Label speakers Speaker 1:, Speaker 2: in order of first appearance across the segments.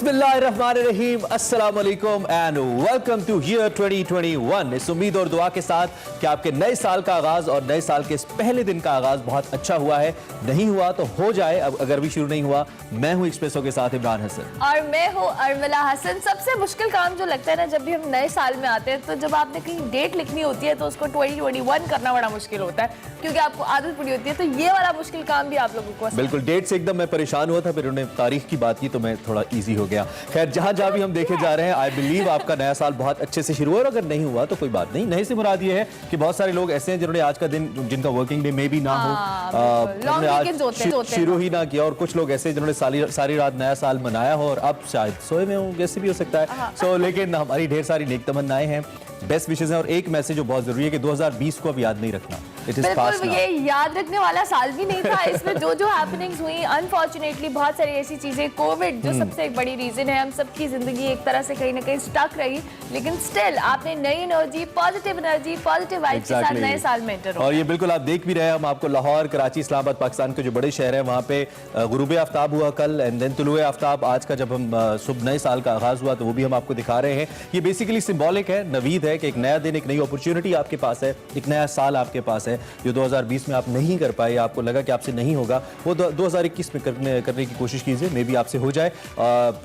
Speaker 1: बिस्मिल्लाहिर्रहमानिर्रहीम, अस्सलाम वालेकुम एंड वेलकम टू ईयर 2021। इस उम्मीद और दुआ के साथ कि आपके नए साल का आगाज और नए साल के इस पहले दिन का आगाज बहुत अच्छा हुआ है। नहीं हुआ तो हो जाए, अब अगर भी शुरू नहीं हुआ। मैं हूं एक्सप्रेसो के साथ इमरान हसन
Speaker 2: और मैं हूं अर्मिला हसन। सबसे मुश्किल काम जो लगता है ना जब भी हम नए साल में आते हैं, तो जब आपने कहीं डेट लिखनी होती है तो उसको 2021 करना बड़ा मुश्किल होता है, क्योंकि आपको आदत पड़ी होती है। तो ये वाला मुश्किल काम भी आप लोगों को
Speaker 1: बिल्कुल डेट से एकदम मैं परेशान हुआ था, फिर उन्होंने तारीख की बात की तो मैं थोड़ा इजी हो गया। खैर जहां जहां भी हम देखे जा रहे हैं, आई बिलीव आपका नया साल बहुत अच्छे से शुरू हुआ, और अगर नहीं हुआ तो कोई बात नहीं। नए से मुराद ये है कि बहुत सारे लोग ऐसे हैं जिन्होंने आज का दिन, जिनका वर्किंग डे में भी ना हो, शुरू ही ना किया, और कुछ लोग ऐसे जिन्होंने सारी रात नया साल मनाया हो और अब शायद सोए में हो, जैसे भी हो सकता है। सो लेकिन हमारी ढेर सारी नेक तमन्नाएं हैं, बेस्ट विशेस हैं, और एक मैसेज जो बहुत जरूरी है कि 2020 को अब याद नहीं रखना।
Speaker 2: बिल्कुल, ये याद रखने वाला साल भी नहीं था। इसमें जो जो हैपनिंग्स हुई, अनफॉर्चुनेटली बहुत सारी ऐसी चीजें, कोविड जो सबसे एक बड़ी रीजन है, हम सबकी जिंदगी एक तरह से कहीं ना कहीं स्टक रही, लेकिन स्टिल आपने नई एनर्जी, पॉजिटिव वाइब के साथ नए साल में एंटर हो।
Speaker 1: और ये बिल्कुल आप देख भी रहे हैं, हम आपको लाहौर, कराची, इस्लामाबाद, पाकिस्तान के जो बड़े शहर हैं वहाँ पे गुरूब आफ्ताब हुआ कल, एंड देन तुलुए आफ्ताब आज का, जब हम सुबह नए साल का आगाज हुआ तो वो भी हम आपको दिखा रहे हैं। ये बेसिकली सिंबॉलिक है, नवीद है कि एक नया दिन, एक नई अपॉर्चुनिटी आपके पास है, एक नया साल आपके पास है जो 2020 में आप नहीं कर पाए, आपको लगा कि आपसे नहीं होगा, वो 2021 में करने की कोशिश कीजिए, मे बी आपसे हो जाए।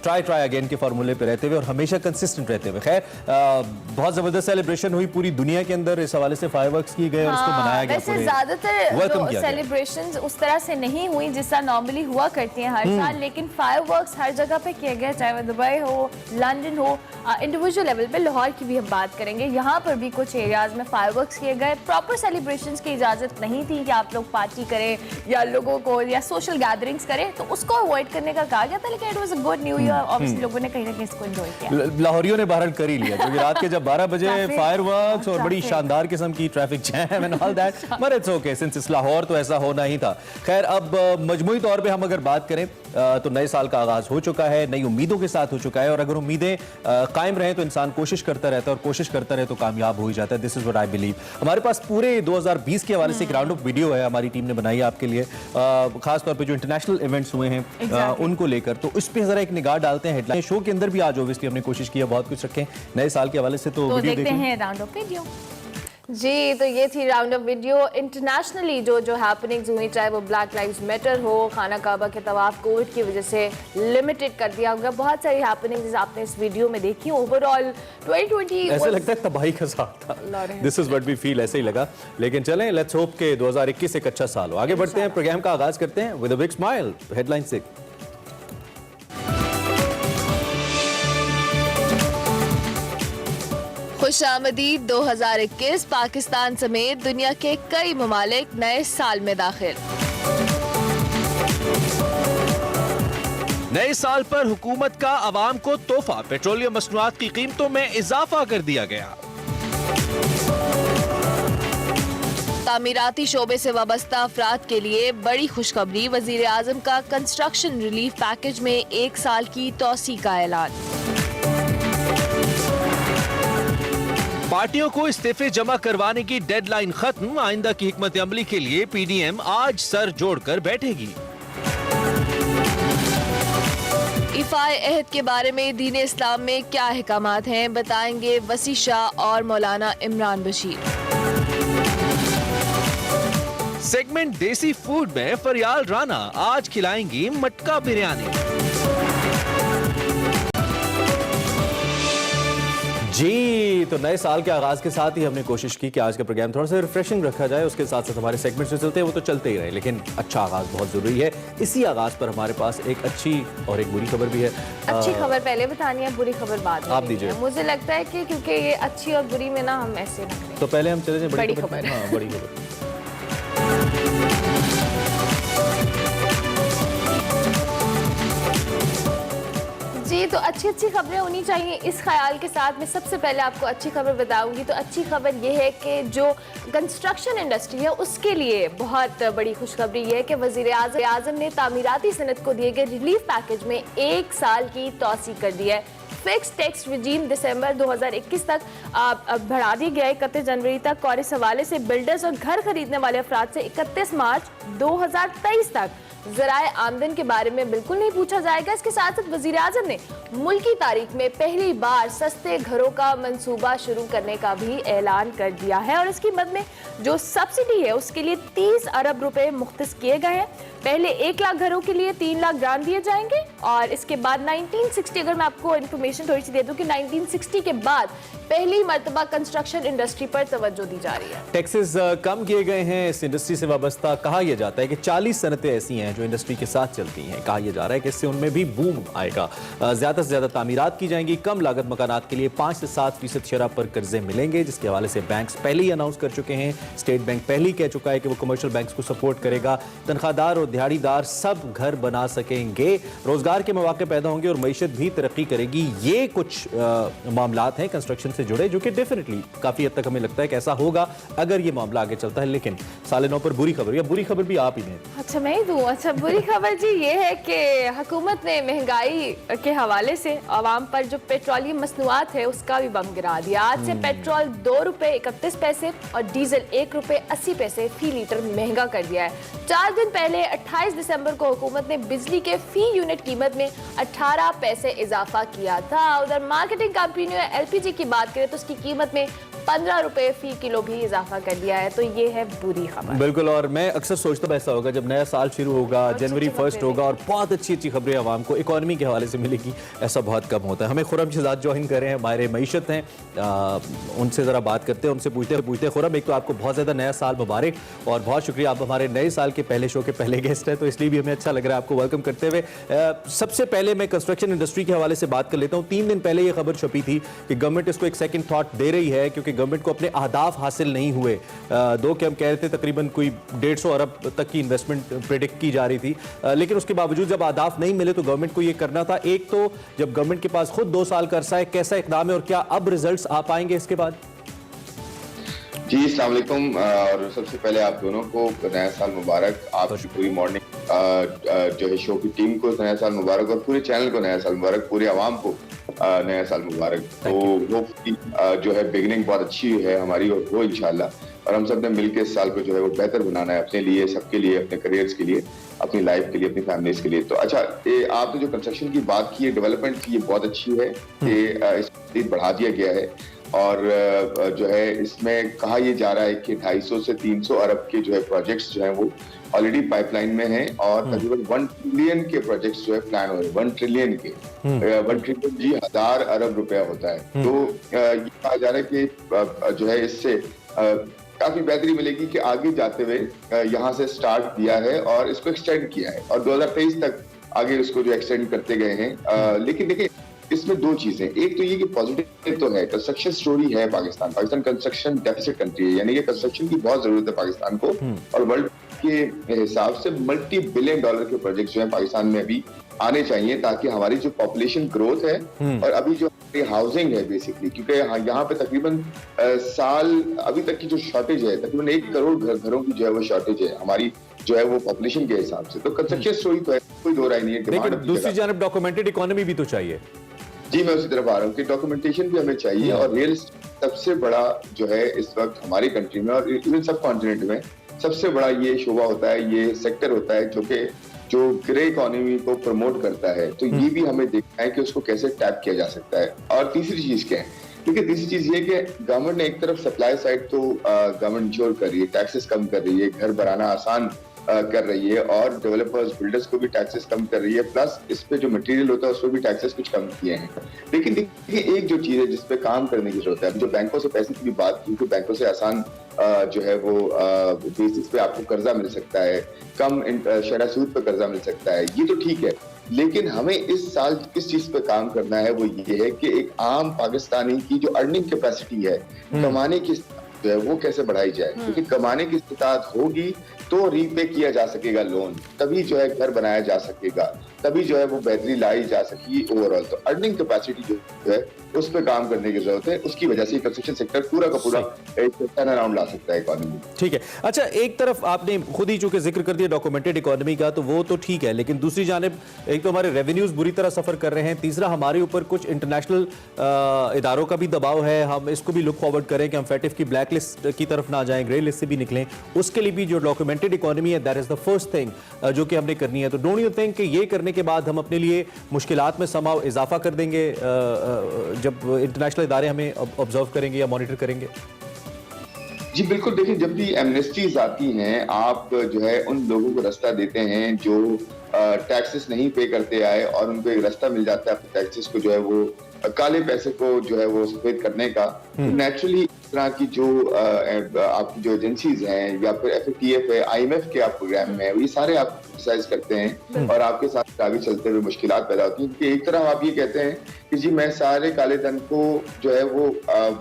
Speaker 1: ट्राई अगेन के फार्मूले पे रहते हुए और हमेशा कंसिस्टेंट रहते हुए। खैर बहुत जबरदस्त सेलिब्रेशन हुई पूरी दुनिया के अंदर, इस हवाले से फायरवर्क्स की गए और उसको मनाया गया।
Speaker 2: वैसे ज्यादातर सेलिब्रेशंस उस तरह से नहीं हुई जिसका नॉर्मली हुआ करती हैं हर साल, लेकिन फायरवर्क्स हर जगह पे किया गया, चाहे वो दुबई हो, लंदन हो, इंडिविजुअल लेवल पे लाहौर की भी हम बात करेंगे, यहाँ पर भी कुछ एरियाज में फायरवर्क्स किए गए। प्रॉपर सेलिब्रेशंस की इजाजत नहीं थी कि आप लोग पार्टी करें या लोगों को या सोशल गैदरिंग्स करें, तो उसको अवॉइड करने का कहा गया था, लेकिन it was a good new year. Obviously लोगों ने कहीं ना कहीं इसको एंजॉय किया।
Speaker 1: लाहौरियों ने बहरहाल कर ही लिया, क्योंकि रात के जब 12 बजे फायरवर्क्स और बड़ी शानदार किस्म की traffic jam and all that, but it's okay, since it's Lahore तो ऐसा होना ही था। खैर अब मजमूई तौर पे हम अगर बात करें तो नए साल का आगाज हो चुका है, नई उम्मीदों के साथ हो चुका है, और अगर उम्मीदें कायम रहें तो इंसान कोशिश करता रहता है, और कोशिश करता रहे तो कामयाब हो ही जाता है। This is what I believe. हमारे पास पूरे 2020 के हवाले से एक राउंड ऑफ वीडियो है, हमारी टीम ने बनाई है आपके लिए, खास तौर पे जो इंटरनेशनल इवेंट्स हुए हैं उनको लेकर, तो इस पे जरा एक निगाह डालते हैं। हेडलाइन शो के अंदर भी आज ऑब्वियसली हमने कोशिश की है बहुत कुछ रखें नए साल के हवाले से, तो वीडियो
Speaker 2: देखते हैं राउंड ऑफ वीडियो। जी, तो ये थी राउंड ऑफ वीडियो। इंटरनेशनली जो हैपनिंग्स हुई, चाहे वो ब्लैक लाइव्स मैटर हो, खाना काबा के तवाफ कोविड की वजह से लिमिटेड कर दिया गया, बहुत सारी हैपनिंग्स आपने इस वीडियो में देखी। ओवरऑल 2020
Speaker 1: ऐसे लगता है तबाही का साल था। This is what we feel, ऐसे ही लगा। लेकिन चलें, लेट्स होप के 2021 एक अच्छा साल हो। आगे बढ़ते हैं, प्रोग्राम का आगाज करते हैं with a big smile, headline से।
Speaker 2: खुशामदीद 2021, पाकिस्तान समेत दुनिया के कई ममालिक नए साल में दाखिल।
Speaker 3: नए साल पर हुकूमत का अवाम को तोहफा, पेट्रोलियम मसनूआत की कीमतों में इजाफा कर दिया गया।
Speaker 2: तामीराती शोबे से वाबस्ता अफराद के लिए बड़ी खुशखबरी, वजीर आजम का कंस्ट्रक्शन रिलीफ पैकेज में 1 साल की तौसी का ऐलान।
Speaker 3: पार्टियों को इस्तीफे जमा करवाने की डेडलाइन खत्म, आइंदा की हिकमत अमली के लिए पीडीएम आज सर जोड़कर बैठेगी।
Speaker 2: इफ़ाए अहद के बारे में दीन इस्लाम में क्या अहकामात हैं, बताएंगे वसी शाह और मौलाना इमरान बशीर।
Speaker 3: सेगमेंट देसी फूड में फरियाल राना आज खिलाएंगी मटका बिरयानी।
Speaker 1: जी, तो नए साल के आगाज के साथ ही हमने कोशिश की कि आज का प्रोग्राम थोड़ा सा रिफ्रेशिंग रखा जाए, उसके साथ साथ हमारे सेगमेंट्स जो चलते हैं वो तो चलते ही रहे, लेकिन अच्छा आगाज बहुत जरूरी है। इसी आगाज पर हमारे पास एक अच्छी और एक बुरी खबर भी है।
Speaker 2: अच्छी खबर पहले बतानी है, बुरी खबर बाद में।
Speaker 1: आप दीजिए।
Speaker 2: मुझे लगता है कि क्योंकि ये अच्छी और बुरी में ना हम ऐसे रख रहे हैं,
Speaker 1: तो पहले हम चले जाए
Speaker 2: बड़ी खबर।
Speaker 1: हाँ, बड़ी खबर।
Speaker 2: जी, तो अच्छी खबरें होनी चाहिए, इस ख्याल के साथ मैं सबसे पहले आपको अच्छी खबर बताऊंगी। तो अच्छी खबर ये है कि जो कंस्ट्रक्शन इंडस्ट्री है उसके लिए बहुत बड़ी खुशखबरी ये है कि वज़ीर आज़म ने तामीराती सनत को दिए गए रिलीफ पैकेज में 1 साल की तौसी कर दी है। फिक्स टैक्स रिजीम दिसंबर 2021 तक बढ़ा दी गया 31 जनवरी तक, और इस हवाले से बिल्डर्स और घर खरीदने वाले अफराद से 31 मार्च 2023 तक ज़राए आमदन के बारे में बिल्कुल नहीं पूछा जाएगा। इसके साथ साथ वज़ीर आज़म ने मुल्क की तारीख में पहली बार सस्ते घरों का मंसूबा शुरू करने का भी ऐलान कर दिया है, और इसकी मद में जो सब्सिडी है उसके लिए 30 अरब रुपए मुख्तस किए गए हैं। पहले 1 लाख घरों के लिए 3 लाख ग्रांट दिए जाएंगे, और इसके बाद 1960, अगर मैं आपको इन्फॉर्मेशन थोड़ी सी दे दूं कि 1960 के बाद पहली मर्तबा कंस्ट्रक्शन इंडस्ट्री पर तवज्जो दी जा रही है।
Speaker 1: टैक्सेस कम किए गए हैं इस इंडस्ट्री से वाबस्ता। कहा यह जाता है कि 40 सनतें ऐसी हैं जो इंडस्ट्री के साथ चलती हैं। कहा यह जा रहा है कि इससे उनमें भी बूम आएगा। ज्यादा से ज्यादा तामीरात की जाएंगी। कम लागत मकानात के लिए 5 से 7% शरह पर कर्जे मिलेंगे, जिसके हवाले से बैंक्स पहले ही अनाउंस कर चुके हैं। स्टेट बैंक पहले ही कह चुका है कि वो कमर्शियल बैंक्स को सपोर्ट करेगा। तनख्वाहदार और दिहाड़ीदार सब घर बना सकेंगे, रोजगार के मौके पैदा होंगे और मईशत भी तरक्की करेगी। ये कुछ मामलात हैं कंस्ट्रक्शन से जुड़े जो कि डेफिनेटली काफी हद तक हमें लगता है कि ऐसा होगा अगर ये मामला आगे चलता है। लेकिन साले 9 पर बुरी खबर, या बुरी खबर भी आप ही दें।
Speaker 2: अच्छा मैं ही दूं। अच्छा बुरी खबर जी ये है कि हुकूमत ने महंगाई के हवाले से आवाम पर जो पेट्रोलियम मसनूआत है उसका भी बम गिरा दिया। आज से पेट्रोल 2 रुपए 31 पैसे और डीजल 1 रुपए 80 पैसे फी लीटर महंगा कर दिया है। 4 दिन पहले 28 दिसंबर को हुकूमत ने बिजली के फी यूनिट कीमत में 18 पैसे इजाफा किया था। उधर मार्केटिंग कंपनियों LPG की बात करें तो उसकी कीमत में 15 रुपए फी किलो भी इजाफा कर दिया है। तो ये है बुरी खबर।
Speaker 1: बिल्कुल, और मैं अक्सर सोचता हूं ऐसा होगा जब नया साल शुरू होगा, जनवरी 1 होगा और बहुत अच्छी अच्छी खबरें आवाम को इकोनॉमी के हवाले से मिलेगी। ऐसा बहुत कम होता है। हमें खुरम शहजाद ज्वाइन कर रहे हैं, हमारे मईशत हैं, उनसे ज़रा बात करते हैं, उनसे पूछते खुरम, एक तो आपको बहुत ज़्यादा नया साल मुबारक और बहुत शुक्रिया, आप हमारे नए साल के पहले शो के पहले गेस्ट हैं, तो इसलिए भी हमें अच्छा लग रहा है आपको वेलकम करते हुए। सबसे पहले मैं कंस्ट्रक्शन इंडस्ट्री के हवाले से बात कर लेता हूँ। 3 दिन पहले ये खबर छपी थी कि गवर्नमेंट इसको एक सेकंड थॉट दे रही है, क्योंकि गवर्नमेंट को अपने अहदाफ हासिल नहीं हुए। दो के हम कह रहे थे तकरीबन कोई 150 अरब तक की इन्वेस्टमेंट प्रेडिक्ट की जा रही थी, लेकिन उसके बावजूद जब अहदाफ नहीं मिले तो गवर्नमेंट को ये करना था। एक तो जब गवर्नमेंट के पास खुद 2 साल का अरसा है, कैसा इकदाम है और क्या अब रिजल्ट्स आ पाएंगे इसके बाद?
Speaker 4: जी अस्सलाम वालेकुम, और सबसे पहले आप दोनों को नया साल मुबारक। आपकी पूरी मॉर्निंग जो है शो की टीम को नया साल मुबारक और पूरे चैनल को नया साल मुबारक, पूरे आवाम को नया साल मुबारक। तो वो जो है बिगिनिंग बहुत अच्छी है हमारी और वो इंशाल्लाह, और हम सब ने मिलकर इस साल को जो है वो बेहतर बनाना है अपने लिए, सबके लिए, अपने करियर्स के लिए, अपनी लाइफ के लिए, अपनी फैमिलीज के लिए। तो अच्छा, आपने जो कंस्ट्रक्शन की बात की है, डेवलपमेंट की, ये बहुत अच्छी है कि इसको बढ़ा दिया गया है, और जो है इसमें कहा यह जा रहा है कि 250 से 300 अरब के जो है प्रोजेक्ट्स जो हैं वो ऑलरेडी पाइपलाइन में हैं, और तकरीबन 1 ट्रिलियन के प्रोजेक्ट्स जो है प्लान हो रहे हैं। 1 ट्रिलियन के 1 ट्रिलियन जी 1000 अरब रुपया होता है। तो ये कहा जा रहा है कि जो है इससे काफी बेहतरी मिलेगी कि आगे जाते हुए यहाँ से स्टार्ट दिया है और इसको एक्सटेंड किया है, और 2023 तक आगे इसको जो एक्सटेंड करते गए हैं। लेकिन देखिए इसमें 2 चीजें, एक तो ये कि पॉजिटिव तो है, कंस्ट्रक्शन स्टोरी है पाकिस्तान कंस्ट्रक्शन डेफिसिट कंट्री है, यानी कि कंस्ट्रक्शन की बहुत जरूरत है पाकिस्तान को, और वर्ल्ड के हिसाब से मल्टी बिलियन डॉलर के प्रोजेक्ट्स जो है पाकिस्तान में अभी आने चाहिए, ताकि हमारी जो पॉपुलेशन ग्रोथ है और अभी जो हाउसिंग है बेसिकली, क्योंकि यहाँ पे तकरीबन साल अभी तक की जो शॉर्टेज है, तकरीबन 1 करोड़ घरों की जो है वो शॉर्टेज है हमारी जो है वो पॉपुलेशन के हिसाब से। तो कंस्ट्रक्शन स्टोरी तो है, कोई दो राय नहीं है।
Speaker 1: लेकिन दूसरी जानब डॉक्यूमेंटेड इकोनॉमी भी तो चाहिए।
Speaker 4: जी मैं उसी तरफ आ रहा हूँ कि डॉक्यूमेंटेशन भी हमें चाहिए, और रियल सबसे बड़ा जो है इस वक्त हमारी कंट्री में और इवन सब कॉन्टिनेंट में सबसे बड़ा ये शोबा होता है, ये सेक्टर होता है जो ग्रे इकोनॉमी को प्रमोट करता है। तो ये भी हमें देखना है कि उसको कैसे टैप किया जा सकता है। और तीसरी चीज क्या है, क्योंकि तीसरी चीज ये कि गवर्नमेंट ने एक तरफ सप्लाई साइड तो गवर्नमेंट इंश्योर कर रही है, टैक्सेस कम कर रही है, घर बनाना आसान कर रही है, और डेवलपर्स बिल्डर्स को भी टैक्सेस कम कर रही है, प्लस इस पे जो मटेरियल होता है उस पर भी टैक्सेस कुछ कम किए हैं। लेकिन देखिए एक जो चीज है जिसपे काम करने की जरूरत है, जो बैंकों से पैसे की भी बात की, बैंकों से आसान जो है वो बेसिस पे आपको कर्जा मिल सकता है, कम शरह सूद पे कर्जा मिल सकता है, ये तो ठीक है। लेकिन हमें इस साल किस चीज पे काम करना है वो ये है कि एक आम पाकिस्तानी की जो अर्निंग कैपेसिटी है, कमाने की जो है वो कैसे बढ़ाई जाए, क्योंकि कमाने की इस्तिताअत होगी तो रीपे किया जा सकेगा लोन, तभी जो है घर बनाया जा सकेगा, तभी जो है वो बेहतरी लाई जा सकेगी ओवरऑल। तो अर्निंग कैपेसिटी जो है उस पर काम करने की जरूरत है, उसकी वजह से कंस्ट्रक्शन सेक्टर पूरा का पूरा एक टर्न अराउंड ला सकता है इकोनॉमी।
Speaker 1: ठीक है, अच्छा एक तरफ आपने खुद ही चूंकि जिक्र कर दिया डॉक्यूमेंटेड इकोनॉमी का, तो वो तो ठीक है, लेकिन दूसरी जानिब एक तो हमारे रेवेन्यूज बुरी तरह सफर कर रहे हैं, तीसरा हमारे ऊपर कुछ इंटरनेशनल इदारों का भी दबाव है, हम इसको भी लुक फॉरवर्ड करें कि हम फैटिफ की ब्लैक लिस्ट की तरफ ना जाएं, ग्रे लिस्ट से भी निकलें, उसके लिए भी जो डॉक्यूमेंटेड इकोनॉमी है that is the first thing जो कि हमने करनी है। तो डोंट यू थिंक कि ये करने के बाद हम अपने लिए मुश्किलात में समाव इजाफा कर देंगे जब इंटरनेशनल इदारे हमें ऑब्जर्व करेंगे या मॉनिटर करेंगे?
Speaker 4: जी बिल्कुल, देखिए जब भी एमनेस्टीज आती हैं, आप जो है उन लोगों को रास्ता देते हैं जो टैक्सेस नहीं पे करते आए, और उनको एक रास्ता मिल जाता है अपने टैक्सेस को जो है वो काले पैसे को जो है वो सफेद करने का। तो नेचुरली इस तरह की जो आपकी जो एजेंसीज हैं या फिर FATF है, IMF के आप प्रोग्राम में, ये सारे आप एक्सरसाइज करते हैं और आपके साथ आगे चलते हुए मुश्किलात पैदा होती हैं। क्योंकि एक तरफ आप ये कहते हैं कि जी मैं सारे काले धन को जो है वो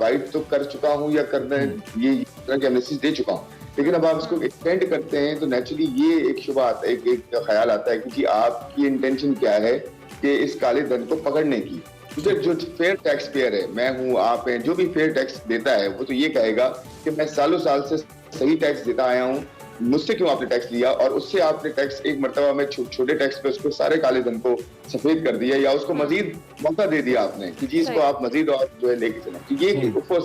Speaker 4: वाइट तो कर चुका हूँ या करने ये तरह की एमनेस्टी दे चुका हूँ, लेकिन अब आप इसको एक्सटेंड करते हैं तो नेचुरली ये एक शुबा आता है, एक ख्याल आता है कि जी आपकी इंटेंशन क्या है कि इस काले धन को पकड़ने की। जो फेयर टैक्स पेयर है, मैं हूँ, आप हैं, जो भी फेयर टैक्स देता है वो तो ये कहेगा कि मैं सालों साल से सही टैक्स देता आया हूँ, मुझसे क्यों आपने टैक्स लिया, और उससे आपने टैक्स एक मर्तबा में छोटे टैक्स पे उसको सारे काले धन को सफेद कर दिया, या उसको मजीद मौका दे दिया आपने कि जी इसको आप मजीद और जो है लेके चलें। तो ये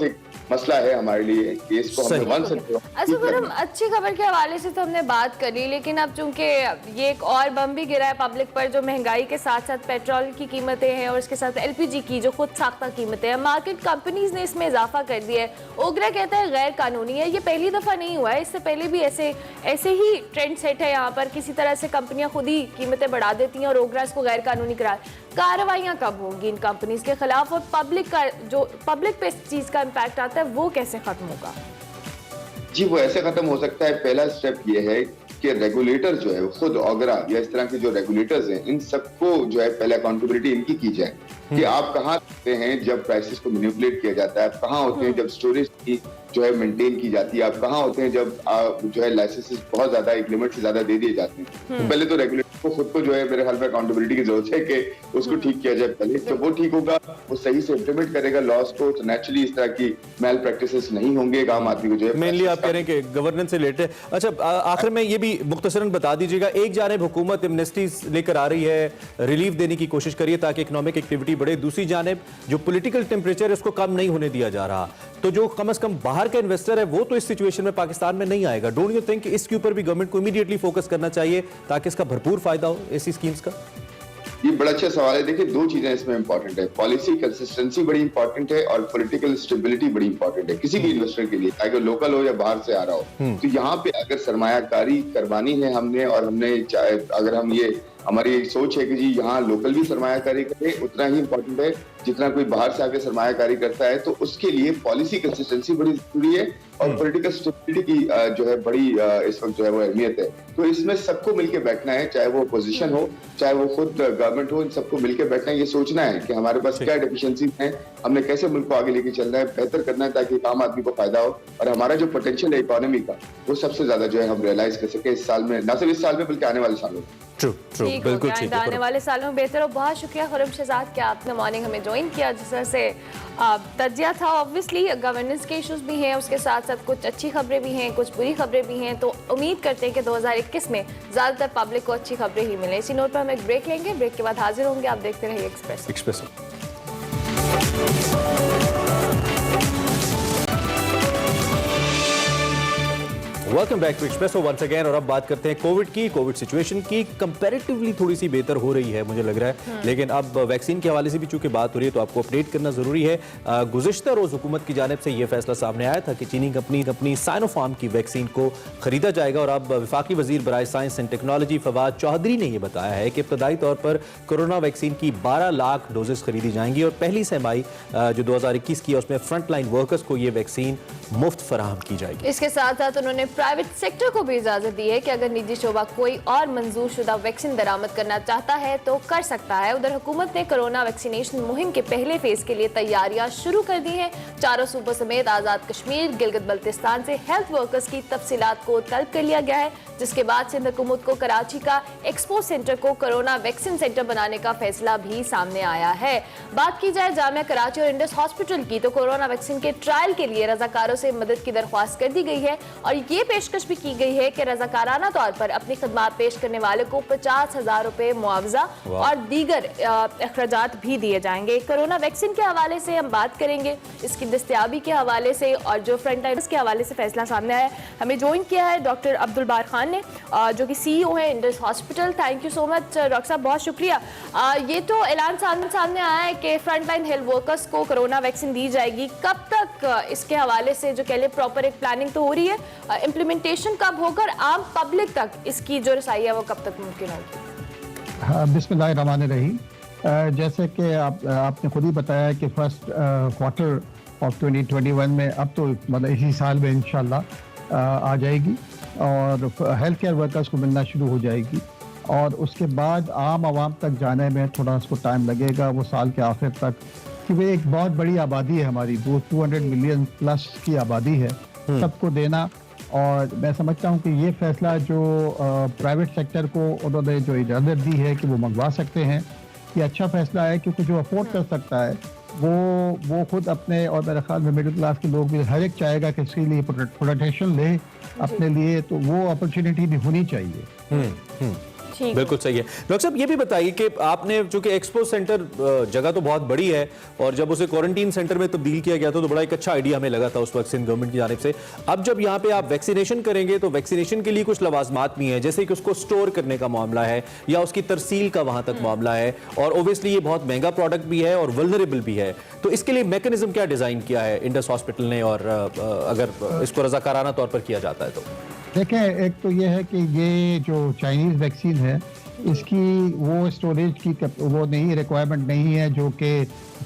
Speaker 4: एक मसला है हमारे लिए कि इसको हम मान सकते हो।
Speaker 2: अच्छा मैडम, अच्छी खबर के हवाले से तो हमने बात करी, लेकिन अब चूंकि ये एक और बम भी गिरा है पब्लिक पर, जो महंगाई के साथ साथ पेट्रोल की कीमतें हैं और इसके साथ LPG की जो खुद साख्ता कीमतें हैं, मार्केट कंपनीज ने इसमें इजाफा कर दिया है। ओगरा कहता है गैर कानूनी है, ये पहली दफा नहीं हुआ है, इससे पहले भी ऐसे ही ट्रेंड सेट है यहाँ पर, किसी तरह से कंपनियां खुद ही कीमतें बढ़ा देती हैं और ओगरा इसको गैर कानूनी करार। कार्रवाइयां कब होंगी इन कंपनीज के खिलाफ, और पब्लिक पे इस चीज का इम्पैक्ट आता है वो कैसे खत्म होगा?
Speaker 4: जी वो ऐसे खत्म हो सकता है, पहला स्टेप ये है कि रेगुलेटर जो है वो खुद ओगरा या इस तरह के जो रेगुलेटर्स हैं, इन सबको जो है पहले अकाउंटेबिलिटी इनकी की जाए कि आप कहाँ होते हैं जब प्राइसेस को मैनिपुलेट किया जाता है, आप कहाँ होते हैं जब स्टोरेज की जो है मेंटेन की जाती है, आप कहाँ होते हैं जब जो है लाइसेंसेस बहुत ज्यादा एक लिमिट से ज्यादा दे दिए जाते हैं। तो पहले तो रेगुलेटर को खुद को जो है मेरे ख्याल में अकाउंटेबिलिटी की जरूरत है कि उसको ठीक किया जाए पहले, तो वो ठीक होगा, वो सही से इम्प्लीमेंट करेगा लॉस को, तो नेचुरली इस तरह की मेल प्रैक्टिसेस नहीं होंगे, आम आदमी को जो है
Speaker 1: मेनली आप कह रहे हैं कि गवर्नेंस से रिलेटेड। अच्छा आखिर में ये भी मुख्तसरन बता दीजिएगा, एक जानिब हुकूमत एमनेस्टीज लेकर आ रही है, रिलीफ देने की कोशिश करिए ताकि इकोनॉमिक एक्टिविटी बढ़े, दूसरी जानिब जो पॉलिटिकल टेम्परेचर है उसको कम नहीं होने दिया जा रहा, तो जो कम से कम बाहर का इन्वेस्टर है वो तो इस सिचुएशन में पाकिस्तान में नहीं आएगा। डोंट यू थिंक इसके ऊपर भी गवर्नमेंट को इमीडिएटली फोकस करना चाहिए ताकि इसका भरपूर फायदा हो ऐसी स्कीम्स का?
Speaker 4: ये बड़ा अच्छा सवाल है। देखिए दो चीजें इसमें इंपॉर्टेंट है, पॉलिसी कंसिस्टेंसी बड़ी इंपॉर्टेंट है और पॉलिटिकल स्टेबिलिटी बड़ी इंपॉर्टेंट है किसी भी इन्वेस्टर के लिए, चाहे लोकल हो या बाहर से आ रहा हो। तो यहाँ पे अगर सरमायाकारी करवानी है हमने, और हमने अगर हम ये हमारी सोच है कि जी यहाँ लोकल भी सरमायाकारी करे, उतना ही इंपॉर्टेंट है जितना कोई बाहर से आके सरमायाकारी करता है, तो उसके लिए पॉलिसी कंसिस्टेंसी बड़ी जरूरी है और पॉलिटिकल स्टेबिलिटी की जो है बड़ी इस वक्त जो है वो अहमियत है। तो इसमें सबको मिलकर बैठना है, चाहे वो अपोजिशन हो चाहे वो खुद गवर्नमेंट हो, इन सबको मिलकर बैठना है, ये सोचना है कि हमारे पास क्या डेफिशिएंसी हैं, हमने कैसे मुल्क को आगे लेके चलना है, बेहतर करना है ताकि आम आदमी को फायदा हो, और हमारा जो पोटेंशियल है इकोनॉमी का वो सबसे ज्यादा जो है हम रियलाइज कर सके इस साल में, न सिर्फ इस साल में बल्कि आने वाले सालों में।
Speaker 1: ट्रू बिल्कुल ठीक है,
Speaker 2: आने वाले सालों में बेहतर हो। बहुत शुक्रिया खुर्रम शहजाद कि आपने मॉर्निंग हमें ज्वाइन किया, जिस तरह से तज्जिया था। ऑब्वियसली गवर्नेंस के इश्यूज भी हैं, उसके साथ साथ कुछ अच्छी खबरें भी हैं, कुछ बुरी खबरें भी हैं, तो उम्मीद करते हैं कि 2021 में ज़्यादातर पब्लिक को अच्छी खबरें ही मिलें। इसी नोट पर हम एक ब्रेक लेंगे, ब्रेक के बाद हाजिर होंगे। आप देखते रहिए express.
Speaker 1: Welcome back to espresso once again. और अब बात करते हैं कोविड की। कोविड सिचुएशन की कंपैरेटिवली थोड़ी सी बेहतर हो रही है मुझे लग रहा है, लेकिन अब वैक्सीन के हवाले से भी चूंकि बात हो रही है तो आपको अपडेट करना जरूरी है। गुज़िश्ता रोज हुकूमत की जानिब से यह फैसला सामने आया था कि चीनी कंपनी अपनी साइनोफार्म की वैक्सीन को खरीदा जाएगा, और अब वफाकी वजीर बराए science and technology Fawad Chaudhry ने यह बताया है कि इब्तदाई तौर पर कोरोना वैक्सीन की 12 लाख डोजेस खरीदी जाएंगी और पहली सहमाई जो 2021 की है उसमें फ्रंट लाइन वर्कर्स को यह वैक्सीन मुफ्त फराहम की जाएगी।
Speaker 2: इसके साथ साथ उन्होंने प्राइवेट सेक्टर को भी इजाजत दी है कि अगर निजी शोबा कोई और मंजूर शुदा वैक्सीन दरामद करना चाहता है तो कर सकता है। उधर हुकूमत ने कोरोना वैक्सीनेशन मुहिम के पहले फेज के लिए तैयारियां शुरू कर दी हैं। चारों सूबों समेत आजाद कश्मीर, गिलगित बल्तिस्तान से हेल्थ वर्कर्स की तफसीलात को तलब कर लिया गया है, जिसके बाद सिंध हुकूमत को कराची का एक्सपो सेंटर को कोरोना वैक्सीन सेंटर बनाने का फैसला भी सामने आया है। बात की जाए जामिया कराची और इंडस हॉस्पिटल की, तो कोरोना वैक्सीन के ट्रायल के लिए रजाकारों से मदद की दरख्वास्त कर दी गई है और ये पेशकश भी की गई है कि रजाकाराना तौर पर अपनी खदमात पेश करने वाले को 50,000 रुपए मुआवजा और दीगर अखराजात भी दिए जाएंगे। कोरोना वैक्सीन के हवाले से हम बात करेंगे, इसकी दस्तयाबी के हवाले से और जो फ्रंट लाइनर्स के हवाले से फैसला सामने आया है। हमें ज्वाइन किया है डॉक्टर अब्दुल बार खान ने, जो कि CEO है Indus hospital. Thank you so much doctor साहब, बहुत शुक्रिया। ये तो ऐलान सामने आया है कि फ्रंट लाइन हेल्थ वर्कर्स को कोरोना वैक्सीन दी जाएगी। कब तक इसके हवाले से जो कह ले प्रॉपर एक प्लानिंग तो हो रही है, इम्प्लीमेंटेशन कब होगा और आम पब्लिक तक इसकी जो रसाई है वो कब तक मुमकिन होगी?
Speaker 5: हाँ, बिस्मिल्लाहिर्रहमानिर्रहीम। जैसे कि आपने खुद ही बताया कि फर्स्ट क्वार्टर ऑफ 2021 में अब तो मतलब इसी साल में इंशाल्लाह आ जाएगी और हेल्थ केयर वर्कर्स को मिलना शुरू हो जाएगी और उसके बाद आम आवाम तक जाने में थोड़ा उसको टाइम लगेगा, वो साल के आखिर तक, क्योंकि एक बहुत बड़ी आबादी है हमारी, 200 मिलियन प्लस की आबादी है, सबको देना। और मैं समझता हूँ कि ये फैसला जो प्राइवेट सेक्टर को उन्होंने जो इजाज़त दी है कि वो मंगवा सकते हैं, ये अच्छा फैसला है, क्योंकि जो अफोर्ड कर सकता है वो खुद अपने, और मेरे ख्याल में मिडिल क्लास के लोग भी हर एक चाहेगा कि इसके लिए प्रोटेक्शन ले अपने लिए, तो वो अपॉर्चुनिटी भी होनी चाहिए।
Speaker 1: बिल्कुल सही है। डॉक्टर साहब ये भी बताइए कि आपने, चूंकि एक्सपो सेंटर जगह तो बहुत बड़ी है और जब उसे क्वारंटीन सेंटर में तब्दील किया गया था तो बड़ा एक अच्छा आइडिया हमें लगा था उस वक्त सिंध गवर्नमेंट की जानिब से। अब जब यहाँ पे आप वैक्सीनेशन करेंगे तो वैक्सीनेशन के लिए कुछ लवाजमात भी हैं, जैसे कि उसको स्टोर करने का मामला है या उसकी तरसील का वहां तक मामला है, और ओबियसली ये बहुत महंगा प्रोडक्ट भी है और वल्नरेबल भी है। तो इसके लिए मैकेनिज्म क्या डिजाइन किया है इंडस हॉस्पिटल ने, और अगर इसको रजाकाराना तौर पर किया जाता है तो?
Speaker 5: देखें, एक तो ये है कि ये जो चाइनीज़ वैक्सीन है इसकी वो स्टोरेज की वो नहीं, रिक्वायरमेंट नहीं है जो कि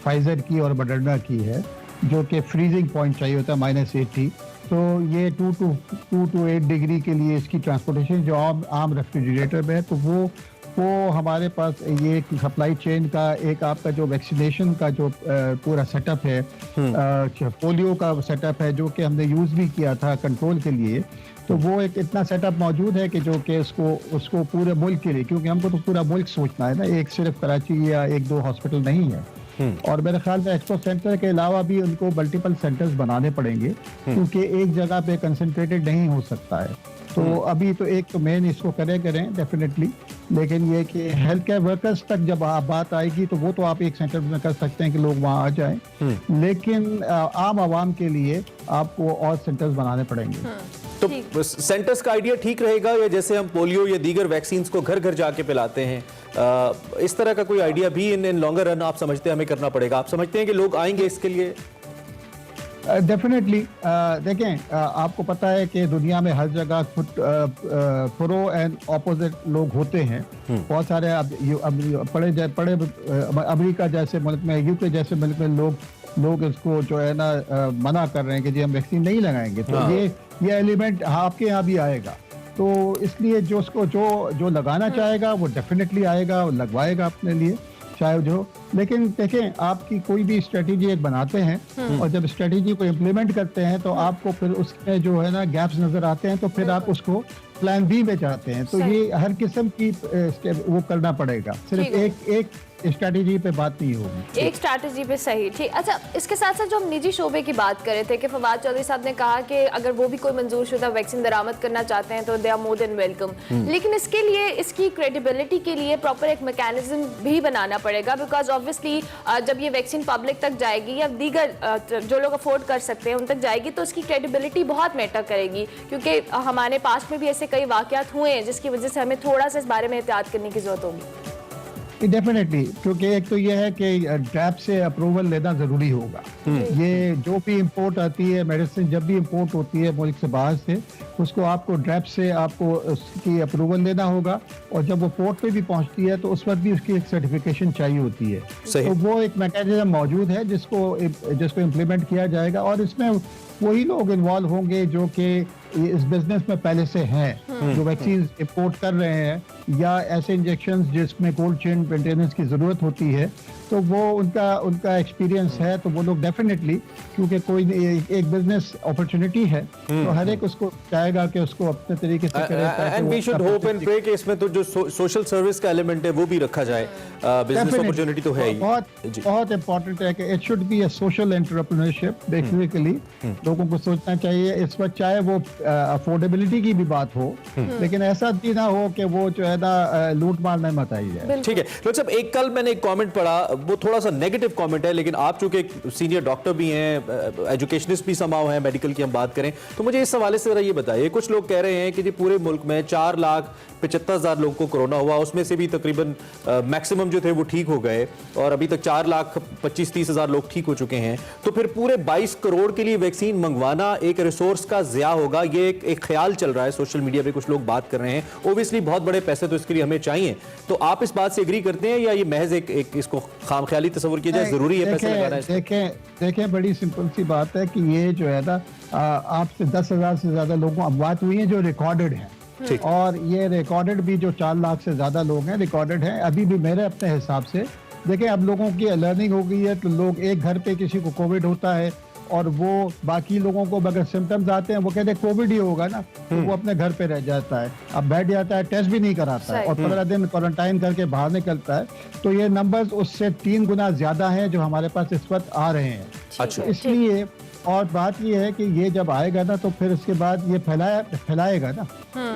Speaker 5: फाइजर की और मॉडर्ना की है, जो कि फ्रीजिंग पॉइंट चाहिए होता है -80। तो ये 2 to 8 डिग्री के लिए इसकी ट्रांसपोर्टेशन जो आम रेफ्रिजरेटर में है, तो वो हमारे पास ये सप्लाई चेन का एक आपका जो वैक्सीनेशन का जो पूरा सेटअप है, पोलियो का सेटअप है, जो कि हमने यूज़ भी किया था कंट्रोल के लिए, तो वो एक इतना सेटअप मौजूद है कि जो कि उसको पूरे मुल्क के लिए, क्योंकि हमको तो पूरा मुल्क सोचना है ना, एक सिर्फ कराची या 1-2 हॉस्पिटल नहीं है। और मेरे ख्याल में एक्सपो सेंटर के अलावा भी उनको मल्टीपल सेंटर्स बनाने पड़ेंगे, क्योंकि एक जगह पे कंसंट्रेटेड नहीं हो सकता है। तो अभी तो एक तो मेन इसको करें डेफिनेटली, लेकिन ये कि हेल्थ केयर वर्कर्स तक जब बात आएगी तो वो तो आप एक सेंटर में कर सकते हैं कि लोग वहाँ आ जाएं, लेकिन आम आवाम के लिए आपको और सेंटर्स बनाने पड़ेंगे।
Speaker 1: तो सेंटर्स का आइडिया ठीक रहेगा, या जैसे हम पोलियो या दीगर वैक्सीन को घर घर जाके पिलाते हैं, इस तरह का कोई आइडिया भी इन लॉन्गर रन आप समझते हैं हमें करना पड़ेगा? आप समझते हैं कि लोग आएंगे इसके लिए?
Speaker 5: डेफिनेटली। देखें, आपको पता है कि दुनिया में हर जगह प्रो एंड ऑपोजिट लोग होते हैं। बहुत सारे बड़े अमेरिका जैसे मुल्क में, यूके जैसे मुल्क में लोग इसको जो है ना मना कर रहे हैं कि जी हम वैक्सीन नहीं लगाएंगे। तो ये एलिमेंट आपके यहाँ भी आएगा, तो इसलिए जो लगाना चाहेगा वो डेफिनेटली आएगा और लगवाएगा अपने लिए, चाहे जो। लेकिन देखें, आपकी कोई भी स्ट्रेटेजी एक बनाते हैं और जब स्ट्रेटेजी को इम्प्लीमेंट करते हैं तो आपको फिर उसमें जो है ना गैप्स नजर आते हैं, तो फिर आप उसको प्लान बी में जाते हैं। तो ये हर किस्म की वो करना पड़ेगा, सिर्फ एक स्ट्रैटेजी पे बात नहीं होगी,
Speaker 2: एक स्ट्रैटेजी पे। सही, ठीक। अच्छा, इसके साथ साथ जो हम निजी शोबे की बात कर रहे थे कि फवाद चौधरी साहब ने कहा कि अगर वो भी कोई मंजूर शुदा वैक्सीन दरामद करना चाहते हैं तो they are more than welcome, लेकिन इसके लिए, इसकी क्रेडिबिलिटी के लिए प्रॉपर एक मैकेनिज्म भी बनाना पड़ेगा, बिकॉज ऑब्वियसली जब ये वैक्सीन पब्लिक तक जाएगी या दीगर जो लोग अफोर्ड कर सकते हैं उन तक जाएगी, तो इसकी क्रेडिबिलिटी बहुत मैटर करेगी, क्योंकि हमारे पास में भी ऐसे कई वाकयात हुए हैं जिसकी वजह से हमें थोड़ा सा इस बारे में एहतियात करने की जरूरत होगी।
Speaker 5: डेफिनेटली, क्योंकि एक तो ये है कि ड्रैप से अप्रूवल लेना ज़रूरी होगा। ये जो भी इंपोर्ट आती है मेडिसिन, जब भी इंपोर्ट होती है मुल्क से बाहर से, उसको आपको ड्रैप से आपको उसकी अप्रूवल लेना होगा, और जब वो पोर्ट पे भी पहुंचती है तो उस वक्त भी उसकी एक सर्टिफिकेशन चाहिए होती है। तो वो एक मैकेनिज्म मौजूद है जिसको इम्प्लीमेंट किया जाएगा, और इसमें वही लोग इन्वॉल्व होंगे जो कि इस बिजनेस में पहले से हैं, जो वैक्सीन इंपोर्ट कर रहे हैं या ऐसे इंजेक्शंस जिसमें कोल्ड चेन मेंटेनेंस की ज़रूरत होती है, तो वो उनका एक्सपीरियंस है, तो वो लोग डेफिनेटली, क्योंकि कोई एक बिजनेस अपॉर्चुनिटी है, तो हर एक उसको चाहेगा कि उसको अपने तरीके से करे।
Speaker 1: And we should hope and pray कि इसमें तो जो सोशल सर्विस का एलिमेंट है वो भी रखा जाए। बिजनेस अपॉर्चुनिटी तो है ही।
Speaker 5: बहुत इंपॉर्टेंट है कि it should be a social entrepreneurship. Basically लोगों को सोचना चाहिए इस वक्त, चाहे वो अफोर्डेबिलिटी की भी बात हो, लेकिन ऐसा भी ना हो कि वो जो है ना लूट मार न मचाई जाए।
Speaker 1: ठीक है डॉक्टर साहब, एक कल मैंने एक कमेंट पढ़ा, वो थोड़ा सा नेगेटिव कमेंट है, लेकिन आप चूंकि एक सीनियर डॉक्टर भी हैं, एजुकेशनिस्ट भी समाव हैं, मेडिकल की हम बात करें, तो मुझे इस हवाले से जरा ये बताइए, कुछ लोग कह रहे हैं कि जी पूरे मुल्क में 4,75,000 लोगों को कोरोना हुआ, उसमें से भी तकरीबन मैक्सिमम जो थे वो ठीक हो गए, और अभी तक 4,25,30,000 लोग ठीक हो चुके हैं, तो फिर पूरे 22 करोड़ के लिए वैक्सीन मंगवाना एक रिसोर्स का ज़िया होगा, ये एक ख्याल चल रहा है सोशल मीडिया पे, कुछ लोग बात कर रहे हैं। ओब्वियसली बहुत बड़े पैसे तो इसके लिए हमें चाहिए, तो आप इस बात से एग्री करते हैं या ये महज एक इसको खामख्याली तस्वुर किया जाए, जरूरी है पैसे लगाना?
Speaker 5: देखें बड़ी सिंपल सी बात है कि ये जो है ना आपसे 10,000 से ज्यादा लोगों अमवात हुई हैं जो रिकॉर्डेड हैं, और ये रिकॉर्डेड भी जो 4 लाख से ज्यादा लोग हैं रिकॉर्डेड हैं। अभी भी मेरे अपने हिसाब से देखें, अब लोगों की लर्निंग हो गई है, तो लोग एक घर पे किसी को कोविड होता है और वो बाकी लोगों को अगर सिम्टम्स आते हैं वो कहते हैं कोविड ही होगा ना, तो वो अपने घर पे रह जाता है, अब बैठ जाता है, टेस्ट भी नहीं कराता है और 15 दिन क्वारंटाइन करके बाहर निकलता है। तो ये नंबर्स उससे 3 गुना ज्यादा हैं जो हमारे पास इस वक्त आ रहे हैं।
Speaker 1: अच्छा,
Speaker 5: इसलिए और बात ये है कि ये जब आएगा ना तो फिर इसके बाद ये फैलाएगा ना,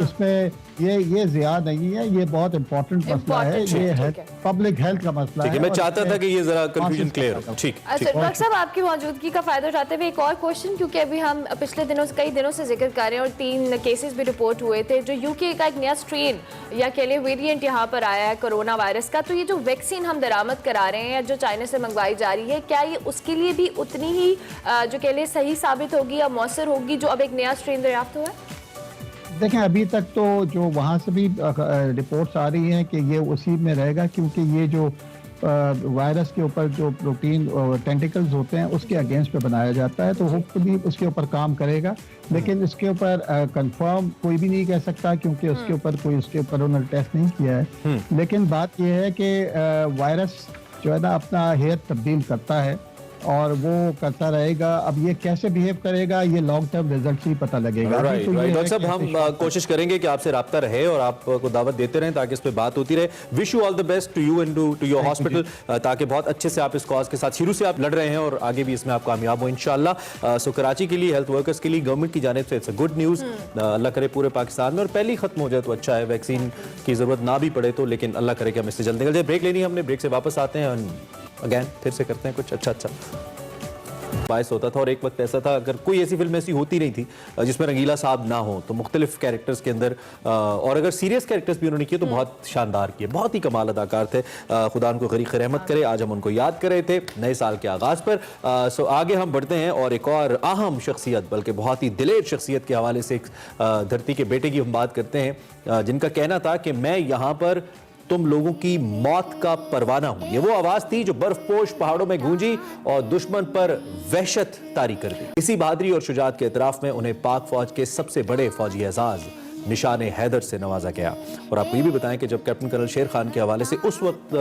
Speaker 5: इसमें ये ज़िया नहीं है, ये बहुत इंपॉर्टेंट मसला है, ये है पब्लिक हेल्थ का मसला है।
Speaker 1: मैं चाहता था कि ये जरा कंफ्यूजन क्लियर हो। ठीक।
Speaker 2: अच्छा डॉक्टर साहब, आपकी मौजूदगी का फायदा उठाते हुए एक और क्वेश्चन, क्योंकि अभी हम पिछले कई दिनों से जिक्र कर रहे हैं और 3 केसेस भी रिपोर्ट हुए थे, जो यूके का एक नया स्ट्रेन या कह लिए वेरिएंट यहाँ पर आया है कोरोना वायरस का, तो ये जो वैक्सीन हम दरामद करा रहे हैं जो चाइना से मंगवाई जा रही है, क्या ये उसके लिए भी उतनी ही जो कह लिए सही साबित होगी या मौसर होगी जो अब एक नया स्ट्रेन दरियाफ्त हुआ है?
Speaker 5: देखें, अभी तक तो जो वहाँ से भी रिपोर्ट्स आ रही हैं कि ये उसी में रहेगा, क्योंकि ये जो वायरस के ऊपर जो प्रोटीन टेंटिकल्स होते हैं उसके अगेंस्ट पे बनाया जाता है, तो होपफुली उसके ऊपर काम करेगा, लेकिन इसके ऊपर कंफर्म कोई भी नहीं कह सकता, क्योंकि उसके ऊपर उन्होंने टेस्ट नहीं किया है। लेकिन बात यह है कि वायरस जो है ना अपना हेयर तब्दील करता है और वो करता रहेगा। अब ये कैसे बिहेव करेगा ये लॉन्ग टर्म रिजल्ट ही पता लगेगा।
Speaker 1: राइट, डॉक्टर साहब, हम कोशिश करेंगे कि आपसे राब्ता रहे और आपको दावत देते रहें ताकि इस पे बात होती रहे। Wish you all the best to you and to your hospital, ताकि बहुत अच्छे से आप इस कॉज के साथ शुरू से आप लड़ रहे हैं और आगे भी इसमें आप कामयाब हो इंशाल्लाह। सो कराची के लिए, हेल्थ वर्कर्स के लिए गवर्नमेंट की जानिब से इट्स अ गुड न्यूज़। अल्लाह करे पूरे पाकिस्तान में और पहले ही खत्म हो जाए तो अच्छा है, वैक्सीन की जरूरत ना भी पड़े तो, लेकिन अल्लाह करे कि हम इससे जल्द निकल जाए। ब्रेक लेनी है हमने, ब्रेक से वापस आते हैं और अगैन फिर से करते हैं कुछ अच्छा बायस होता था। और एक वक्त ऐसा था, अगर कोई ऐसी फिल्म ऐसी होती नहीं थी जिसमें रंगीला साहब ना हो, तो मुख्तलिफ कैरेक्टर्स के अंदर, और अगर सीरियस कैरेक्टर्स भी उन्होंने किए तो बहुत शानदार किए, बहुत ही कमाल अदाकार थे। खुदा उनको गरीक़ रहमत करे। आज हम उनको याद कर रहे थे नए साल के आगाज़ पर। सो आगे हम बढ़ते हैं और एक और अहम शख्सियत, बल्कि बहुत ही दिलेर शख्सियत के हवाले से एक धरती के बेटे की हम बात करते हैं, जिनका कहना था कि मैं यहाँ पर तुम लोगों की मौत का परवाना हूं। ये वो आवाज थी जो बर्फपोश पहाड़ों में गूंजी और दुश्मन पर वहशत तारी कर दी। इसी बहादुरी और शुजाअत के इतराफ में उन्हें पाक फौज के सबसे बड़े फौजी एजाज निशाने हैदर से नवाजा गया। और आपको ये भी बताएं कि जब कैप्टन कर्नल शेर खान के हवाले से उस वक्त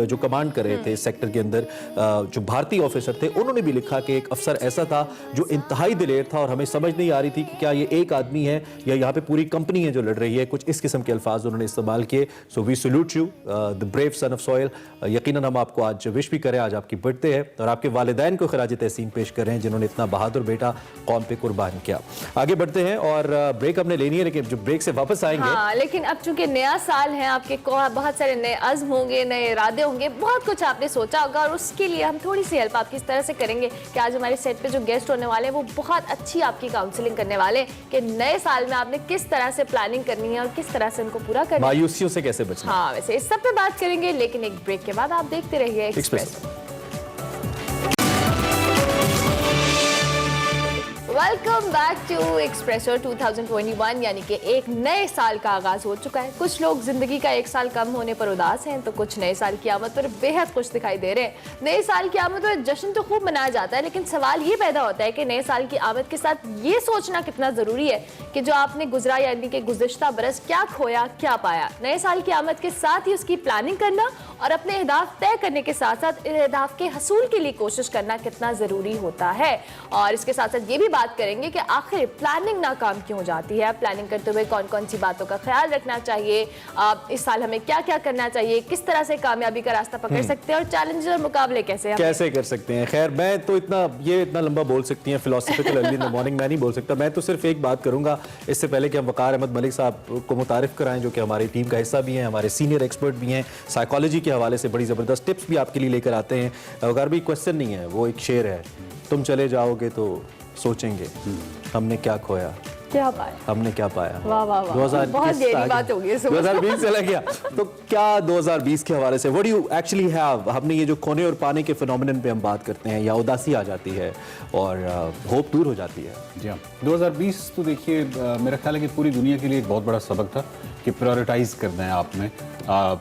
Speaker 1: जो कमांड कर रहे थे इस सेक्टर के अंदर, जो भारतीय ऑफिसर थे, उन्होंने भी लिखा कि एक अफसर ऐसा था जो इंतहाई दिलेर था और हमें समझ नहीं आ रही थी कि क्या ये एक आदमी है या यहाँ पे पूरी कंपनी है जो लड़ रही है। कुछ इस किस्म के अल्फाज उन्होंने इस्तेमाल किए। So we salute you the brave son of soil. यकीनन हम आपको आज विश भी करें, आज आपकी बर्थडे है, और आपके वालिदैन को खराज तहसीन पेश कर रहे हैं जिन्होंने इतना बहादुर बेटा कौम पे कुर्बान किया। आगे बढ़ते हैं और ब्रेक हमने लेनी है, लेकिन जब ब्रेक से वापस आएंगे,
Speaker 2: हाँ, लेकिन अब चूंकि नया साल है, आपके बहुत सारे नए अज़्म होंगे, नए इरादे होंगे, बहुत कुछ आपने सोचा होगा, और उसके लिए हम थोड़ी सी हेल्प आपकी इस तरह से करेंगे कि आज हमारे सेट पे जो गेस्ट होने वाले हैं वो बहुत अच्छी आपकी काउंसलिंग करने वाले हैं कि नए साल में आपने किस तरह से प्लानिंग करनी है और किस तरह से उनको पूरा करना है,
Speaker 1: मायूसियों से कैसे बचना।
Speaker 2: हाँ, वैसे इस सब पे बात करेंगे, लेकिन एक ब्रेक के बाद आप देखते रहिए express. Welcome back to Expresso 2021, यानी कि एक नए साल का आगाज हो चुका है। कुछ लोग जिंदगी का एक साल कम होने पर उदास हैं, तो कुछ नए साल की आमद पर बेहद खुश दिखाई दे रहे हैं। नए साल की आमद पर जश्न तो खूब मनाया जाता है, लेकिन सवाल ये पैदा होता है कि नए साल की आमद के साथ ये सोचना कितना जरूरी है कि जो आपने गुजरा यानी कि गुज़िश्ता बरस क्या खोया क्या पाया। नए साल की आमद के साथ ही उसकी प्लानिंग करना और अपने अहदाफ तय करने के साथ साथ इन अहदाफ के हसूल के लिए कोशिश करना कितना जरूरी होता है। और इसके साथ साथ ये भी बात करेंगे कि आखिर प्लानिंग नाकाम क्यों हो जाती है, प्लानिंग करते हुए कौन कौन सी बातों का ख्याल रखना चाहिए, इस साल हमें क्या क्या करना चाहिए, किस तरह से कामयाबी का रास्ता पकड़ सकते हैं और चैलेंजेस और मुकाबले कैसे
Speaker 1: कर सकते हैं। खैर मैं तो इतना लंबा बोल सकती हैं philosophical early in the morning, मैं नहीं बोल सकता। मैं तो सिर्फ एक बात करूंगा इससे पहले कि हम वकार अहमद मलिक साहब को मुतारिफ कराएं, जो कि हमारी टीम का हिस्सा भी हैं, हमारे सीनियर एक्सपर्ट भी हैं, साइकोलॉजी के हवाले से बड़ी ज़बरदस्त टिप्स भी आपके लिए लेकर आते हैं। वकार भी क्वेश्चन नहीं है, वो एक शेर है, तुम चले जाओगे तो सोचेंगे हमने क्या खोया
Speaker 2: क्या पाया,
Speaker 1: हमने क्या पाया।
Speaker 2: वाह वाह वाह,
Speaker 1: 2020
Speaker 2: बहुत गहरी बात होगी
Speaker 1: 2020 चला गया तो क्या 2020 के हवाले से what do you actually have. हमने ये जो खोने और पाने के फिनोमिनन पे हम बात करते हैं, या उदासी आ जाती है और होप दूर हो जाती है।
Speaker 6: जी हाँ, 2020 तो देखिए मेरा ख्याल है कि पूरी दुनिया के लिए एक बहुत बड़ा सबक था कि प्रायोरिटाइज करना है आपने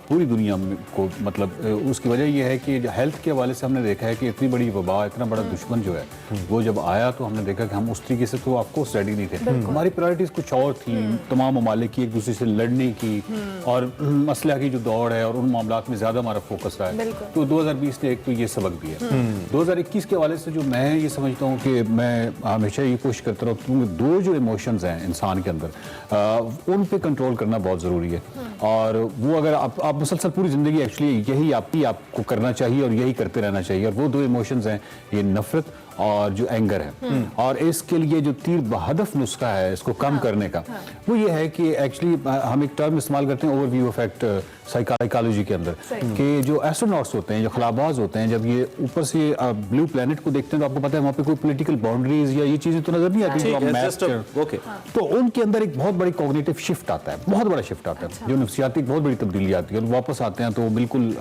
Speaker 6: पूरी दुनिया को। मतलब उसकी वजह यह है कि हेल्थ के हवाले से हमने देखा है कि इतनी बड़ी वबा, इतना बड़ा दुश्मन जो है वो जब आया तो हमने देखा कि हम उस तरीके से तो ऑफकोर्स रेडी नहीं थे। हमारी प्रायोरिटीज़ कुछ और थी, तमाम ममालिक की एक दूसरे से लड़ने की और मसला की जो दौड़ है और उन मामलात में ज़्यादा हमारा फोकस रहा है। तो 2020 ने एक तो ये सबक दिया। 2021 के हवाले से जो मैं ये समझता हूँ कि मैं हमेशा ये कोशिश करता रहूँ क्योंकि दो जो इमोशंस हैं इंसान के अंदर उन पे कंट्रोल करना बहुत ज़रूरी है। और वो अगर आप मुसलसल पूरी ज़िंदगी एक्चुअली यही आपको करना चाहिए और यही करते रहना चाहिए। और वो दो इमोशंस हैं, ये नफरत और जो एंगर है। और इसके लिए जो तीर बहदफ नुस्खा है इसको कम करने का, वो ये है कि एक्चुअली हम एक टर्म इस्तेमाल करते हैं ओवरव्यू इफेक्ट साइकोलॉजी के अंदर, कि जो एस्ट्रोनॉट्स होते हैं, जो खलाबाज होते हैं, जब ये ऊपर से ब्लू प्लेनेट को देखते हैं तो आपको पता है वहाँ पे कोई पॉलिटिकल बाउंड्रीज या ये चीज़ें तो नजर नहीं आती। तो उनके अंदर एक बहुत बड़ी कॉग्निटिव शिफ्ट आता है, बहुत बड़ा शिफ्ट आता है, जो नफ्सियाती बहुत बड़ी तब्दीली आती है। और वापस आते हैं तो बिल्कुल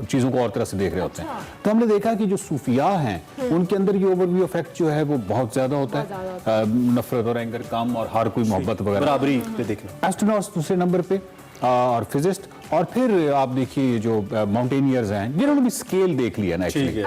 Speaker 6: चीज़ों को और तरह से देख रहे होते हैं। तो हमने देखा कि जो सूफिया हैं उनके अंदर ये ओवरव्यू इफेक्ट जो है वो बहुत ज्यादा होता है, नफरत और एंगर कम और हर कोई मोहब्बत वगैरह
Speaker 1: बराबरी पे देखना।
Speaker 6: एस्ट्रोनॉट्स दूसरे नंबर पे और फिजिस्ट, और फिर आप देखिए जो माउंटेनियर्स हैं जिन्होंने भी स्केल देख लिया ना एक्चुअली।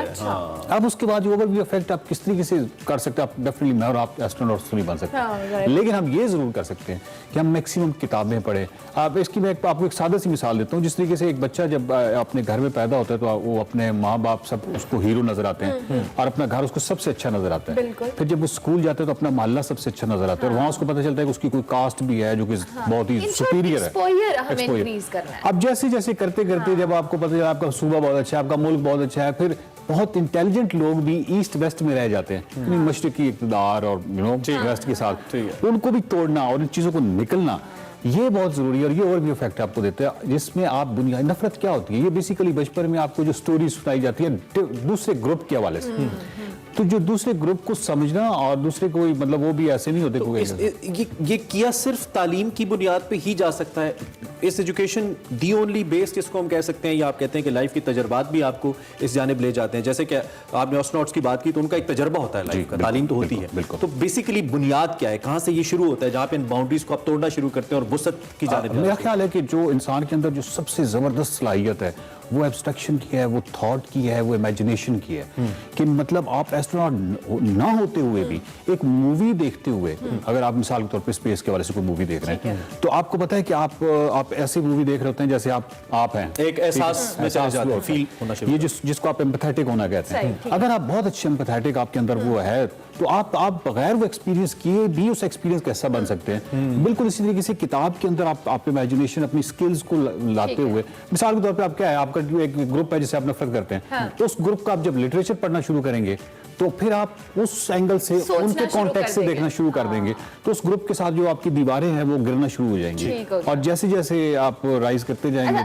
Speaker 6: अब उसके बाद ओवरव्यू इफेक्ट आप किस तरीके से कर सकते हैं, आप डेफिनेटली मैं और आप एस्ट्रोनॉट्स तो नहीं बन सकते, लेकिन हम ये जरूर कर सकते हैं कि हम मैक्सिमम किताबें पढ़ें। आप इसकी मैं आपको एक सादा सी मिसाल देता हूँ। जिस तरीके से एक बच्चा जब अपने घर में पैदा होता है तो वो अपने माँ बाप सब उसको हीरो नजर आते हैं और अपना घर उसको सबसे अच्छा नजर आता है। फिर जब वो स्कूल जाता है तो अपना मोहल्ला सबसे अच्छा नजर आता है और वहाँ उसको पता चलता है कि उसकी कोई कास्ट भी है जो कि बहुत ही सुपीरियर है। अब जैसे जैसे करते करते जब आपको पता चला आपका सूबा बहुत अच्छा है, आपका मुल्क बहुत अच्छा है, फिर बहुत इंटेलिजेंट लोग भी ईस्ट वेस्ट में रह जाते हैं, मशरकी इक़्तिदार और वेस्ट के साथ, उनको भी तोड़ना और इन चीज़ों को निकलना ये बहुत जरूरी है। और ये ओवरव्यू इफेक्ट आपको देते हैं जिसमें आप दुनिया नफरत क्या होती है, ये बेसिकली बचपन में आपको जो स्टोरी सुनाई जाती है दूसरे ग्रुप के हवाले से, तो जो दूसरे ग्रुप को समझना और दूसरे को मतलब वो भी ऐसे नहीं होते
Speaker 1: तो ये किया सिर्फ तालीम की बुनियाद पे ही जा सकता है। इस एजुकेशन दी ओनली बेस्ड इसको हम कह सकते हैं, या आप कहते हैं कि लाइफ के तजर्बात भी आपको इस जानिब ले जाते हैं। जैसे कि आपने एस्ट्रोनॉट्स की बात की तो उनका एक तजर्बा होता है लाइफ का, तालीम तो होती है। तो बेसिकली बुनियाद क्या है, कहाँ से ये शुरू होता है जहाँ पे इन बाउंड्रीज को आप तोड़ना शुरू करते हैं और वुसअत की जानिब?
Speaker 6: मेरा ख्याल है कि जो इंसान के अंदर जो सबसे जबरदस्त सलाहियत है वो एब्स्ट्रक्शन की है, वो थॉट की है, वो इमेजिनेशन की है। कि मतलब आप एस्ट्रोनॉट ना होते हुए भी एक मूवी देखते हुए, अगर आप मिसाल के तौर पे स्पेस के वाले से कोई मूवी देख रहे हैं तो आपको पता है कि आप ऐसी मूवी देख रहे होते हैं जैसे आप हैं, एक एहसास में चले जाते हैं, फील होना शुरू, ये जिसको आप एम्पैथेटिक होना कहते हैं। अगर आप बहुत अच्छे एम्पैथेटिक आपके अंदर वो है तो आप बगैर वो एक्सपीरियंस किए भी उस एक्सपीरियंस कैसा बन सकते हैं। बिल्कुल इसी तरीके से किताब के अंदर आप इमेजिनेशन अपनी स्किल्स को लाते हुए, मिसाल के तौर पे आप क्या है, आपका जो एक ग्रुप है जिसे आप नफरत करते हैं, तो उस ग्रुप का आप जब लिटरेचर पढ़ना शुरू करेंगे तो फिर आप उस एंगल से उनके कॉन्टेक्स्ट से देखना शुरू कर देंगे, तो उस ग्रुप के साथ जो आपकी दीवारें हैं वो गिरना शुरू हो जाएंगी। और जैसे जैसे आप राइज करते जाएंगे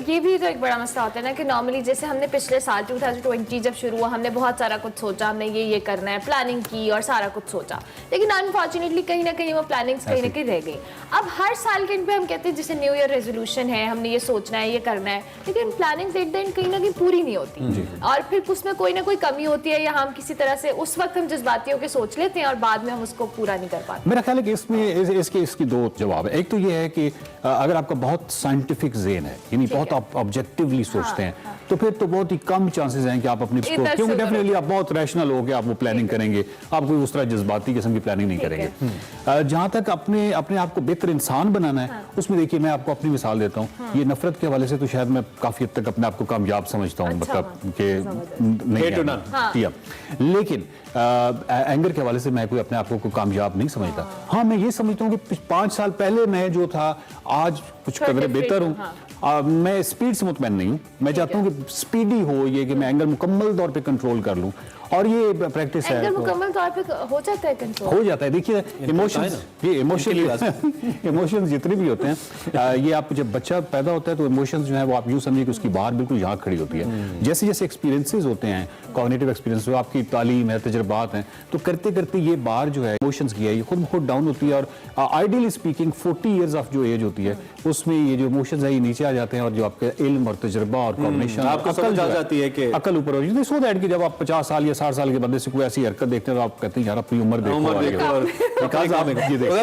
Speaker 2: ये भी तो एक बड़ा मसला होता है ना कि नॉर्मली जैसे हमने पिछले साल 2020 जब शुरू हुआ हमने बहुत सारा कुछ सोचा, हमने ये करना है, प्लानिंग की और सारा कुछ सोचा, लेकिन अनफॉर्चुनेटली कहीं ना कहीं वो प्लानिंग्स कहीं ना कहीं रह गई। अब हर साल के इन पे हम कहते हैं जैसे न्यू ईयर रेजोल्यूशन है, हमने ये सोचना है, ये करना है, लेकिन प्लानिंग एट द एंड कहीं ना कहीं पूरी नहीं होती और फिर उसमें कोई ना कोई कमी होती है या हम किसी तरह से उस वक्त हम जज्बातियों के सोच लेते हैं और बाद में हम उसको पूरा नहीं कर पाते?
Speaker 6: मेरा ख्याल है कि इसमें इसकी दो जवाब है। एक तो ये है कि अगर आपका बहुत साइंटिफिक ज़हन है, यानी बहुत आप ऑब्जेक्टिवली सोचते हैं, तो फिर तो बहुत ही कम चांसेस हैं कि आप अपनी, क्योंकि डेफिनेटली आप बहुत रैशनल हो के आप वो प्लानिंग करेंगे, आप कोई उस तरह जज्बाती किस्म की प्लानिंग नहीं करेंगे। जहां तक अपने आप को बेहतर इंसान बनाना है, उसमें देखिए मैं आपको अपनी मिसाल देता हूँ। ये नफरत के हवाले से तो शायद मैं काफी हद तक अपने आप को कामयाब समझता हूँ, मतलब कि नहीं है। लेकिन एंगर के हवाले से मैं कोई अपने आप को कामयाब नहीं समझता। हाँ, मैं ये समझता हूँ कि 5 साल पहले मैं जो था आज कुछ कदर बेहतर हूँ। मैं स्पीड से मुतमैन नहीं हूँ। मैं चाहता हूँ कि स्पीडी हो, ये कि मैं एंगर मुकम्मल तौर पे कंट्रोल कर लूँ, और ये प्रैक्टिस है।
Speaker 2: एंगर मुकम्मल तौर पे हो जाता है कंट्रोल? हो
Speaker 6: जाता है। देखिए इमोशंस, ये इमोशंस जितने भी होते हैं, ये आप जब बच्चा पैदा होता है तो इमोशंस जो है वो आप यूँ समझिए कि उसकी बाहर बिल्कुल यहाँ खड़ी होती है। जैसे जैसे एक्सपीरियंसेस होते हैं, कॉग्निटिव एक्सपीरियंस, जो आपकी तालीम है, तजुर्बात हैं, तो करते करते ये बार जो है इमोशंस की है ये खुद खुद डाउन होती है। और आइडियली स्पीकिंग 40 ईयर्स ऑफ जो एज होती है उसमें ये जो इमोशंस है ये नीचे आ जाते हैं, और जो आपके इल्म और तजुर्बा और कॉग्निशन,
Speaker 1: आपको समझ आ जाती है कि
Speaker 6: अकल ऊपर हो जाती है। सो दैट कि जब आप 50 साल या 60 साल के बंदे से कोई ऐसी हरकत देखते हैं तो आप कहते हैं यार अपनी उम्र देखो।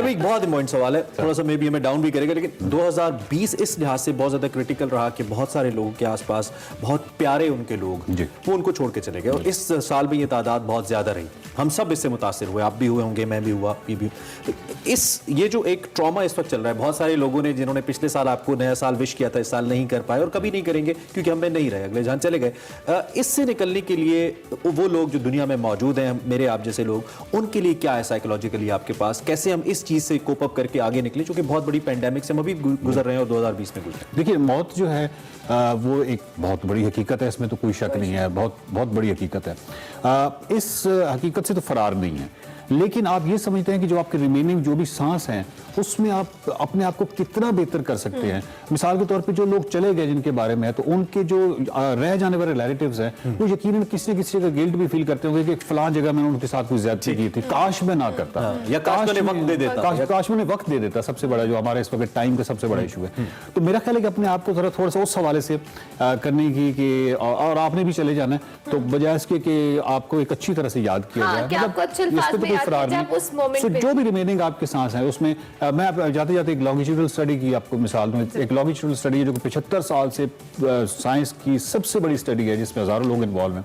Speaker 1: भी बहुत इंपॉर्टेंट सवाल है, थोड़ा सा मे बी हमें डाउन भी करेगा, लेकिन 2020 इस लिहाज से बहुत ज्यादा क्रिटिकल रहा कि बहुत सारे लोगों के आसपास बहुत प्यारे उनके लोग वो उनको छोड़ के चले गए, और इस साल में ये तादाद बहुत ज्यादा रही। हम सब इससे मुतासिर हुए, आप भी हुए होंगे, मैं भी हुआ, ये जो एक ट्रॉमा इस वक्त चल रहा है, बहुत सारे लोगों ने जिन्होंने पिछले साल आपको नया साल विश किया था, इस साल नहीं कर पाए और कभी नहीं करेंगे क्योंकि हम में नहीं रहे, अगले जहां चले गए। इससे निकलने के लिए वो लोग जो दुनिया में मौजूद हैं, मेरे आप जैसे लोग, उनके लिए क्या है साइकोलॉजिकली आपके पास, कैसे हम इस चीज से कोप अप करके आगे निकले, क्योंकि बहुत बड़ी पेंडेमिक से हम अभी गुजर रहे हैं और 2020 में गुजरे।
Speaker 6: देखिए मौत जो है वो एक बहुत बड़ी हकीकत है, इसमें तो कोई शक नहीं है, बहुत बड़ी हकीकत है। इस हकीकत से तो फरार नहीं है, लेकिन आप ये समझते हैं कि जो आपके रिमेनिंग जो भी सांस हैं उसमें आप अपने आप को कितना बेहतर कर सकते हैं। मिसाल के तौर पे जो लोग चले गए जिनके बारे में है, तो उनके जो रह जाने वाले रिलेटिव्स हैं वो यकीनन किसी न किसी का गिल्ट भी फील करते होंगे कि फलां जगह मैंने उनके साथ कोई ज्यादती की थी, काश मैं ना करता,
Speaker 1: या काश मैंने वक्त दे देता,
Speaker 6: काश मैंने वक्त दे देता। सबसे बड़ा जो हमारे इस वक्त टाइम का सबसे बड़ा इशू है। तो मेरा ख्याल है कि अपने आप को थोड़ा सा उस हवाले से करने की कि और आपने भी चले जाना है, तो बजाय इसके कि आपको एक अच्छी तरह से याद किया जाए, जो भी रिमेनिंग आपके सांस है उसमें मैं जाते जाते एक लॉन्गिट्यूडनल स्टडी की आपको मिसाल दूं। एक लॉन्गिट्यूडनल स्टडी है जो 75 साल से साइंस की सबसे बड़ी स्टडी है, जिसमें हजारों लोग इन्वॉल्व हैं,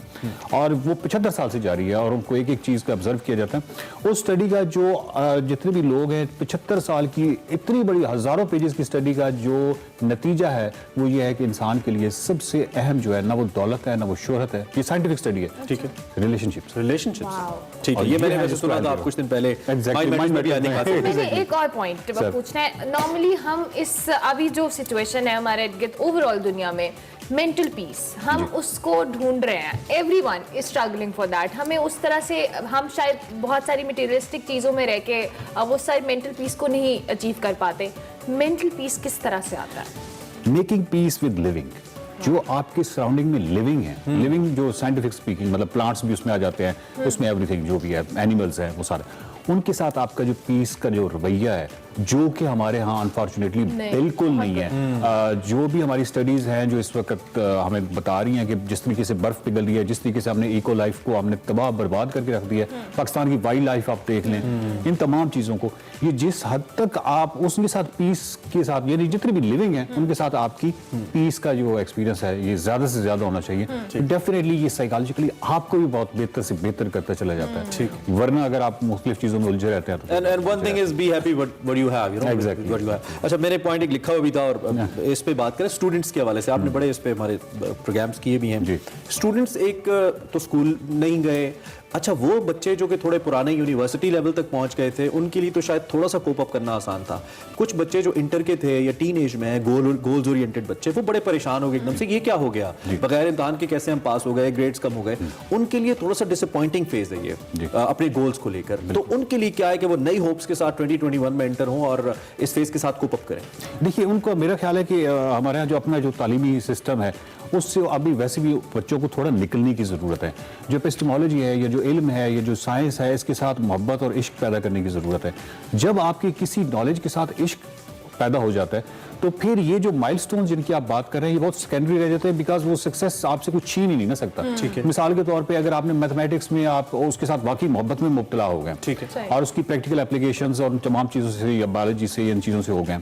Speaker 6: और वो 75 साल से जारी है, और उनको एक एक चीज का ऑब्जर्व किया जाता है। उस स्टडी का जो जितने भी लोग हैं, 75 साल की इतनी बड़ी हजारों पेजेस की स्टडी का जो नतीजा है वो ये है कि इंसान के लिए सबसे अहम जो है ना वो दौलत है ना वो शोहरत है। ये साइंटिफिक स्टडी है, ठीक है, रिलेशनशिप्स।
Speaker 1: ठीक है, ये मैंने सुना था आप कुछ दिन पहले।
Speaker 2: एक और पॉइंट पूछना है, नॉर्मली हम इस अभी जो सिचुएशन है हमारे ओवरऑल दुनिया में, मेंटल पीस, हम उसको ढूंढ रहे हैं, everyone is struggling for that. हमें उस तरह से, हम शायद बहुत सारी मटेरियलिस्टिक चीज़ों में रह के वो सारी मेंटल पीस को नहीं अचीव कर पाते। मेंटल पीस किस तरह से आता है?
Speaker 6: मेकिंग पीस विद लिविंग, जो आपके सराउंडिंग में लिविंग है, लिविंग जो साइंटिफिक स्पीकिंग, मतलब प्लांट्स भी उसमें आ जाते हैं, उसमें एवरीथिंग जो भी है, एनिमल्स हैं, वो सारे, उनके साथ आपका जो पीस का जो रवैया है, जो कि हमारे यहाँ अनफॉर्चुनेटली बिल्कुल नहीं है। जो भी हमारी स्टडीज हैं जो इस वक्त हमें बता रही हैं कि जिस तरीके से बर्फ पिघल रही है, जिस तरीके से हमने इको लाइफ को हमने तबाह बर्बाद करके रख दिया है, पाकिस्तान की वाइल्ड लाइफ आप देख लें, इन तमाम चीज़ों को, ये जिस हद तक आप उसके साथ पीस के साथ, यानी जितने भी लिविंग हैं उनके साथ आपकी पीस का जो एक्सपीरियंस है ये ज़्यादा से ज़्यादा होना चाहिए। डेफिनेटली ये साइकोलॉजिकली आपको भी बहुत बेहतर से बेहतर करता चला जाता है, वरना अगर आप मुख्तलिफ चीज़ों में उलझे रहते हैं तो।
Speaker 1: And one thing is be happy what you have, you know, exactly. What you have. अच्छा, मेरे पॉइंट एक लिखा हुआ भी था, और इस पे बात करें स्टूडेंट्स के हवाले से, आपने बड़े इस पे हमारे प्रोग्राम्स किए भी हैं। स्टूडेंट्स एक तो स्कूल नहीं गए, अच्छा वो बच्चे जो कि थोड़े पुराने यूनिवर्सिटी लेवल तक पहुंच गए थे, उनके लिए तो शायद थोड़ा सा कोप अप करना आसान था। कुछ बच्चे जो इंटर के थे या टीन एज में हैं, गोल्स ओरिएंटेड बच्चे, वो बड़े परेशान हो गए एकदम से, ये क्या हो गया, बगैर इम्तिहान के कैसे हम पास हो गए, ग्रेड्स कम हो गए। उनके लिए थोड़ा सा डिसअपॉइंटिंग फेज है ये अपने गोल्स को लेकर। तो उनके लिए क्या है कि वो नई होप्स के साथ 2021 में एंटर हों और इस फेज के साथ कोप अप करें।
Speaker 6: देखिए, उनको मेरा ख्याल है कि हमारे यहाँ जो अपना जो तालीमी सिस्टम है उससे अभी वैसे भी बच्चों को थोड़ा निकलने की ज़रूरत है। जो एपिस्टेमोलॉजी है, ये जो इल्म है, ये जो साइंस है, इसके साथ मोहब्बत और इश्क पैदा करने की ज़रूरत है। जब आपके किसी नॉलेज के साथ इश्क पैदा हो जाता है, तो फिर ये जो माइलस्टोन जिनकी आप बात कर रहे हैं ये बहुत सेकेंडरी रह जाते हैं, बिकॉज वो सक्सेस आपसे कुछ छीन ही नहीं ना सकता। मिसाल के तौर पे अगर आपने मैथमेटिक्स में आप उसके साथ वाकई मोहब्बत में मुब्तला हो गए,
Speaker 1: ठीक है,
Speaker 6: और उसकी प्रैक्टिकल एप्लीकेशंस और तमाम चीज़ों से या बायोलॉजी से या इन चीज़ों से हो गए,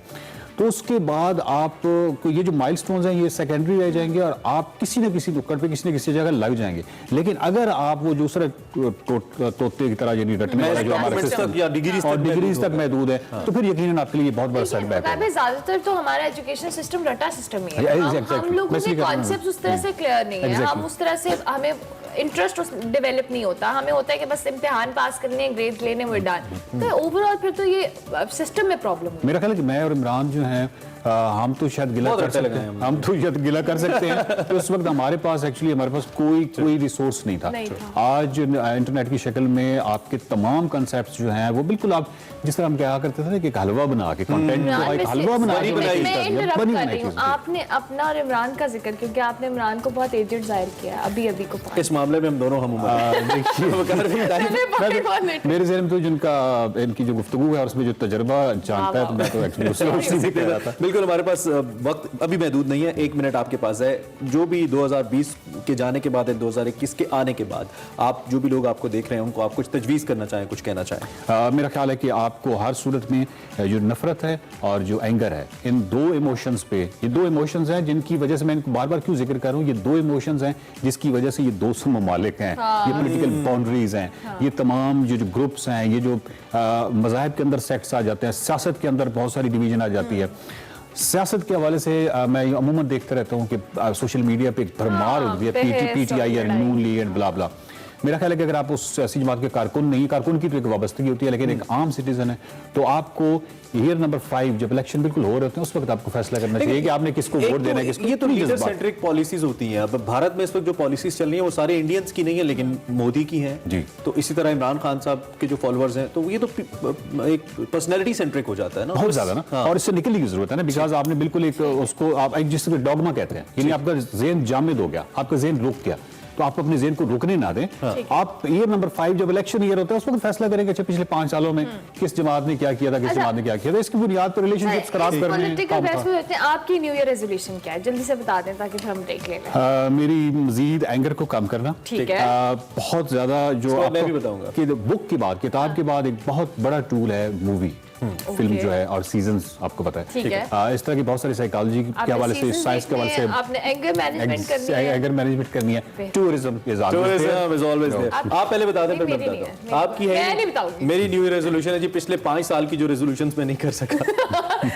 Speaker 6: तो उसके बाद आप ये जो माइलस्टोन्स हैं ये सेकेंडरी रह जाएंगे और आप किसी न किसी नुक्कड़ पे किसी न किसी जगह लग जाएंगे। लेकिन अगर आप वो दूसरे तोते की तरह यानी रटने वाला जो हमारा सिस्टम
Speaker 1: या डिग्रीज
Speaker 6: तक महदूद है, तो फिर यकीनन आपके लिए बहुत बड़ा सेटबैक है।
Speaker 2: ज्यादातर तो हमारा एजुकेशन सिस्टम रटा सिस्टम ही है।
Speaker 6: Exactly.
Speaker 2: हम लोगों के कॉन्सेप्ट उस तरह से क्लियर नहीं है, हम
Speaker 6: Exactly.
Speaker 2: उस तरह से हमें इंटरेस्ट डेवलप नहीं होता, हमें होता है कि बस इम्तिहान पास करने, ग्रेड लेने, वो डन। तो ओवरऑल फिर तो ये सिस्टम में प्रॉब्लम है।
Speaker 6: मेरा ख्याल है कि मैं और इमरान जो हैं हम तो शायद गिला कर सकते हैं, हम तो शायद गिला कर सकते हैं तो उस वक्त हमारे पास कोई रिसोर्स नहीं था। आज इंटरनेट की शक्ल में आपके तमाम कंसेप्ट जो हैं वो बिल्कुल आप जिस तरह हम क्या करते थे कि एक हलवा बना के कंटेंट को एक हलवा बना के
Speaker 2: बनाई। आपने अपना और इमरान का जिक्र, क्योंकि आपने इमरान को बहुत एजेड जाहिर किया अभी को
Speaker 1: इस मामले में हम दोनों हम
Speaker 6: मेरे ज़हन में तो जिनका इनकी जो गुफ्तगू है और उसमें जो तजुर्बा जानता है तो मैं तो एक्चुअली उससे सीख रहा था।
Speaker 1: बिल्कुल, हमारे पास वक्त अभी महदूद नहीं है, 1 मिनट आपके पास है। जो भी 2020 के जाने के बाद है, 2021 के आने के बाद आप जो भी लोग आपको देख रहे हैं उनको आप कुछ तजवीज़ करना चाहें, कुछ कहना चाहें?
Speaker 6: मेरा ख्याल है कि आपको हर सूरत में जो नफरत है और जो एंगर है, इन दो इमोशंस पे, ये दो इमोशंस हैं जिनकी वजह से मैं इनको बार बार क्यों जिक्र कर रहा हूँ, ये दो इमोशंस हैं जिसकी वजह से ये 200 ममालिक हैं, ये पॉलिटिकल बाउंड्रीज हैं, ये तमाम जो ग्रुप्स हैं, ये जो मज़ाहिब के अंदर सेक्ट्स आ जाते हैं, सियासत के अंदर बहुत सारी डिवीजन आ जाती है। सियासत के हवाले से मैं अमूमन देखता रहता हूँ कि सोशल मीडिया पे एक भरमार होती है, PTI and Noon league and blah blah. मेरा ख्याल है कि अगर आप उस सियासी जमात के कारकुन नहीं, कारकुन की तो एक वाबस्तगी होती है, लेकिन एक आम सिटीजन है, तो आपको ईयर नंबर 5 जब इलेक्शन बिल्कुल हो रहे होते हैं उस वक्त आपको फैसला करना चाहिए कि आपने किसको वोट देना है, किसको।
Speaker 1: ये तो लीडर सेंट्रिक पॉलिसीज होती हैं। अब भारत में इस वक्त जो पॉलिसीज चल रही हैं वो सारे इंडियंस की नहीं है, लेकिन मोदी की हैं
Speaker 6: जी।
Speaker 1: तो इसी तरह इमरान खान साहब के जो फॉलोअर्स हैं, तो ये तो एक पर्सनैलिटी सेंट्रिक हो जाता है ना,
Speaker 6: बहुत ज्यादा ना। हाँ। और इससे निकलने की जरूरत है ना, बिकॉज आपने बिल्कुल एक उसको आप एक जिसको डॉगमा कहते हैं, यानी आपका ज़हन जामिद हो गया, आपका ज़हन रुक गया, तो आप अपने ज़हन को रुकने ना दें। आप ईयर नंबर 5 जब इलेक्शन ईयर होता है उस वक्त फैसला करेंगे अच्छा पिछले 5 सालों में किस जमात ने क्या किया था, किस जमात ने क्या किया था, इसकी बुनियाद पर रिलेशनशिप्स खराब करने।
Speaker 2: आपकी न्यू ईयर रेजोल्यूशन क्या है, जल्दी से बता दें ताकि हम ब्रेक ले लें।
Speaker 6: मेरी मजीद एंगर को कम करना,
Speaker 2: ठीक है।
Speaker 6: बहुत ज्यादा जो
Speaker 1: मैं भी बताऊंगा
Speaker 6: कि बुक की बात, किताब के बाद एक बहुत बड़ा टूल है मूवी, फिल्म जो है, और सीजन्स आपको पता है,
Speaker 2: ठीक है।
Speaker 6: इस तरह की बहुत सारी साइकोलॉजी के हवाले से, साइंस के हवाले से
Speaker 2: आपने एंगर मैनेजमेंट करनी है,
Speaker 6: एंगर मैनेजमेंट करनी है, टूरिज्म इज
Speaker 1: ऑलवेज देयर। आप पहले बता दें, फिर मैं बताता हूं। आपकी है,
Speaker 2: मैं नहीं बताऊंगी।
Speaker 1: मेरी न्यू ईयर रेजोल्यूशन है जी, पिछले 5 साल की जो रेजोल्यूशंस मैं नहीं कर सका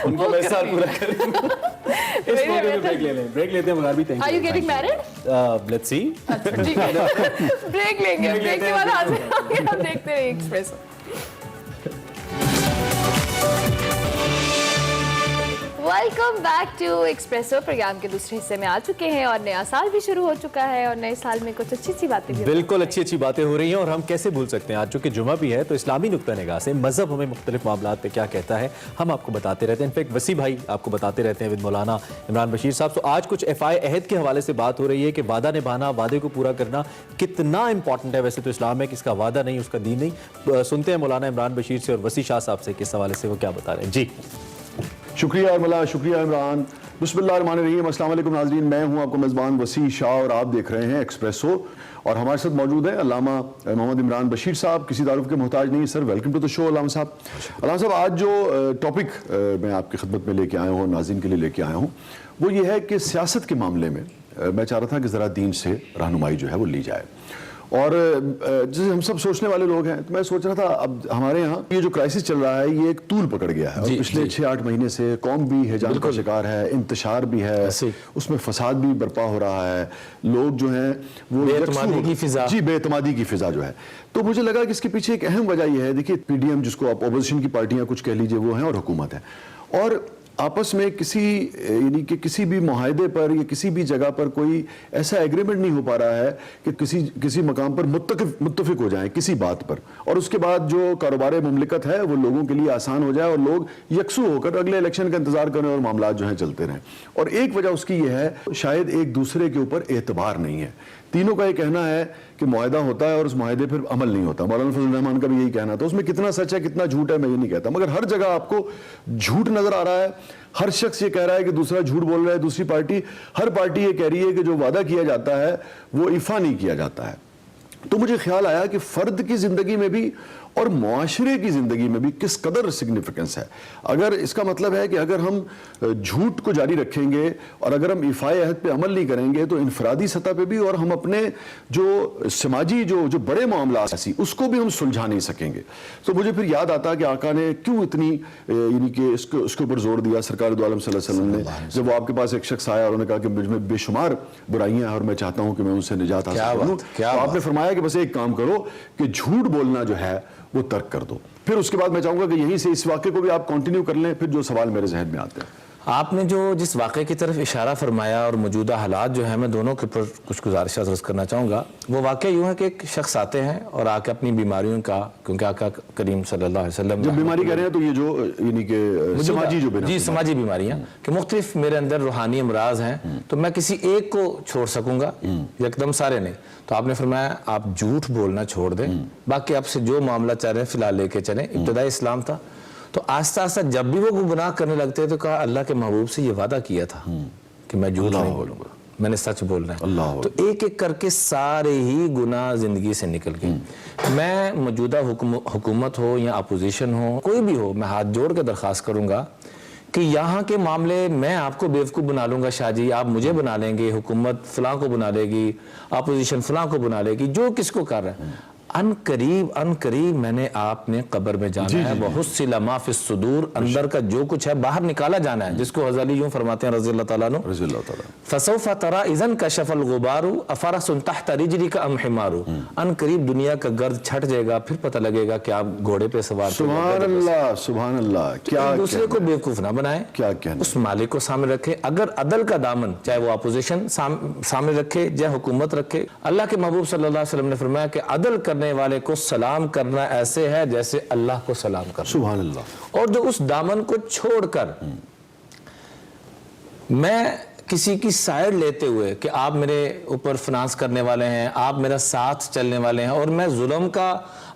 Speaker 1: उनको मैं इस साल पूरा करूंगा। इस मौके पे ब्रेक ले लें, ब्रेक लेते हैं मगर भी। Thank you.
Speaker 2: Are you getting married?
Speaker 1: Let's see.
Speaker 2: ठीक है, ब्रेक लेंगे, ब्रेक के बाद हाजिर होंगे, हम देखते रहिए Expresso. Welcome back to Expresso. Programme के दूसरे हिस्से में आ चुके हैं और नया साल भी शुरू हो चुका है और नए साल में कुछ अच्छी बातें भी,
Speaker 1: बिल्कुल अच्छी बातें हो रही हैं और हम कैसे भूल सकते हैं। आज चूंकि जुमा भी है तो इस्लामी नुक्ता निगाह से मजहब हमें मुख्तलिफ मामलात पे क्या कहता है हम आपको बताते रहते हैं। इनफैक्ट वसी भाई आपको बताते रहते हैं विद मौलाना इमरान बशीर साहब। तो आज कुछ FI अहद के हवाले से बात हो रही है कि वादा निभाना, वादे को पूरा करना कितना इंपॉर्टेंट है। वैसे तो इस्लाम में किसका वादा नहीं उसका दीन नहीं। सुनते हैं मौलाना इमरान बशीर से और वसी शाह साहब से किस हवाले से वो क्या बता रहे हैं। जी
Speaker 7: शुक्रिया अरमला, शुक्रिया इमरान। बिस्मिल्लाहिर्रहमानिर्रहीम। अस्सलाम वालेकुम नाज़रीन, मैं हूं आपको मेज़बान वसी शाह और आप देख रहे हैं एक्सप्रेसो। और हमारे साथ मौजूद है अल्लामा मोहम्मद इमरान बशीर साहब, किसी तारुफ के मोहताज नहीं sir. Welcome to the show अल्लामा साहब। अल्लामा साहब, आज जो टॉपिक मैं आपकी खिदमत में लेके आया हूँ, नाज़रीन के लिए लेके आया हूँ, वो ये है कि सियासत के मामले में मैं चाह रहा था कि ज़रा दीन से रहनुमाई जो है वो ली जाए। और जैसे हम सब सोचने वाले लोग हैं तो मैं सोच रहा था अब हमारे यहाँ ये जो क्राइसिस चल रहा है ये एक तूल पकड़ गया है और पिछले 6-8 महीने से कौम भी हिजाम का शिकार है, इंतशार भी है, उसमें फसाद भी बर्पा हो रहा है, लोग जो हैं वो बेतमादी की फिजा, जी बेतमादी की फिजा जो है। तो मुझे लगा कि इसके पीछे एक अहम वजह यह है, देखिए PDM जिसको आप अपोजिशन की पार्टियां कुछ कह लीजिए वो हैं और हुकूमत है, और आपस में किसी यानी कि किसी भी मुआहदे पर या किसी भी जगह पर कोई ऐसा एग्रीमेंट नहीं हो पा रहा है कि किसी मकाम पर मुत्तफिक हो जाए किसी बात पर, और उसके बाद जो कारोबार मुमलिकत है वो लोगों के लिए आसान हो जाए और लोग यकसू होकर अगले इलेक्शन का इंतजार करें और मामला जो है चलते रहें। और एक वजह उसकी ये है शायद एक दूसरे के ऊपर एतबार नहीं है। तीनों का ये कहना है कि मुआहदा होता है और उस मुआहदे पर अमल नहीं होता। मौलाना फजल रहमान का भी यही कहना था। उसमें कितना सच है कितना झूठ है मैं ये नहीं कहता, मगर हर जगह आपको झूठ नजर आ रहा है। हर शख्स ये कह रहा है कि दूसरा झूठ बोल रहा है, दूसरी पार्टी, हर पार्टी ये कह रही है कि जो वादा किया जाता है वो इफा नहीं किया जाता है। तो मुझे ख्याल आया कि फर्द की जिंदगी में भी और मुआशरे की जिंदगी में भी किस कदर सिग्निफिकेंस है। अगर इसका मतलब है कि अगर हम झूठ को जारी रखेंगे और अगर हम इफ़ाए अहद पे अमल नहीं करेंगे तो इनफरादी सतह पे भी और हम अपने जो समाजी जो बड़े मामला ऐसी उसको भी हम सुलझा नहीं सकेंगे। तो मुझे फिर याद आता कि आका ने क्यों इतनी यानी कि इसके ऊपर जोर दिया सरकार दो आलम सल्लल्लाहु अलैहि वसल्लम ने, जब वो आपके पास एक शख्स आया और उन्होंने कहा कि मुझमें बेशुमार बुराइयां हैं और मैं चाहता हूं कि मैं उनसे निजात हासिल करूं, तो आपने फरमाया कि बस एक काम करो कि झूठ बोलना जो है वो तर्क कर दो। फिर उसके बाद मैं चाहूंगा कि यहीं से इस वाक़े को भी आप कंटिन्यू कर लें, फिर जो सवाल मेरे जहन में आते हैं।
Speaker 8: आपने जो जिस वाक़े की तरफ इशारा फरमाया और मौजूदा हालात जो है, मैं दोनों के ऊपर कुछ गुजारिशात अर्ज़ करना चाहूँगा। वो वाक़या यूँ है कि एक शख्स आते हैं और आके अपनी बीमारियों का, क्योंकि आका करीम सल्लल्लाहु अलैहि वसल्लम
Speaker 7: जब बीमारी कह रहे हैं तो ये जो यानी कि समाजी जो
Speaker 8: जी समाजी बीमारियाँ कि मुख्तलिफ मेरे अंदर रूहानी अमराज हैं, तो मैं किसी एक को छोड़ सकूँगा, एकदम सारे नहीं। तो आपने फरमाया आप झूठ बोलना छोड़ दें, बाकी आपसे जो मामला चाह रहे हैं फ़िलहाल लेके चलें। इब्तदाई इस्लाम था। तो आस्ता आस्ता जब भी वो गुनाह करने लगते तो कहा अल्लाह के महबूब से ये वादा किया था कि मैं झूठ नहीं बोलूंगा, मैंने सच बोलना है। तो एक एक करके सारे ही गुनाह जिंदगी से निकल गए। मैं मौजूदा हुकूमत हो या अपोजिशन हो, कोई भी हो, मैं हाथ जोड़ के दरख्वास्त करूंगा कि यहाँ के मामले मैं आपको बेवकूफ़ बना लूंगा शाह जी, आप मुझे बना लेंगे, हुकूमत फलां को बना लेगी, अपोजिशन फलां को बना लेगी, जो किसको कर रहा है। अनकरीब मैंने आपने कब्र में जाना है। बहुत सी लमा फिस सुदूर, अंदर का जो कुछ है बाहर निकाला जाना है, जिसको हज़ाली यूं फरमाते हैं रज़ी अल्लाह ताला अन्हु, फसौफा तरा इज़न कशफल गुबारू अफरसुन तहत रिजलिका अम हिमारू। अनकरीब दुनिया का गर्द छट जाएगा, फिर पता लगेगा कि आप घोड़े पे सवार।
Speaker 7: सुभान अल्लाह, सुभान अल्लाह। क्या
Speaker 8: दूसरे को बेवकूफ़ ना बनाए,
Speaker 7: क्या कहना,
Speaker 8: उस मालिक को सामने रखे। अगर अदल का दामन चाहे वो अपोजिशन सामने रखे चाहे हुकूमत रखे, अल्लाह के महबूब सल्लल्लाहु अलैहि वसल्लम ने फरमाया कि अदल करने वाले को सलाम करना ऐसे है जैसे अल्लाह को सलाम करना।
Speaker 7: सुभान अल्लाह।
Speaker 8: और जो उस दामन को छोड़कर मैं किसी की साइड लेते हुए कि आप मेरे ऊपर फाइनेंस करने वाले हैं, आप मेरा साथ चलने वाले हैं, और मैं जुल्म का,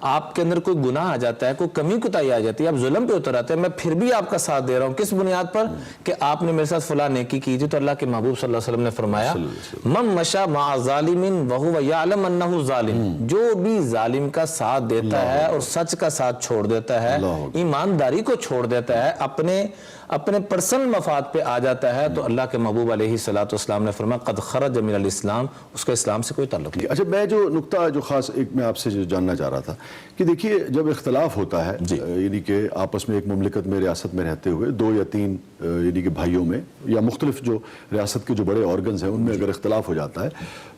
Speaker 8: आपके अंदर कोई गुनाह आ जाता है, कोई कमी कुताही आ जाती है, आप जुल्म पे उतर आते हैं, मैं फिर भी आपका साथ दे रहा हूं, किस बुनियाद पर कि आपने मेरे साथ फलां नेकी की थी। तो अल्लाह के महबूब सल्लल्लाहु अलैहि वसल्लम ने फरमाया मन मशा मा ज़ालिमिन वहुव यअलम अन्नहु ज़ालिम, जो भी जालिम का साथ देता है और सच का साथ छोड़ देता है, ईमानदारी को छोड़ देता है, अपने पर्सनल मफाद पे आ जाता है, तो अल्लाह के महबूब अलैहिस्सलातु वस्सलाम ने फरमाया कद खरज मिनल इस्लाम, उसका इस्लाम से कोई ताल्लुक नहीं।
Speaker 7: अच्छा, मैं जो नुक्ता जो खास एक मैं आपसे जो जानना चाह रहा था कि देखिए जब इख्तलाफ होता है यानी कि आपस में एक मुमलिकत में रियासत में रहते हुए दो या तीन यानी कि भाइयों में या मुख्तलिफ जो रियासत के जो बड़े ऑर्गन्स हैं उनमें अगर इख्तलाफ हो जाता है,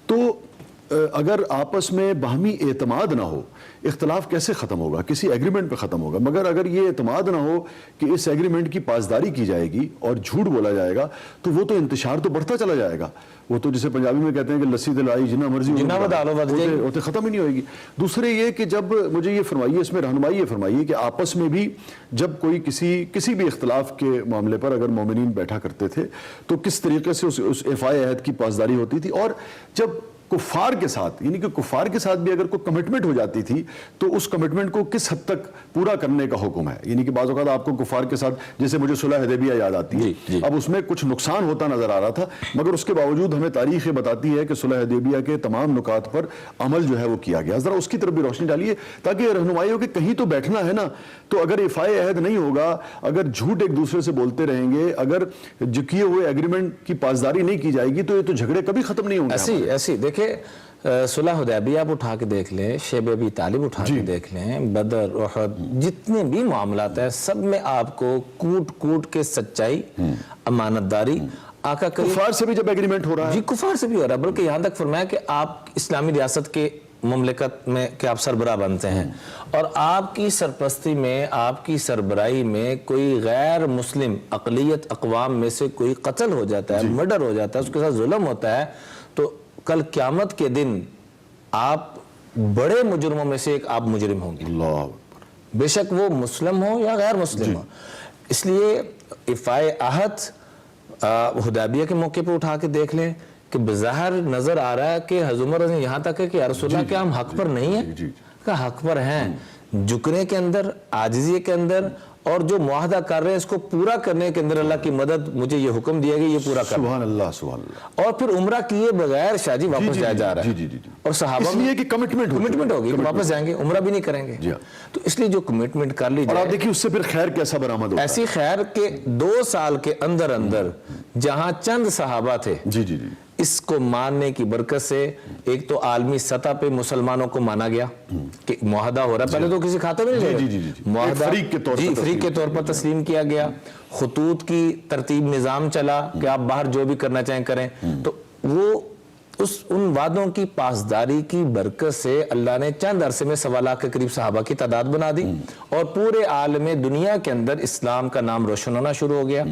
Speaker 7: तो अगर आपस में बाहमी एतमाद ना हो, इख्तलाफ कैसे ख़त्म होगा? किसी एग्रीमेंट पे ख़त्म होगा। मगर अगर ये एतमाद ना हो कि इस एग्रीमेंट की पासदारी की जाएगी और झूठ बोला जाएगा, तो वो तो इंतशार तो बढ़ता चला जाएगा। वो तो जिसे पंजाबी में कहते हैं कि लस्सी दिलाई जितना मर्जी वो तो ख़त्म ही नहीं होगी। दूसरे ये कि जब मुझे ये फरमाइए, इसमें रहनुमाई ये फरमाइए कि आपस में भी जब कोई किसी भी इख्तलाफ के मामले पर अगर मोमिनीन बैठा करते थे तो किस तरीके से उस एफ़ाए अहद की पासदारी होती थी, और जब कुफार के साथ यानी कि कुफार के साथ भी अगर कोई कमिटमेंट हो जाती थी तो उस कमिटमेंट को किस हद तक पूरा करने का हुक्म है। यानी कि बाज़ औक़ात आपको कुफार के साथ, जैसे मुझे सुलह हुदैबिया याद आती है, अब उसमें कुछ नुकसान होता नजर आ रहा था, मगर उसके बावजूद हमें तारीख बताती है कि सुलह हुदैबिया के तमाम नुकात पर अमल जो है वो किया गया। जरा उसकी तरफ भी रोशनी डालिए ताकि रहनुमाई हो कि कहीं तो बैठना है ना। तो अगर इफ़ाए अहद नहीं होगा, अगर झूठ एक दूसरे से बोलते रहेंगे, अगर जो किए हुए एग्रीमेंट की पासदारी नहीं की जाएगी, तो ये तो झगड़े कभी खत्म नहीं होंगे।
Speaker 8: ऐसी देखिए सुलह हुदैबिया आप उठा के देख लें, शेब अबी तालिब उठा के देख लें, बदर, उहद, जितने भी मामलात है सब में आपको कूट के सच्चाई, अमानतदारी, आका
Speaker 7: कुफार से भी जब एग्रीमेंट हो रहा है,
Speaker 8: जी कुफार से भी हो रहा है, बल्कि यहाँ तक फरमाया कि आप इस्लामी रियासत के मुमलिकत में कि आप सरबराह बनते हैं और आपकी सरपरस्ती में, आपकी सरबराही में कोई गैर मुस्लिम अक़लियत अक़वाम में से कोई कत्ल हो जाता है, मर्डर हो जाता है, उसके साथ जुल्म होता है, तो कल क़यामत के दिन आप बड़े मुजरमों में से एक आप मुजरिम होंगे, बेशक वो मुस्लिम हो या गैर मुस्लिम हो। इसलिए इफ़ाए अहद हुदैबिया के मौके पर उठा के देख लें कि बज़ाहिर नजर आ रहा है कि हज़रत उमर यहाँ तक है कि या रसूलल्लाह क्या हम हक पर नहीं है? का हक पर हैं, झुकने के अंदर, आजिज़ी के अंदर, और जो मुआहदा कर रहे हैं इसको पूरा करने के अंदर अल्लाह की मदद, मुझे ये हुक्म दिया गया ये पूरा कर।
Speaker 7: सुभान अल्लाह, सुभान अल्लाह।
Speaker 8: और फिर उम्रा किए बगैर शाहजी वापस जाया जा रहा है।
Speaker 7: जी।
Speaker 8: और सहाबा
Speaker 7: इसलिए कि कमिटमेंट
Speaker 8: होगी कि वापस जाएंगे, उम्रा भी नहीं करेंगे। तो इसलिए जो कमिटमेंट कर ली
Speaker 7: और आप
Speaker 8: जाए,
Speaker 7: देखिए उससे फिर खैर कैसा बरामद होता है।
Speaker 8: ऐसी खैर के 2 साल के अंदर अंदर जहां चंद सहाबा थे,
Speaker 7: जी।
Speaker 8: इसको मानने की बरकत से एक तो आलमी सतह पे मुसलमानों को माना गया कि मुआहदा हो रहा है। पहले तो किसी खाते में नहीं
Speaker 7: जी।
Speaker 8: मुआहदा
Speaker 7: फरीक के तौर पर
Speaker 8: तस्लीम किया गया। खुतूत की तरतीब निज़ाम चला कि आप बाहर जो भी करना चाहें करें। तो वो उन वादों की पासदारी की बरकत से अल्लाह ने चंद अरसे में 1.25 लाख के करीब सहाबा की तादाद बना दी और पूरे आलम दुनिया के अंदर इस्लाम का नाम रोशन होना शुरू हो गया।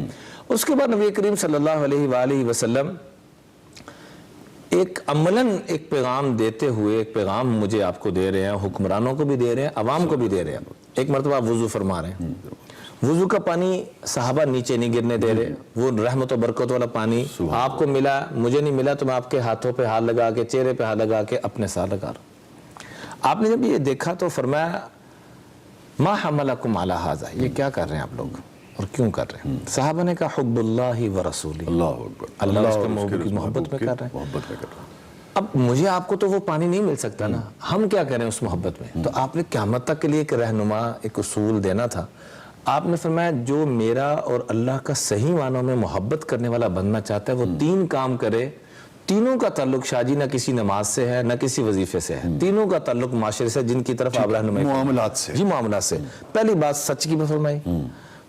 Speaker 8: उसके बाद नबी करीम सल्लल्लाहु अलैहि वसल्लम एक अमलन एक पैगाम देते हुए, एक पैगाम मुझे आपको दे रहे हैं, हुक्मरानों को भी दे रहे हैं, अवाम को भी दे रहे हैं। एक मरतबा वुजू फरमा रहे हैं, वुजू का पानी सहाबा नीचे नहीं गिरने दे रहे, वो रहमत और बरकत वाला पानी आपको मिला, मुझे नहीं मिला, तो मैं आपके हाथों पे हाथ लगा के, चेहरे पे हाथ लगा के अपने साथ लगा रहा। आपने जब ये देखा तो फरमाया मा हमलकुम अला हाज़ा, ये क्या कर रहे हैं आप लोग और क्यों कर रहे हैं? साहबा ने कहा हुब्बुल्लाहि व रसूली, अल्लाह उसके महबूब की मोहब्बत में कर रहे हैं। अब मुझे आपको तो वो पानी नहीं मिल सकता ना, हम क्या करें उस मोहब्बत में? तो आपने क़यामत तक के लिए एक रहनुमा, एक उसूल देना था। आपने फरमाया जो मेरा और अल्लाह का सही मानों में मोहब्बत करने वाला बनना चाहता है वो 3 काम करे। तीनों का ताल्लुक शाहजी न किसी नमाज से है न किसी वजीफे से है, तीनों का ताल्लुक माशरे से जिनकी तरफ आप रहनुमाई,
Speaker 7: मामलात से।
Speaker 8: जी मामलात से। पहली बात सच की फरमाई,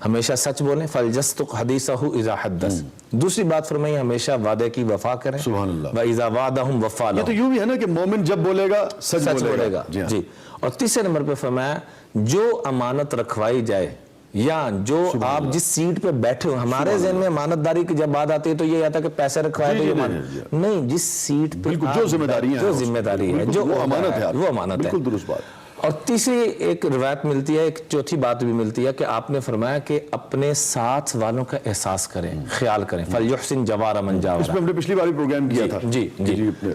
Speaker 8: हमेशा सच बोलें, फलजस्तुक हदीसहु इज़ा हद्दस। दूसरी बात फरमाई हमेशा वादे की वफा करें,
Speaker 7: सुभान अल्लाह,
Speaker 8: व इज़ा वादहुम वफ़ा लहुम।
Speaker 7: ये तो यूं भी है ना कि मोमिन जब बोलेगा सच बोलेगा।
Speaker 8: जी। और तीसरे नंबर पे फरमाया जो अमानत रखवाई जाए या जो आप जिस सीट पे बैठे हो, हमारे ज़हन में अमानतदारी की जब बात आती है तो ये आता है कि पैसे रखवाए तो ये नहीं, जिस सीट पे
Speaker 7: जो जिम्मेदारी है,
Speaker 8: जो
Speaker 7: अमानत है,
Speaker 8: वो अमानत है।
Speaker 7: बिल्कुल दुरुस्त बात।
Speaker 8: और तीसरी एक रिवायत मिलती है, एक चौथी बात भी मिलती है कि आपने फरमाया कि अपने साथ वालों का एहसास करें, ख्याल करें, फलयुहसिन जवार मन जावरा।
Speaker 7: इस पे हमने पिछली बार भी प्रोग्राम किया था।
Speaker 8: जी।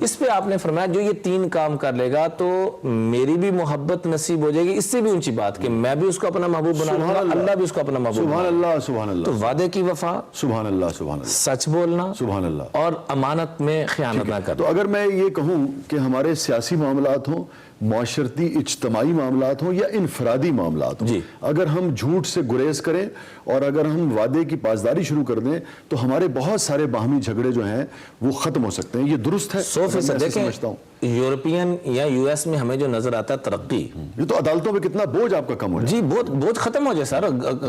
Speaker 8: इस पे आपने फरमाया जो ये 3 काम कर लेगा तो मेरी भी मोहब्बत नसीब हो जाएगी। इससे भी ऊंची बात कि मैं भी उसको अपना महबूब बना लूंगा, अल्लाह भी उसको अपना महबूब।
Speaker 7: सुभान अल्लाह, सुभान अल्लाह।
Speaker 8: तो वादे की वफा,
Speaker 7: सुभान अल्लाह, सुभान अल्लाह,
Speaker 8: सच बोलना,
Speaker 7: सुभान अल्लाह,
Speaker 8: और अमानत में खयानत ना करना।
Speaker 7: तो अगर मैं ये कहूँ कि हमारे सियासी मामलात हों, माशरती इज्तमाई मामलात हों या इनफरादी मामलात हों, अगर हम झूठ से गुरेज करें और अगर हम वादे की पासदारी शुरू कर दें तो हमारे बहुत सारे बाहमी झगड़े जो हैं वो खत्म हो सकते हैं। ये दुरुस्त है।
Speaker 8: 100% देखें यूरोपियन या यूएस में हमें जो नजर आता है तरक्की,
Speaker 7: ये तो अदालतों में कितना बोझ आपका कम हो जाए।
Speaker 8: जी, बोझ खत्म हो जाए सर,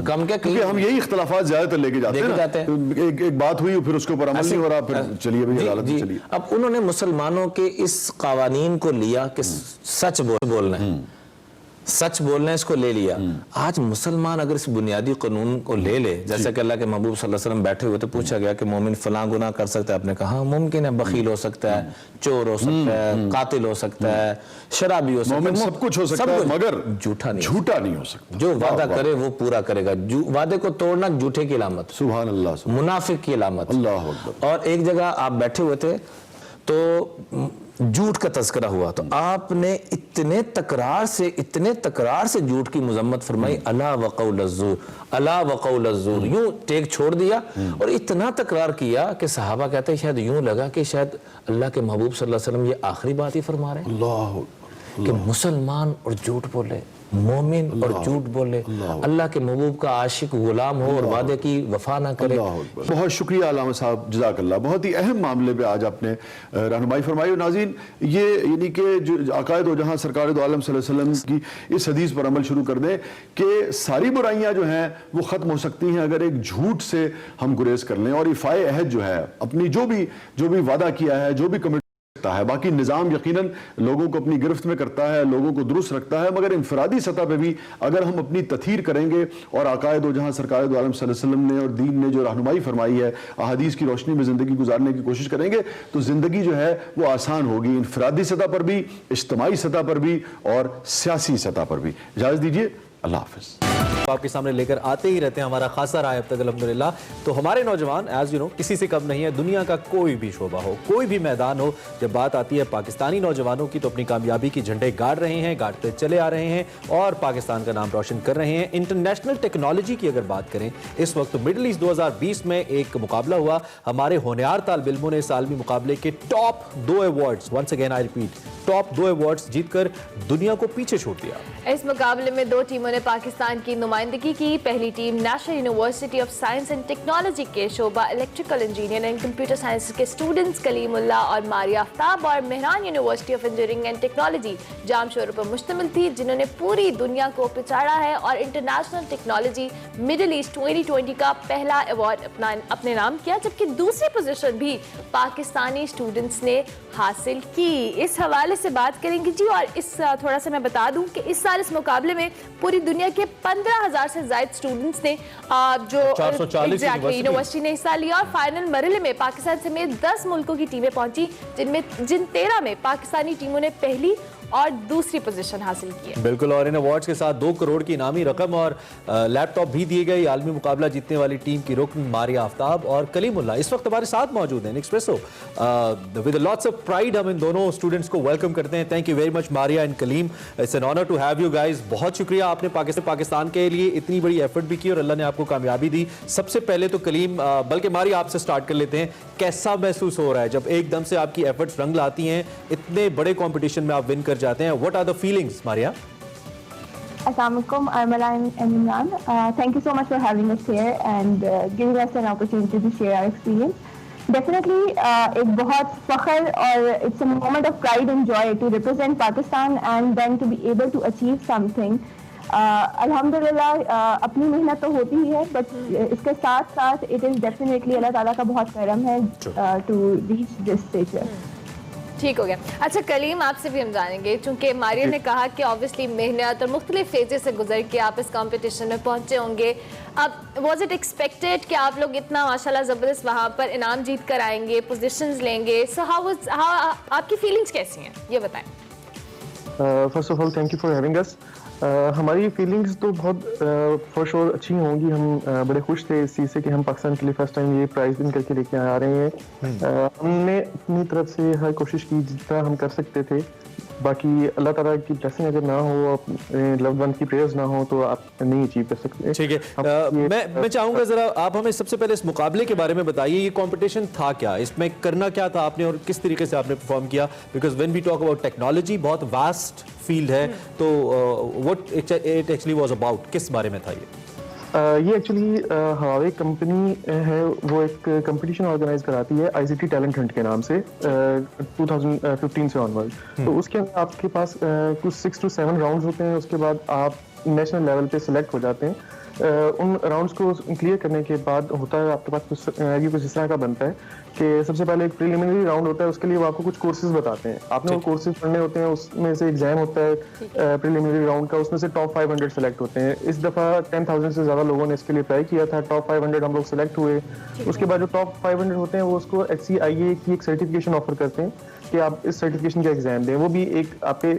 Speaker 8: कम क्या,
Speaker 7: क्योंकि हम यही इख्तलाफात ज्यादातर लेके जाते हैं। एक बात हुई फिर उसके ऊपर अमल नहीं हो रहा, फिर चलिए भाई अदालत में चलिए।
Speaker 8: अब उन्होंने मुसलमानों के इस कवानीन को लिया कि सच बोलना है, सच बोलने इसको ले लिया। आज मुसलमान अगर इस बुनियादी कानून को ले ले, जैसे कि अल्लाह के महबूब सल्लल्लाहु अलैहि वसल्लम बैठे हुए तो पूछा गया कि मोमिन फलां गुनाह कर सकता है? आपने कहा हाँ मुमकिन है, बखील हो सकता है, चोर हो सकता है, कातिल हो सकता है, शराबी हो सकता है,
Speaker 7: सब कुछ हो सकता है, मगर
Speaker 8: झूठा नहीं हो सकता। जो वादा करे वो पूरा करेगा। वादे को तोड़ना झूठे की अलामत,
Speaker 7: सुभान अल्लाह,
Speaker 8: मुनाफिक की अलामत।
Speaker 7: अल्लाह अकबर।
Speaker 8: और एक जगह आप बैठे हुए थे तो झूठ का तज़किरा हुआ तो आपने इतने तकरार से झूठ की मजम्मत फरमाई, अला वक़ौल ज़ूर, अला वक़ौल ज़ूर, यूं टेक छोड़ दिया और इतना तकरार किया कि सहाबा कहते हैं शायद यूं लगा कि शायद अल्लाह के महबूब सल्लल्लाहु अलैहि वसल्लम ये आखिरी बात ही फरमा रहे हैं कि मुसलमान और झूठ बोले, मोमिन और झूठ बोले, अल्लाह के महबूब का आशिक गुलाम हो और वादे की वफा ना करे।
Speaker 7: बहुत शुक्रिया अल्लामा साहब, जज़ाकल्लाह। बहुत ही अहम मामले पे आज आपने रहनुमाई फरमाई। और नाज़रीन, ये यानी कि जो अकायद व जहाँ सरकार दो आलम सल्लल्लाहु अलैहि वसल्लम की इस हदीस पर अमल शुरू कर दें कि सारी बुराइयाँ जो हैं वो ख़त्म हो सकती हैं अगर एक झूठ से हम गुरेज कर लें और इफ़ाए अहद जो है, अपनी जो भी वादा किया है, जो भी कमिट है। बाकी निज़ाम यकीनन लोगों को अपनी गिरफ्त में करता है, लोगों को दुरुस्त रखता है, मगर इनफरादी सतह पे भी अगर हम अपनी तथहीर करेंगे और आकायद जहाँ सरकार दो आलम सल्लल्लाहु अलैहि वसल्लम ने और दीन ने जो रहनुमाई फरमाई है, अहादीस की रोशनी में ज़िंदगी गुजारने की कोशिश करेंगे तो ज़िंदगी जो है वो आसान होगी, इनफरादी सतह पर भी, इज्तिमाई सतह पर भी और सियासी सतह पर भी। इजाज़त दीजिए, अल्लाह हाफ़िज़।
Speaker 1: आपके सामने लेकर आते ही रहते हैं, हमारा खासा रहा है अब तक अल्हम्दुलिल्लाह। तो हमारे नौजवान एज यू नो किसी से कम नहीं है, दुनिया का कोई भी शोबा हो, कोई भी मैदान हो, जब बात आती है पाकिस्तानी नौजवानों की तो अपनी कामयाबी की झंडे गाड़ रहे हैं, गाड़ते चले आ रहे हैं और पाकिस्तान का नाम रोशन कर रहे हैं। इंटरनेशनल टेक्नोलॉजी की अगर बात करें, इस वक्त मिडिल ईस्ट 2020 में एक मुकाबला हुआ, हमारे होनहार तालिब इल्मों ने इस आलमी मुकाबले के top 2 awards, once again I repeat, top 2 awards जीतकर दुनिया को पीछे छोड़ दिया।
Speaker 2: इस मुकाबले में 2 टीमों ने पाकिस्तान की नुमाइंदगी की। पहली team national university of science and technology के शोबा electrical engineering and computer science के स्टूडेंट्स कलीमुल्लाह और मारिया आफ्ताब, और Mehran university of engineering and technology जामशोरों पर मुश्तमिल थी, जिन्होंने पूरी दुनिया को पिछाड़ा है और इंटरनेशनल टेक्नोलॉजी मिडिल ईस्ट 2020 का पहला अवार्ड अपने नाम किया, जबकि दूसरी पोजीशन भी पाकिस्तानी स्टूडेंट्स ने हासिल की। इस हवाले से बात करेंगे जी। और इस थोड़ा सा मैं बता दूं कि इस साल इस मुकाबले में पूरी दुनिया के 15,000 से ज्यादा स्टूडेंट्स ने जो
Speaker 1: 440
Speaker 2: यूनिवर्सिटी ने हिस्सा लिया, और फाइनल मरहले में पाकिस्तान समेत 10 मुल्कों की टीमें पहुंची, जिन 13 में पाकिस्तानी टीमों ने पहली और दूसरी पोजीशन हासिल की है।
Speaker 1: बिल्कुल, और इन अवार्ड्स के साथ 2 करोड़ की इनामी रकम और लैपटॉप भी दिए गए। आलमी मुकाबला जीतने वाली टीम की रुकन मारिया आफ्ताब और कलीमुल्लाह इस वक्त हमारे साथ मौजूद हैं Expresso with lots of pride. हम इन दोनों स्टूडेंट्स को वेलकम करते हैं। Thank you very much Maria and Kaleem, it's an honour to have you guys. बहुत शुक्रिया, आपने पाकिस्तान के लिए इतनी बड़ी एफर्ट भी की और अल्लाह ने आपको कामयाबी दी। सबसे पहले तो कलीम, बल्कि मारिया आपसे स्टार्ट कर लेते हैं, कैसा महसूस हो रहा है जब एकदम से आपकी एफर्ट्स रंग लाती हैं, इतने बड़े कॉम्पिटिशन में आप विन कर जाते हैं? What are the feelings Maria?
Speaker 9: Assalamualaikum, Armala and Imran. Thank you so much for having us here and giving us an opportunity to share our experience. Definitely, एक बहुत फख्र और it's a moment of pride and joy to represent Pakistan and then to be able to achieve something. अल्हम्दुलिल्लाह अपनी मेहनत तो होती ही है, but इसके साथ साथ it is definitely अल्लाह ताला का बहुत करम है to reach this stage.
Speaker 2: ठीक हो गया। अच्छा कलीम, आपसे भी हम जानेंगे, चूंकि मारिया ने कहा कि ऑब्वियसली मेहनत और मुख्तलिफ फेजेस से गुजर के आप इस कंपटीशन में पहुंचे होंगे। अब वाज इट एक्सपेक्टेड कि आप लोग इतना माशाल्लाह ज़बरदस्त वहाँ पर इनाम जीत कर आएंगे, पोजीशंस लेंगे? सो हाउ आपकी फीलिंग्स कैसी हैं, ये बताएं।
Speaker 10: First of all thank you for having us. हमारी फीलिंग्स तो बहुत फॉर श्योर अच्छी होंगी। हम बड़े खुश थे इस चीज़ से कि हम पाकिस्तान के लिए फर्स्ट टाइम ये प्राइज विन करके लेके आ रहे हैं। हमने अपनी तरफ से हर कोशिश की जितना हम कर सकते थे। बाकी अल्लाह ताला की ब्लेसिंग अगर ना हो, लव्ड वन की प्रेयर्स ना हो, तो आप नहीं अचीव कर सकते।
Speaker 1: ठीक है, मैं चाहूंगा जरा आप हमें सबसे पहले इस मुकाबले के बारे में बताइए। ये कंपटीशन था क्या, इसमें करना क्या था आपने और किस तरीके से आपने परफॉर्म किया? Because when we talk about technology, बहुत वास्ट फील्ड है, तो what it actually was about, किस बारे में था ये?
Speaker 10: ये एक्चुअली हवावे कंपनी है, वो एक कंपटीशन ऑर्गेनाइज कराती है ICT टैलेंट हंट के नाम से 2015 से ऑनवर्ड। तो उसके अंदर आपके पास कुछ 6 to 7 राउंड्स होते हैं। उसके बाद आप नेशनल लेवल पे सिलेक्ट हो जाते हैं। उन राउंड्स को क्लियर करने के बाद होता है आपके पास कुछ इस तरह का बनता है कि सबसे पहले एक प्रीलिमिनरी राउंड होता है, उसके लिए वो आपको कुछ कोर्सेज बताते हैं। आपने वो कोर्सेज पढ़ने होते हैं, उसमें से एग्जाम होता है प्रीलिमिनरी राउंड का, उसमें से टॉप 500 सेलेक्ट होते हैं। इस दफ़ा 10,000 से ज़्यादा लोगों ने इसके लिए अप्लाई किया था। टॉप 500 हम लोग सेलेक्ट हुए। उसके बाद जो टॉप 500 होते हैं वो उसको HCIA की एक सर्टिफिकेशन ऑफर करते हैं कि आप इस सर्टिफिकेशन का एग्जाम दें। वो भी एक आपके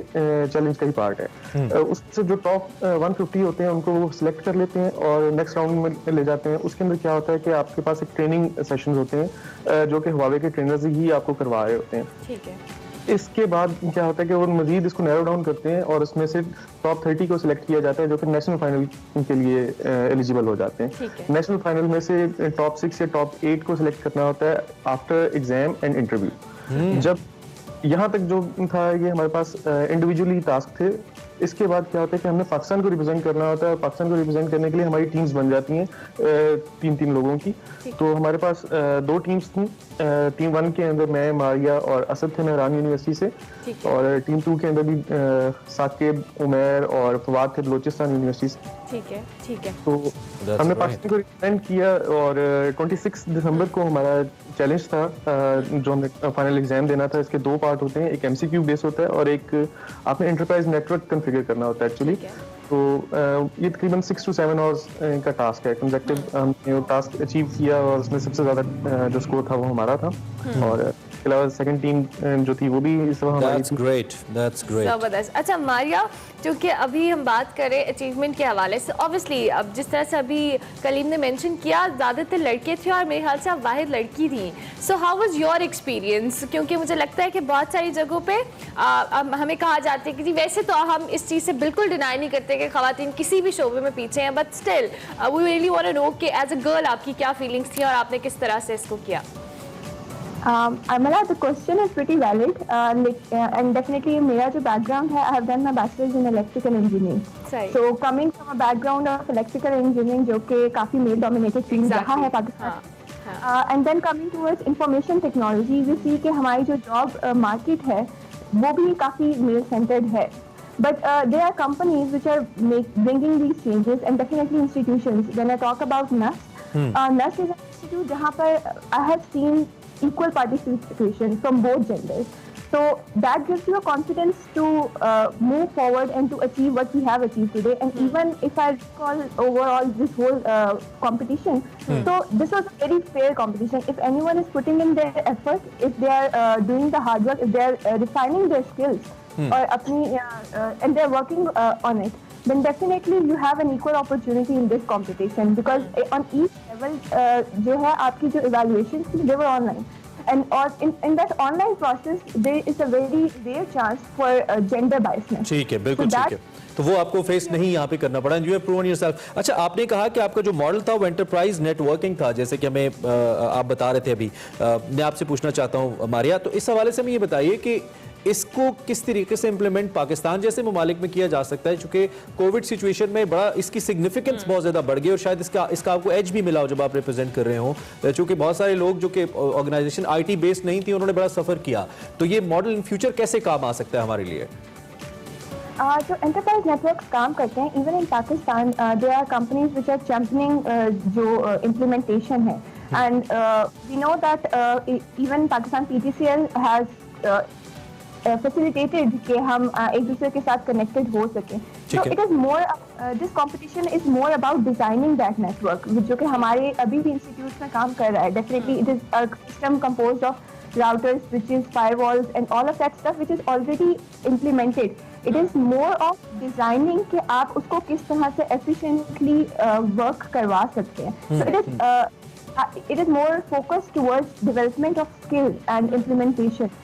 Speaker 10: चैलेंज का ही पार्ट है। उससे जो टॉप 150 होते हैं उनको वो सिलेक्ट कर लेते हैं और नेक्स्ट राउंड में ले जाते हैं। उसके अंदर क्या होता है कि आपके पास एक ट्रेनिंग सेशंस होते हैं जो कि हुआवे के ट्रेनर्स ही आपको करवा रहे होते हैं।
Speaker 2: ठीक है।
Speaker 10: इसके बाद क्या होता है कि वो मजीद इसको नैरो डाउन करते हैं और उसमें से टॉप 30 को सिलेक्ट किया जाता है जो कि नेशनल फाइनल के लिए एलिजिबल हो जाते हैं। नेशनल फाइनल में से टॉप 6 या टॉप 8 को सिलेक्ट करना होता है आफ्टर एग्जाम एंड इंटरव्यू। जब यहाँ तक जो था ये हमारे पास इंडिविजुअली टास्क थे। इसके बाद क्या होता है कि हमने पाकिस्तान को रिप्रेजेंट करना होता है और पाकिस्तान को रिप्रेजेंट करने के लिए हमारी टीम्स बन जाती हैं 3-3 लोगों की। तो हमारे पास 2 टीम्स थी। टीम 1 के अंदर मैं, मारिया और असद थे मेहरान यूनिवर्सिटी से, और टीम 2 के अंदर भी साकिब, उमैर और फवाद थे बलोचिस्तान यूनिवर्सिटी से।
Speaker 2: ठीक है।
Speaker 10: तो हमने पाकिस्तान को रिप्रेजेंट किया और 26 दिसंबर को हमारा चैलेंज था जो हमने फाइनल एग्जाम देना था। इसके 2 पार्ट होते हैं, एक MCQ बेस होता है और एक आपने एंटरप्राइज नेटवर्क कॉन्फ़िगर करना होता है एक्चुअली। तो ये तकरीबन 6 to 7 आवर्स का टास्क है। कंसेक्टिव हमने वो टास्क अचीव किया और उसमें सबसे ज़्यादा जो स्कोर था वो हमारा था। और इसके अलावा सेकंड टीम जो थी वो भी इस दफा हमारी
Speaker 1: That's great. That's great.
Speaker 2: जबरदस्त। अच्छा मारिया, क्योंकि अभी हम बात करें अचीवमेंट के हवाले से, ऑब्वियसली अब जिस तरह से अभी कलीम ने मेंशन किया, ज़्यादातर लड़के थे और मेरे ख्याल से आप वाहिद लड़की थी। So how was your experience? क्योंकि मुझे लगता है कि बहुत सारी जगहों पे हमें कहा जाता है कि जी वैसे तो हम इस चीज़ से बिल्कुल डिनाई नहीं करते कि ख़वातीन किसी भी शोबे में पीछे हैं, but still we really want to know कि एज अ गर्ल आपकी क्या फीलिंग्स थी और आपने किस तरह से इसको किया?
Speaker 9: Amala, the question is pretty valid, and definitely मेरा जो background है, I have done my bachelor's in electrical engineering.
Speaker 2: Right.
Speaker 9: So coming from a background of electrical engineering, जो कि काफी male dominated field रहा है Pakistan, and then coming towards information technology, we see कि हमारी जो job market है, वो भी काफी male centered है. But there are companies which are bringing these changes, and definitely institutions. When I talk about NUS, NUS is an institute जहाँ पर I have seen equal participation from both genders. So that gives you a confidence to move forward and to achieve what we have achieved today. And even if I recall overall this whole competition, so this was a very fair competition. If anyone is putting in their effort, if they are doing the hard work, if they are refining their skills, or and they are working on it, then definitely you have an equal opportunity in this competition, because on each level जो है आपकी जो evaluations थी, they were online, and or in that online process there is a very rare chance for gender biasness.
Speaker 1: ठीक है, बिल्कुल ठीक है, तो वो आपको फेस नहीं यहाँ पे करना पड़ा। You have proven yourself. अच्छा, आपने कहा कि आपका जो मॉडल था वो एंटरप्राइज नेटवर्किंग था, जैसे कि हमें आप बता रहे थे अभी। मैं आपसे पूछना चाहता हूँ मारिया, तो इस हवाले से हमें ये बताइए कि इसको किस तरीके से इम्प्लीमेंट पाकिस्तान जैसे ममालिक में किया जा सकता है, चूंकि कोविड सिचुएशन में बड़ा इसकी सिग्निफिकेंस बहुत ज़्यादा बढ़ गई और शायद इसका आपको एज भी मिला हो जब आप रिप्रेजेंट कर रहे हो, चूंकि बहुत सारे लोग जो कि ऑर्गेनाइजेशन IT बेस्ड नहीं थी उन्होंने बड़ा सफ़र किया, तो ये मॉडल इन फ्यूचर कैसे काम आ सकता है हमारे लिए?
Speaker 9: जो एंटरप्राइज नेटवर्क्स काम करते हैं, even in Pakistan there are companies which are championing जो इम्प्लीमेंटेशन है, and we know that even Pakistan PTCL has facilitated कि हम एक दूसरे के साथ connected हो सकें. So it is more, this competition is more about designing that network, जो कि हमारे अभी भी institutes में काम कर रहा है. Definitely it is a system composed of routers, switches, firewalls and all of that stuff which is already implemented. It is more of designing कि आप उसको किस तरह से efficiently work करवा सकते हैं. So it is more focused towards development of skills and implementation.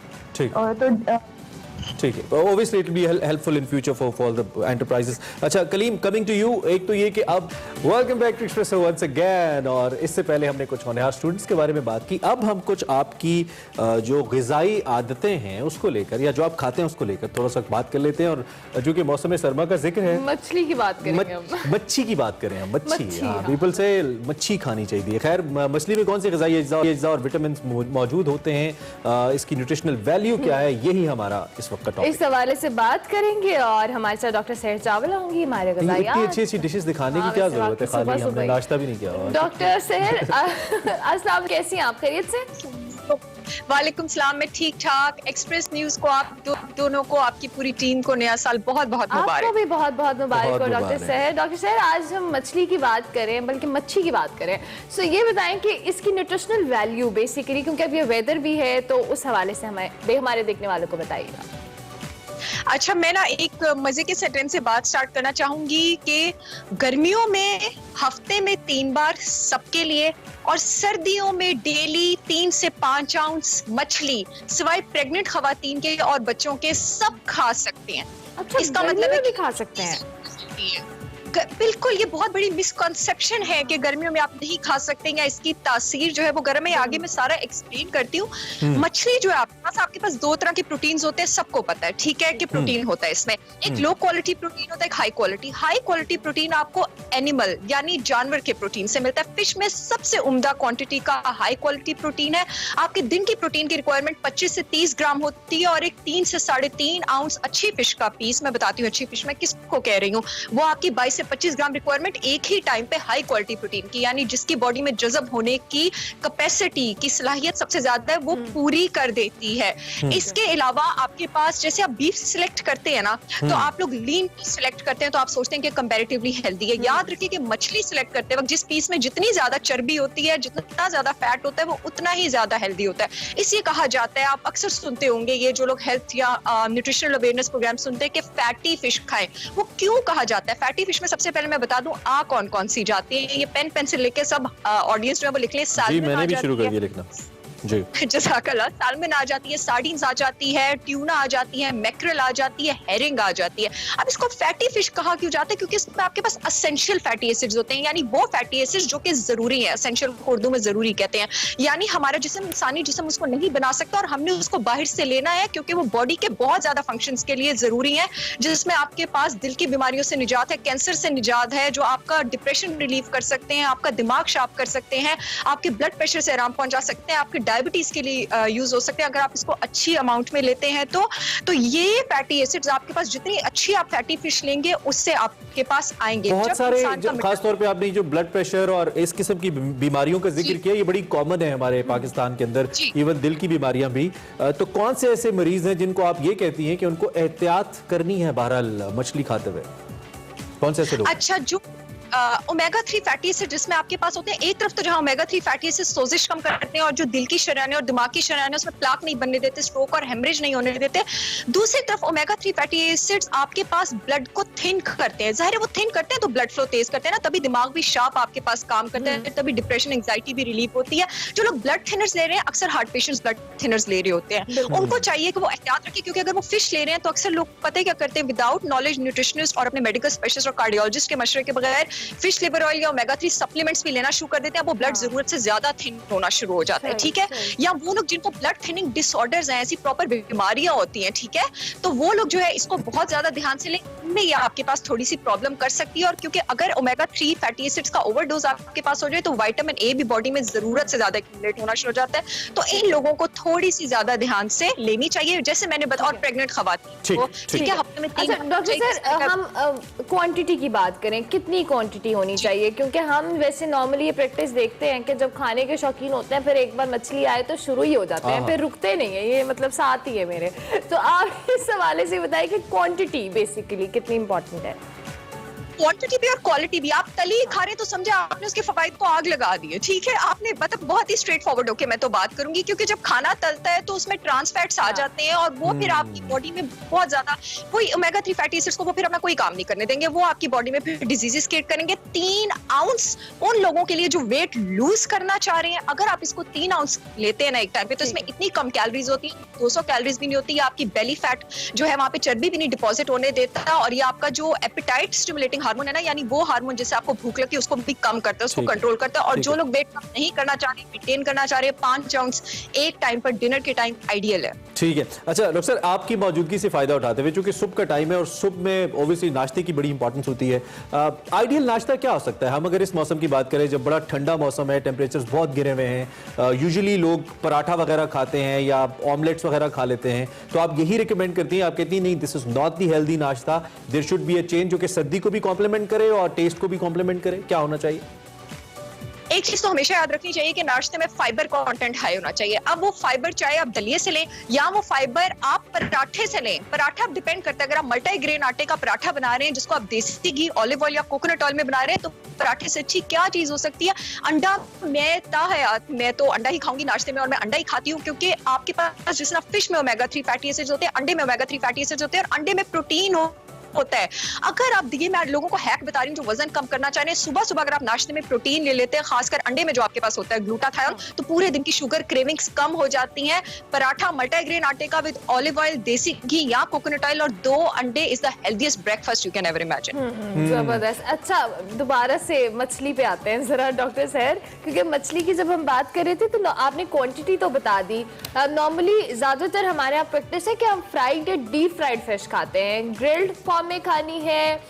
Speaker 1: ठीक है, obviously it will be helpful in future for the enterprises. अच्छा कलीम, coming to you, एक तो ये कि अब welcome back to Expresso once again, और इससे पहले हमने कुछ होनहार स्टूडेंट्स के बारे में बात की, अब हम कुछ आपकी जो ग़िज़ाई आदतें हैं उसको लेकर या जो आप खाते हैं उसको लेकर थोड़ा सा बात कर लेते हैं, और जो कि मौसम सरमा का जिक्र है,
Speaker 2: मछली की बात करेंगे हम।
Speaker 1: मच्छी की बात करें हम, मच्छी, पीपल से मच्छी खानी चाहिए। खैर, मछली में कौन सी ग़िज़ाई अज्जा और विटामिन मौजूद होते हैं, इसकी न्यूट्रिशनल वैल्यू क्या है, यही हमारा इस वक्त
Speaker 2: इस हवाले से बात करेंगे, और हमारे साथ डॉक्टर सहर चावला होंगी, हमारे
Speaker 1: इतनी अच्छी दिशें दिखाने की क्या जरूरत है, खाली हमने नाश्ता भी नहीं किया।
Speaker 2: डॉक्टर सहर अस्सलाम, कैसी हैं आप? खैरियत से?
Speaker 11: वालेकुम सलाम, मैं ठीक ठाक। एक्सप्रेस न्यूज को आप दोनों को, आपकी पूरी टीम को नया साल बहुत बहुत मुबारक।
Speaker 2: आपको भी बहुत बहुत मुबारक हो डॉक्टर सहर। डॉक्टर सहर, आज हम मछली की बात करें, बल्कि मच्छी की बात करें, सो ये बताएं कि इसकी न्यूट्रिशनल वैल्यू बेसिकली, क्योंकि अब ये वेदर भी है, तो उस हवाले से हमारे देखने वालों को बताइएगा।
Speaker 11: अच्छा, मैं ना एक मजे के सेंटेंस से बात स्टार्ट करना चाहूंगी कि गर्मियों में हफ्ते में 3 बार सबके लिए, और सर्दियों में डेली 3 से 5 आउंस मछली सिवाय प्रेग्नेंट खवातीन के और बच्चों के सब खा सकते हैं।
Speaker 2: अच्छा,
Speaker 11: इसका मतलब है
Speaker 2: कि खा सकते हैं।
Speaker 11: बिल्कुल, ये बहुत बड़ी मिसकॉन्सेप्शन है कि गर्मियों में आप नहीं खा सकते, या इसकी तासीर जो है वो गर्म है। आगे मैं सारा एक्सप्लेन करती हूँ। मछली जो है आपके पास 2 तरह के प्रोटीन्स होते हैं, सबको पता है, ठीक है, कि प्रोटीन होता है इसमें। एक लो क्वालिटी प्रोटीन होता है, एक high quality. High quality protein आपको एनिमल यानी जानवर के प्रोटीन से मिलता है। फिश में सबसे उम्दा क्वांटिटी का हाई क्वालिटी प्रोटीन है। आपके दिन की प्रोटीन की रिक्वायरमेंट 25 से 30 ग्राम होती है, और एक 3 से 3.5 आउंस अच्छी फिश का पीस, मैं बताती हूँ अच्छी फिश मैं किसको कह रही हूँ, वो आपकी 22 से 25 ग्राम रिक्वायरमेंट एक ही टाइम पे हाई क्वालिटी प्रोटीन की, यानी जिसकी बॉडी में जज़ब होने की कैपेसिटी की सलाहियत सबसे ज्यादा है, वो पूरी कर देती है। इसके अलावा आपके पास जैसे आप बीफ सिलेक्ट करते हैं ना, तो आप लोग लीन सिलेक्ट करते हैं तो आप सोचते हैं कि कंपैरेटिवली हेल्दी है। याद रखिए कि मछली सिलेक्ट करते वक्त जिस पीस में जितनी ज्यादा चर्बी होती है, जितना ज्यादा फैट होता है, वो उतना ही ज्यादा हेल्दी होता है। इसलिए कहा जाता है, आप अक्सर सुनते होंगे ये जो लोग हेल्थ या न्यूट्रिशनल अवेयरनेस प्रोग्राम सुनते हैं कि फैटी फिश खाएं। वो क्यों कहा जाता है? फैटी फिश में सबसे पहले मैं बता दूं कौन कौन सी जाती है। ये पेन पेंसिल लेके सब ऑडियंस जो है वो लिख लें।
Speaker 1: जी, मैंने भी शुरू कर दिया लिखना। जी,
Speaker 11: जज़ाकल्लाह। सालमन आ जाती है, सार्डिन्स आ जाती है, ट्यूना आ जाती है, मैक्रेल आ जाती है, हेरिंग आ जाती है। अब इसको फैटी फिश कहा क्यों जाता है? क्योंकि इसमें आपके पास एसेंशियल फैटी एसिड्स होते हैं, यानी वो फैटी एसिड्स जो कि जरूरी है। एसेंशियल को उर्दू में जरूरी कहते हैं, यानी हमारा जिस्म, इंसानी जिस्म उसको नहीं बना सकता और हमने उसको बाहर से लेना है, क्योंकि वो बॉडी के बहुत ज्यादा फंक्शंस के लिए जरूरी है, जिसमें आपके पास दिल की बीमारियों से निजात है, कैंसर से निजात है, जो आपका डिप्रेशन रिलीव कर सकते हैं, आपका दिमाग शार्प कर सकते हैं, आपके ब्लड प्रेशर से आराम पहुंचा सकते हैं, आपकी डायबिटीज के लिए यूज हो सकते हैं अगर आप इसको अच्छी अमाउंट में लेते हैं। तो ये फैटी एसिड्स आपके पास, जितनी अच्छी आप फैटी फिश लेंगे उससे आपके पास आएंगे।
Speaker 1: बहुत सारे, खास तौर पे आपने जो ब्लड प्रेशर और इस किस्म की बीमारियों का जिक्र किया, ये बड़ी कॉमन है हमारे पाकिस्तान के अंदर, इवन दिल की बीमारियां भी। तो कौन से ऐसे मरीज हैं जिनको आप ये कहती हैं कि उनको एहतियात करनी है बहरहाल मछली खाते हुए? कौन से ऐसे लोग?
Speaker 11: अच्छा, जो ओमेगा 3 फैटी एसिड जिसमें आपके पास होते हैं, एक तरफ तो जहां ओमेगा 3 फैटी एसिड सोजिश कम करते हैं और जो दिल की शरायें और दिमाग की शरायें उसमें प्लाक नहीं बनने देते, स्ट्रोक और हेमरेज नहीं होने देते। दूसरी तरफ ओमेगा 3 फैटी एसिड्स आपके पास ब्लड को थिन करते हैं। जाहिर है वो थिन करते हैं तो ब्लड फ्लो तेज करते हैं ना, तभी दिमाग भी शार्प आपके पास काम करता है, तभी डिप्रेशन एंजाइटी भी रिलीफ होती है। जो लोग ब्लड थिनर्स ले रहे हैं, अक्सर हार्ट पेशेंट्स ब्लड थिनर्स ले रहे होते हैं, उनको चाहिए कि वो एहतियात रखें, क्योंकि अगर वो फिश ले रहे हैं तो अक्सर लोग पता है क्या करते हैं, विदाउट नॉलेज न्यूट्रिशनिस्ट और अपने मेडिकल स्पेशलिस्ट और कार्डियोलॉजिस्ट के मशवरे के बगैर फिश लिवर ऑयल या ओमेगा 3 सप्लीमेंट्स भी लेना शुरू कर देते हैं। वो ब्लड जरूरत से ज्यादा थिन होना शुरू हो जाता है, ठीक है। या वो लोग जिनको ब्लड थिनिंग डिसऑर्डर्स हैं, ऐसी प्रॉपर बीमारियां होती हैं, ठीक है, तो वो लोग जो है इसको बहुत ज्यादा ध्यान से लें, इनमें ये आपके पास थोड़ी सी प्रॉब्लम कर सकती है। और क्योंकि अगर ओमेगा 3 फैटी एसिड्स का ओवरडोज आपके पास हो जाए तो विटामिन ए भी बॉडी में जरूरत से ज्यादा एक्यूमुलेट होना शुरू हो जाता है। तो इन लोगों को थोड़ी सी ज्यादा ध्यान से लेनी चाहिए, जैसे मैंने बताया। और प्रेग्नेंट खवातीन को, ठीक है, हफ्ते में 3।
Speaker 2: डॉक्टर सर, हम क्वांटिटी की बात करें, कितनी क्वांटिटी होनी चाहिए? क्योंकि हम वैसे नॉर्मली ये प्रैक्टिस देखते हैं कि जब खाने के शौकीन होते हैं, फिर एक बार मछली आए तो शुरू ही हो जाते हैं, फिर रुकते नहीं है। ये मतलब साथ ही है मेरे। तो आप इस हवाले से बताइए कि क्वांटिटी बेसिकली कितनी इंपॉर्टेंट है?
Speaker 11: क्वांटिटी भी और क्वालिटी भी। आप तली खा रहे तो समझे आपने उसके फवाइद को आग लगा दी है, ठीक है। आपने मतलब बहुत ही स्ट्रेट फॉरवर्ड होके मैं तो बात करूंगी, क्योंकि जब खाना तलता है तो उसमें ट्रांस फैट्स आ जाते हैं और वो फिर आपकी बॉडी में बहुत ज्यादा कोई ओमेगा 3 फैटी एसिड्स को वो फिर अपना कोई काम नहीं करने देंगे, वो आपकी बॉडी में फिर डिजीजेस क्रिएट करेंगे। 3 आउंस उन लोगों के लिए जो वेट लूज करना चाह रहे हैं, अगर आप इसको 3 आउंस लेते हैं ना एक टाइम पे, तो इसमें इतनी कम कैलोरीज होती है, 200 कैलोरीज भी नहीं होती है। आपकी बेली फैट जो है वहां पे चर्बी भी नहीं डिपॉजिट होने देता, और ये आपका जो एपेटाइट स्टिमुलेटिंग हार्मोन है ना, यानी वो हार्मोन जिससे आपको भूख लगती है उसको भी कम करता है, उसको कंट्रोल करता है। और जो लोग वेट कम नहीं करना चाह रहे, मेंटेन करना चाह रहे, 5 आउंस एक टाइम पर डिनर के टाइम आइडियल है।
Speaker 1: ठीक है। अच्छा डॉक्टर सर, आपकी मौजूदगी से फायदा उठाते हुए, चूंकि सुबह का टाइम है और सुबह में ऑब्वियसली नाश्ते की बड़ी इंपॉर्टेंस होती है, आइडियल नाश्ता क्या हो सकता है? हम अगर इस मौसम की बात करें, जब बड़ा ठंडा मौसम है, टेम्परेचर्स बहुत गिरे हुए हैं, यूजुअली लोग पराठा वगैरह खाते हैं या ऑमलेट्स वगैरह खा लेते हैं, तो आप यही रिकमेंड करती हैं? आप कहती हैं नहीं, this is not the healthy नाश्ता, there should be a change जो कि सर्दी को भी कॉम्प्लीमेंट करे और टेस्ट को भी कॉम्प्लीमेंट करे, क्या होना चाहिए?
Speaker 11: एक चीज तो हमेशा याद रखनी चाहिए कि नाश्ते में फाइबर कंटेंट हाई होना चाहिए। अब वो फाइबर चाहे आप दलिये से लें या वो फाइबर आप पराठे से लें, पराठा डिपेंड करता है। अगर आप मल्टी ग्रेन आटे का पराठा बना रहे हैं जिसको आप देसी घी, ऑलिव ऑयल या कोकोनट ऑयल में बना रहे हैं, तो पराठे से अच्छी क्या चीज हो सकती है? अंडा। मैं तो अंडा ही खाऊंगी नाश्ते में, और मैं अंडा ही खाती हूँ, क्योंकि आपके पास जिस तरह फिश में ओमेगा 3 फैटी एसिड्स होते हैं, अंडे में ओमेगा 3 फैटी एसिड्स होते हैं, और अंडे में प्रोटीन होता है। अगर आप देखिए, मैं लोगों को हैक बता रही हूँ जो वजन कम करना चाह रहे हैं, सुबह सुबह अगर आप नाश्ते में प्रोटीन ले लेते हैं, खासकर अंडे में जो आपके पास होता है ग्लूटाथायोन, तो पूरे दिन की शुगर क्रेविंग्स कम हो जाती हैं। पराठा मल्टीग्रेन आटे का विद ऑलिव ऑयल, देसी घी या कोकोनट ऑयल और 2 अंडे is the healthiest breakfast you can ever imagine.
Speaker 2: जबरदस्त। अच्छा, दोबारा से मछली पे आते हैं जरा डॉक्टर सर, क्योंकि मछली की जब हम बात कर रहे थे तो आपने क्वांटिटी तो बता दी। नॉर्मली ज्यादातर हमारे यहाँ प्रैक्टिस है कि हम फ्राइड या डीप फ्राइड फिश खाते हैं, ग्रिल्ड फॉर्म में खानी है,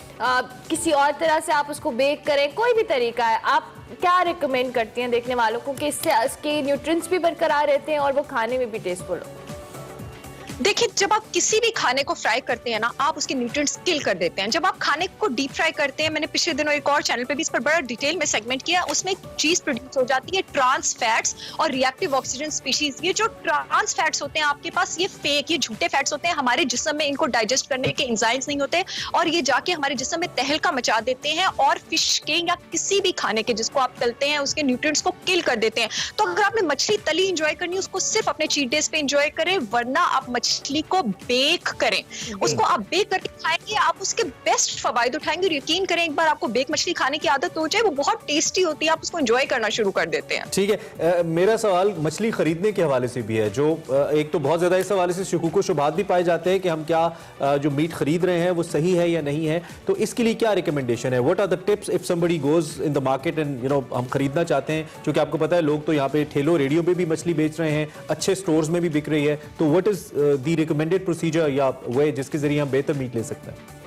Speaker 2: किसी और तरह से आप उसको बेक करें, कोई भी तरीका है, आप क्या रिकमेंड करती हैं देखने वालों को कि इससे इसके न्यूट्रिएंट्स भी बरकरार रहते हैं और वो खाने में भी टेस्टफुल हो?
Speaker 11: देखिए, जब आप किसी भी खाने को फ्राई करते हैं ना, आप उसके न्यूट्रिएंट्स किल कर देते हैं। जब आप खाने को डीप फ्राई करते हैं, मैंने पिछले दिनों एक और चैनल पे भी इस पर बड़ा डिटेल में सेगमेंट किया, उसमें एक चीज प्रोड्यूस हो जाती है, ट्रांस फैट्स और रिएक्टिव ऑक्सीजन स्पीशीज। ये जो ट्रांस फैट्स होते हैं आपके पास, ये फेक, ये झूठे फैट्स होते हैं। हमारे जिस्म में इनको डाइजेस्ट करने के एंजाइम्स नहीं होते और ये जाके हमारे जिस्म में तहलका मचा देते हैं और फिश के या किसी भी खाने के जिसको आप तलते हैं उसके न्यूट्रिएंट्स को किल कर देते हैं। तो अगर आपने मछली तली एंजॉय करनी है, उसको सिर्फ अपने चीट डेज पे एंजॉय करें, वरना आप मछली को बेक करें। उसको आप बेक करके खाएंगे, आप उसके बेस्ट फवायद उठाएंगे और यकीन करें, एक बार आपको बेक मछली खाने की आदत हो जाए, वो बहुत टेस्टी होती है, आप उसको एंजॉय करना शुरू कर देते हैं।
Speaker 1: ठीक है, मेरा सवाल मछली खरीदने के हवाले से भी है, जो एक तो बहुत ज्यादा इस हवाले से शुकूक व शुबहात भी पाए जाते हैं कि हम क्या जो मीट खरीद रहे हैं वो सही है या नहीं है, तो इसके लिए क्या रिकमेंडेशन है? What are the tips if somebody goes in the market and हम खरीदना चाहते हैं, क्योंकि आपको पता है लोग तो यहाँ पे ठेलों रेडियो पे भी मछली बेच रहे हैं, अच्छे स्टोर्स में भी बिक रही है, तो what is the recommended procedure या वे जिसके जरिए हम बेहतर मीट ले सकते हैं?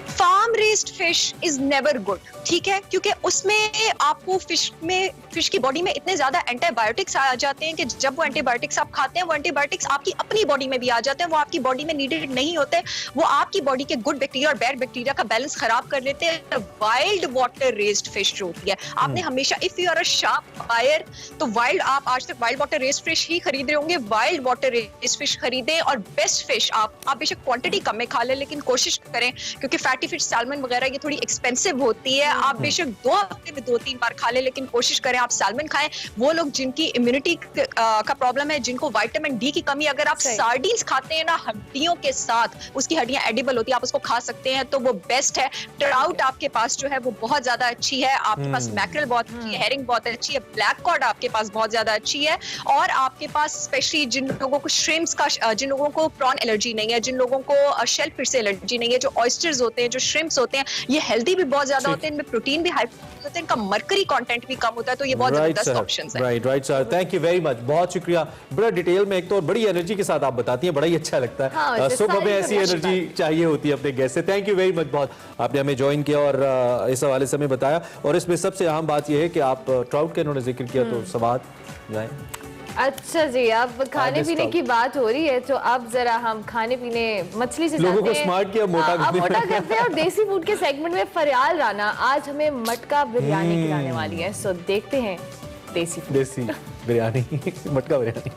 Speaker 11: Farm raised fish is never good, ठीक है, क्योंकि उसमें आपको फिश की बॉडी में इतने ज्यादा एंटीबायोटिक्स आ जाते हैं कि जब वो एंटीबायोटिक्स आप खाते हैं, वो एंटीबायोटिक्स आपकी अपनी बॉडी में भी आ जाते हैं, वो आपकी बॉडी में नीडेड नहीं होते, वो आपकी बॉडी के गुड बैक्टीरिया और बैड बैक्टीरिया का बैलेंस खराब कर देते हैं। वाइल्ड वाटर रेस्ड फिश जो होती है, आपने हमेशा, if you are a sharp buyer, तो वाइल्ड, आप आज तक वाइल्ड वाटर रेस्ड फिश ही खरीद रहे होंगे, वाइल्ड वाटर रेस्ड फिश खरीदें और बेस्ट फिश आप बेशक क्वांटिटी कम में खा लें, लेकिन कोशिश करें, क्योंकि फैटी फिश, सैल्मन वगैरह ये थोड़ी एक्सपेंसिव होती है, आप बेशक 2 हफ्ते में 2-3 बार खा ले, लेकिन कोशिश करें आप सैल्मन खाएं। वो लोग जिनकी इम्यूनिटी का प्रॉब्लम है, जिनको विटामिन डी की कमी, अगर आप सार्डिन्स खाते हैं ना हड्डियों के साथ, उसकी हड्डियां एडिबल होती है, आप उसको खा सकते हैं, तो वो बेस्ट है। ट्राउट आपके पास जो है वो बहुत ज्यादा अच्छी है, आपके पास मैक्रेल बहुत अच्छी है, हेरिंग बहुत अच्छी है, ब्लैक कॉड आपके पास बहुत ज्यादा अच्छी है, और आपके पास स्पेशली जिन लोगों को श्रिम्प्स का, जिन लोगों को प्रॉन एलर्जी नहीं है, जिन लोगों को शेल फिश से एलर्जी नहीं है, जो ऑयस्टर्स होते हैं, जो श्रिम्प्स होते हैं, ये हेल्दी भी बहुत ज्यादा होते हैं, इनमें प्रोटीन भी हाई होते हैं, इनका मर्करी कंटेंट भी कम होता है, तो ये बहुत जबरदस्त ऑप्शंस हैं।
Speaker 1: Right sir, thank you very much, बहुत शुक्रिया, बड़ा डिटेल में, एक तो बड़ी एनर्जी के साथ आप बताती हैं, बड़ा ही अच्छा लगता है। सुबह में ऐसी एनर्जी चाहिए होती है अपने गेस्ट से। थैंक यू वेरी मच, बहुत आपने हमें ज्वाइन किया और इस हवाले से हमें बताया, और इसमें सबसे अहम बात यह है कि आप ट्राउट का इन्होंने जिक्र किया, तो सवाद जाए।
Speaker 2: अच्छा जी, अब खाने पीने की बात हो रही है, तो अब जरा हम खाने पीने, मछली से
Speaker 1: लोगों को स्मार्ट किया, मोटा
Speaker 2: करते हैं, और देसी फूड के सेगमेंट में फरियाल राना आज हमें मटका बिरयानी खिलाने वाली है। सो देखते हैं देसी
Speaker 1: बिरयानी मटका बिरयानी।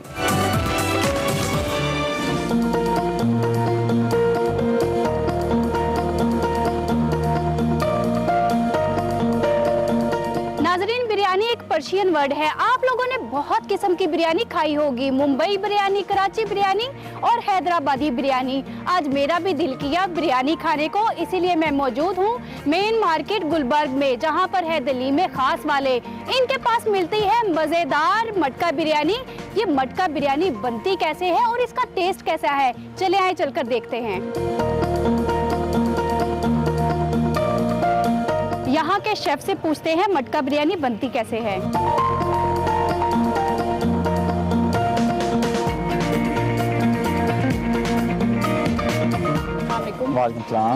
Speaker 12: बिरयानी एक पर्शियन वर्ड है। आप लोगों ने बहुत किस्म की बिरयानी खाई होगी, मुंबई बिरयानी, कराची बिरयानी और हैदराबादी बिरयानी। आज मेरा भी दिल किया बिरयानी खाने को, इसीलिए मैं मौजूद हूँ मेन मार्केट गुलबर्ग में, जहाँ पर है दिल्ली में खास वाले। इनके पास मिलती है मज़ेदार मटका बिरयानी। ये मटका बिरयानी बनती कैसे है और इसका टेस्ट कैसा है, चले आए चलकर देखते हैं। यहाँ के शेफ से पूछते हैं मटका बिरयानी बनती कैसे है।